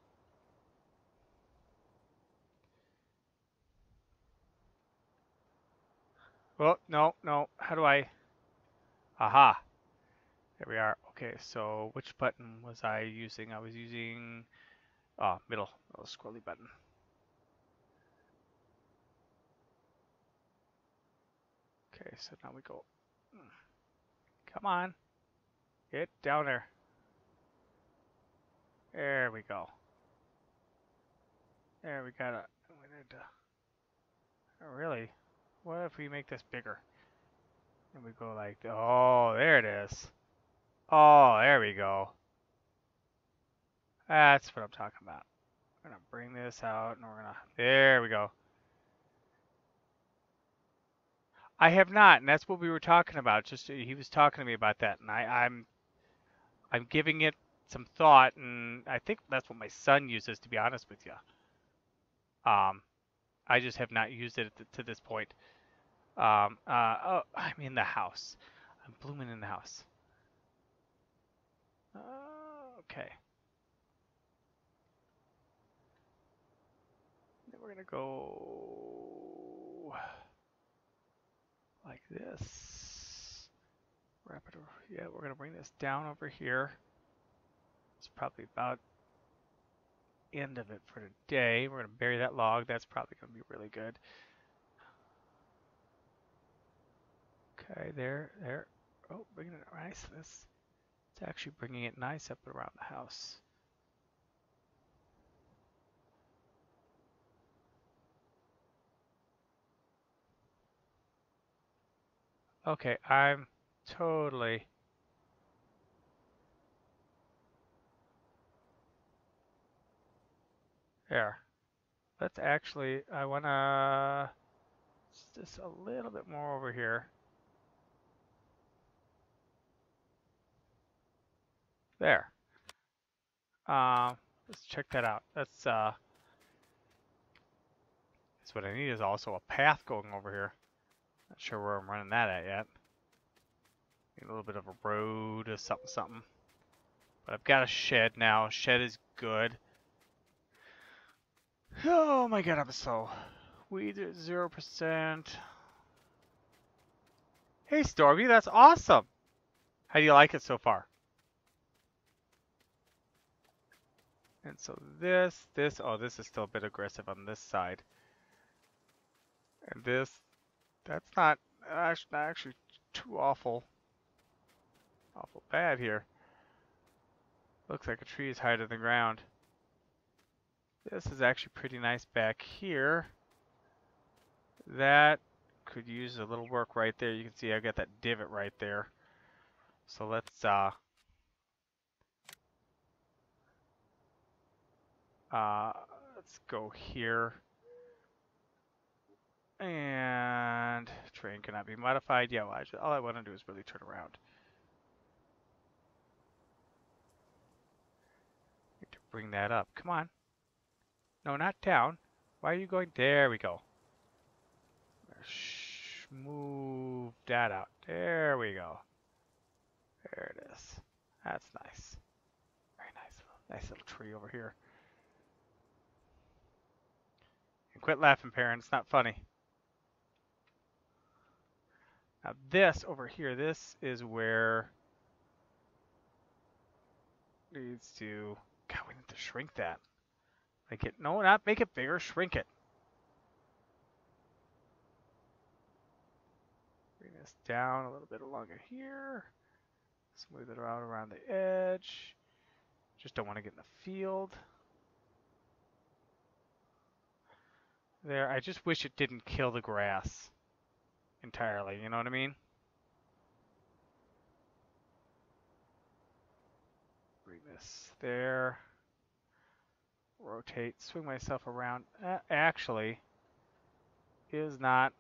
Well, no. How do I? Aha. There we are. Okay, so which button was I using? I was using middle scrolly button. Okay, so now we go. Come on. Get down there. There we go. There we got it. Oh, really? What if we make this bigger? And we go like, oh, there it is. Oh, there we go. That's what I'm talking about. We're gonna bring this out and we're gonna, there we go. I have not, and that's what we were talking about. Just he was talking to me about that, and I'm giving it some thought, and I think that's what my son uses, to be honest with you. Um, I just have not used it to this point. Oh, I'm in the house. I'm blooming in the house. Okay. Then we're gonna go like this. Wrap it over. Yeah, we're gonna bring this down over here. It's probably about end of it for today. We're gonna bury that log. That's probably gonna be really good. Okay, there. Oh, bringing it nice. It's actually bringing it nice up around the house. Okay, I'm totally. There. Let's actually, I wanna just a little bit more over here. There. Let's check that out. That's what I need is also a path going over here. Not sure where I'm running that at yet. Need a little bit of a road or something. But I've got a shed now. Shed is good. Oh my god, I'm so weed at 0%. Hey Stormy, that's awesome. How do you like it so far? And so this is still a bit aggressive on this side. And that's not actually too awful bad here. Looks like a tree is higher than the ground. This is actually pretty nice back here. That could use a little work right there. You can see I've got that divot right there. So let's go here. And terrain cannot be modified. Yeah, well, all I want to do is really turn around. Need to bring that up. Come on. No, not down. Why are you going? There we go. Move that out. There we go. There it is. That's nice. Very nice. Nice little tree over here. And quit laughing, Perrin. It's not funny. Now this over here, this is where needs to. God, we need to shrink that. Make it. No, not make it bigger. Shrink it. Bring this down a little bit along here. Smooth it around the edge. Just don't want to get in the field. There, I just wish it didn't kill the grass entirely, you know what I mean? Bring this there. Rotate, swing myself around. Actually, is not.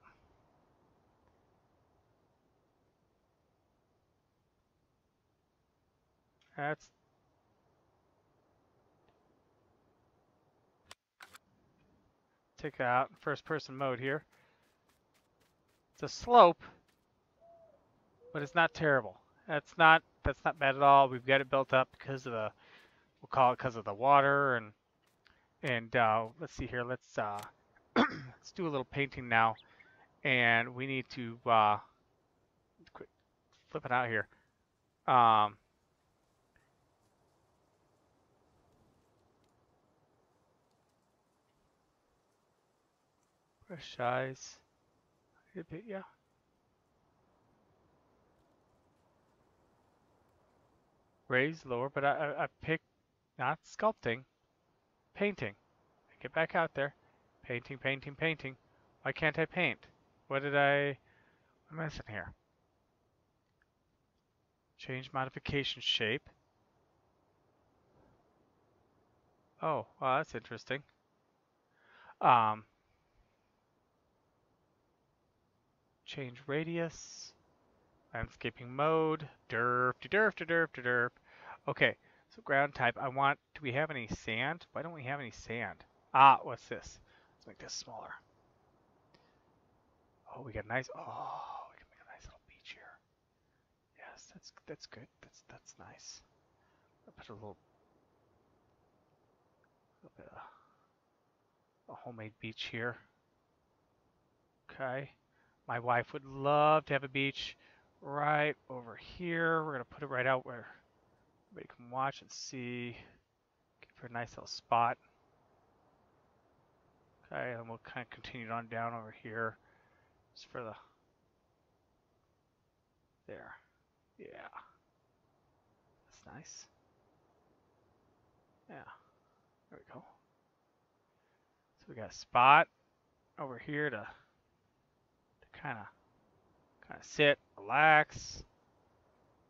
That's. Take that out in first person mode here. It's a slope, but it's not terrible. That's not bad at all. We've got it built up because of the, we'll call it because of the water, and let's see here. Let's let's do a little painting now, and we need to quit flipping out here. Brush size, a bit, yeah. Raise lower, but I picked not sculpting, painting. Get back out there. Painting, painting, painting. Why can't I paint? What am I missing here? Change modification shape. Oh, well, that's interesting. Um, change radius, landscaping mode, derp, de derp, de derp, de derp. Okay, so ground type. Do we have any sand? Why don't we have any sand? Ah, what's this? Let's make this smaller. Oh, we got a nice. Oh, we can make a nice little beach here. Yes, that's good. That's nice. I'll put little bit of a homemade beach here. Okay. My wife would love to have a beach right over here. We're gonna put it right out where everybody can watch and see. Give her a nice little spot. Okay, and we'll kind of continue on down over here. Just for the there. Yeah. That's nice. Yeah. There we go. So we got a spot over here to kind of sit, relax.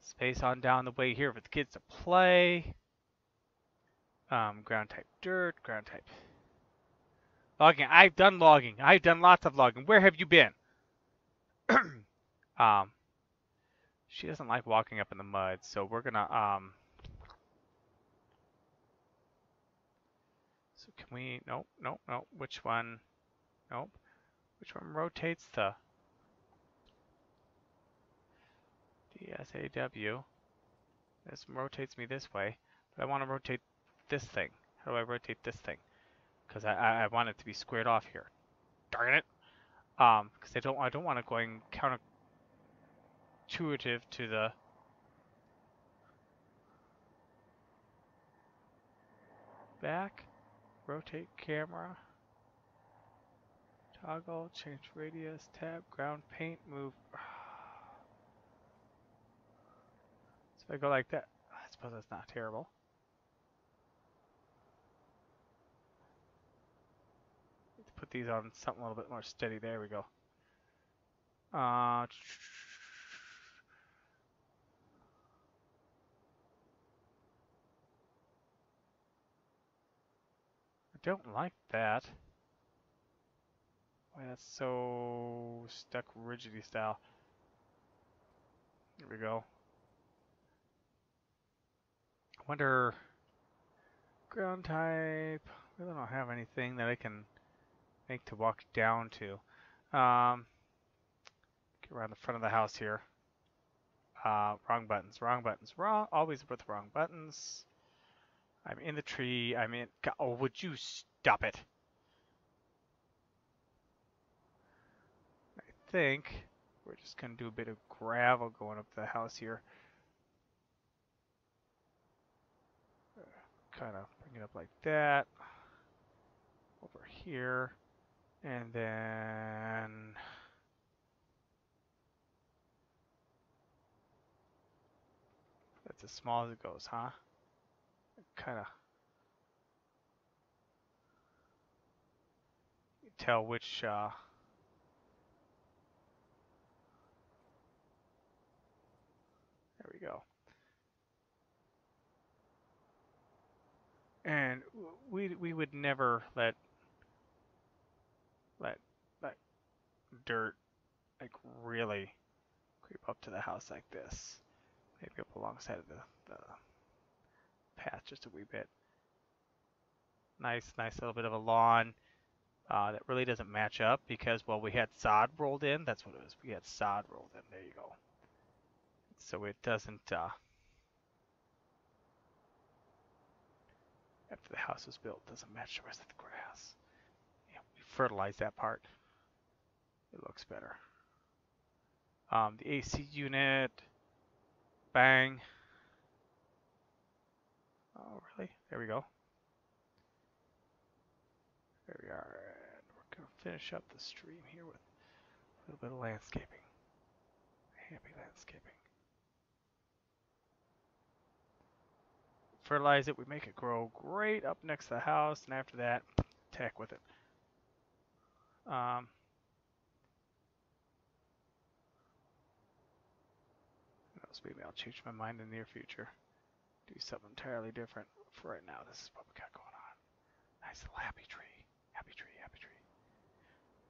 Space on down the way here for the kids to play. Ground type dirt, ground type logging. I've done logging. I've done lots of logging. Where have you been? um, she doesn't like walking up in the mud, so we're gonna So can we? Nope, nope, nope. Which one? Nope. Which one rotates the DSAW? This rotates me this way, but I want to rotate this thing. How do I rotate this thing? Because I want it to be squared off here. Darn it! Because I don't want it going counterintuitive to the back. Rotate camera. Toggle, change radius, tab, ground, paint, move. So if I go like that, I suppose that's not terrible. Put these on something a little bit more steady. There we go. I don't like that. Why that's so stuck rigidy style. Here we go. I wonder ground type. I really don't have anything that I can make to walk down to. Get around the front of the house here. Wrong buttons, wrong buttons, wrong. Always with wrong buttons. I'm in the tree. I'm in. Oh, would you stop it? I think we're just gonna do a bit of gravel going up the house here. Kind of bring it up like that. Over here. And then that's as small as it goes, huh? Kind of tell which there we go. And we would never let dirt like really creep up to the house like this. Maybe up alongside of the path just a wee bit. Nice little bit of a lawn. That really doesn't match up because, well, we had sod rolled in. That's what it was. We had sod rolled in. There you go. So it doesn't, after the house was built, doesn't match the rest of the grass. Yeah, we fertilized that part. It looks better. The AC unit. Bang. Oh, really? There we go. There we are. And we're going to finish up the stream here with a little bit of landscaping. Happy landscaping. Fertilize it. We make it grow great up next to the house. And after that, heck with it. Maybe I'll change my mind in the near future. Do something entirely different. For right now, this is what we got going on. Nice little happy tree. Happy tree, happy tree.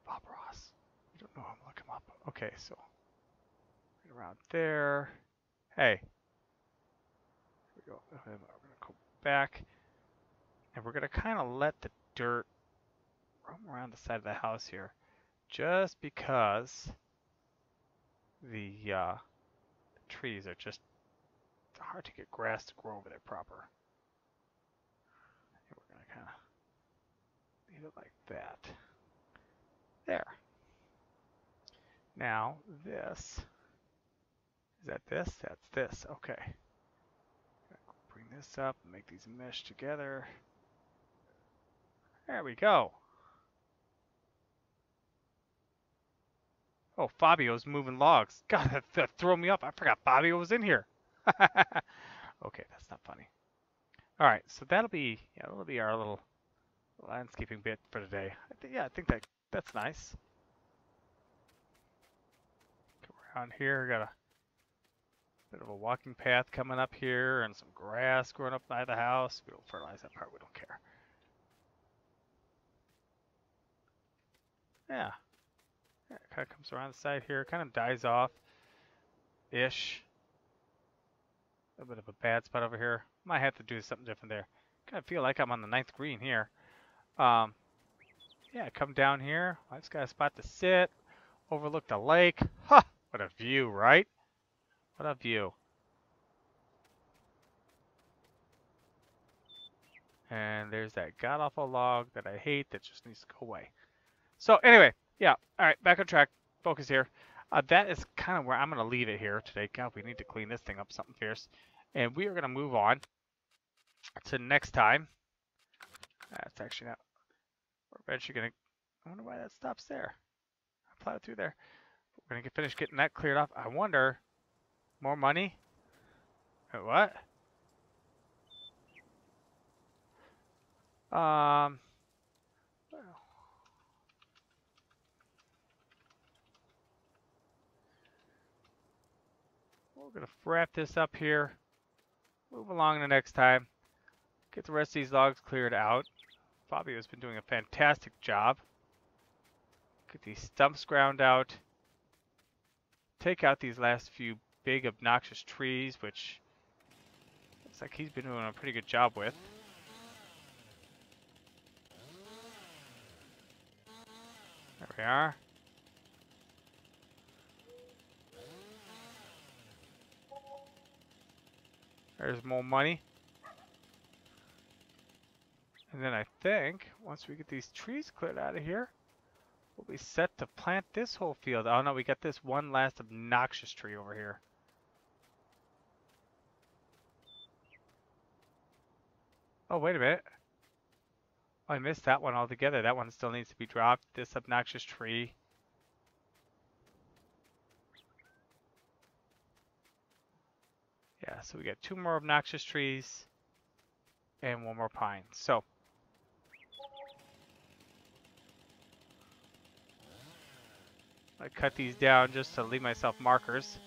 Bob Ross. I don't know. I'm gonna look him up. Okay, so right around there. Hey. Here we go. We're gonna go back, and we're gonna kind of let the dirt roam around the side of the house here, just because the trees are just hard to get grass to grow over there proper. And we're gonna kind of leave it like that. There. Now this. Is that this? That's this. Okay. Bring this up and make these mesh together. There we go. Oh, Fabio's moving logs. God, that threw me off. I forgot Fabio was in here. Okay, that's not funny. All right, so that'll be our little landscaping bit for today. I think that's nice. Come around here, got a bit of a walking path coming up here, and some grass growing up by the house. We don't fertilize that part. We don't care. Yeah. Yeah, it kind of comes around the side here, kind of dies off-ish. A bit of a bad spot over here. Might have to do something different there. Kind of feel like I'm on the 9th green here. Yeah, come down here. I just got a spot to sit. Overlook the lake. Ha! What a view, right? What a view. And there's that god-awful log that I hate that just needs to go away. So anyway, yeah. All right, back on track. Focus here. That is kind of where I'm going to leave it here today. God, we need to clean this thing up something fierce. And we are going to move on to next time. That's actually not... We're eventually going to... I wonder why that stops there. I plowed through there. We're going to finish getting that cleared off. I wonder... More money? Wait, what? Well, we're going to wrap this up here. Move along the next time. Get the rest of these logs cleared out. Fabio's been doing a fantastic job. Get these stumps ground out. Take out these last few big obnoxious trees, which looks like he's been doing a pretty good job with. There we are. There's more money. And then I think, once we get these trees cleared out of here, we'll be set to plant this whole field. Oh no, we got this one last obnoxious tree over here. Oh, wait a minute. Oh, I missed that one altogether. That one still needs to be dropped. This obnoxious tree. Yeah, so we got 2 more obnoxious trees and 1 more pine. So I cut these down just to leave myself markers.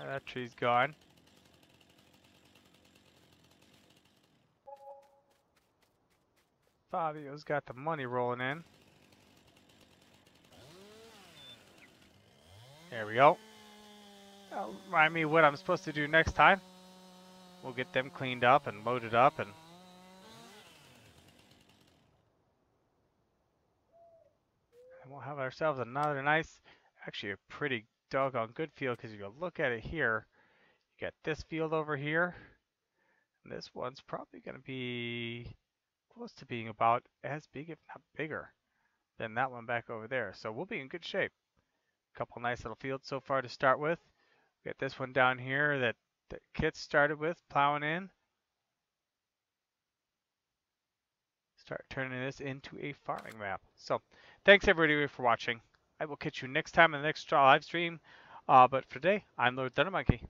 That tree's gone. Fabio's got the money rolling in. There we go. That'll remind me what I'm supposed to do next time. We'll get them cleaned up and loaded up, and we'll have ourselves another nice, actually a pretty doggone good field, because if you look at it here, you got this field over here, and this one's probably going to be close to being about as big, if not bigger, than that one back over there. So we'll be in good shape. A couple nice little fields so far to start with. We got this one down here that Kit started with, plowing in. Start turning this into a farming map. So thanks everybody for watching. I will catch you next time in the next live stream. But for today, I'm Lord Thundermonkey.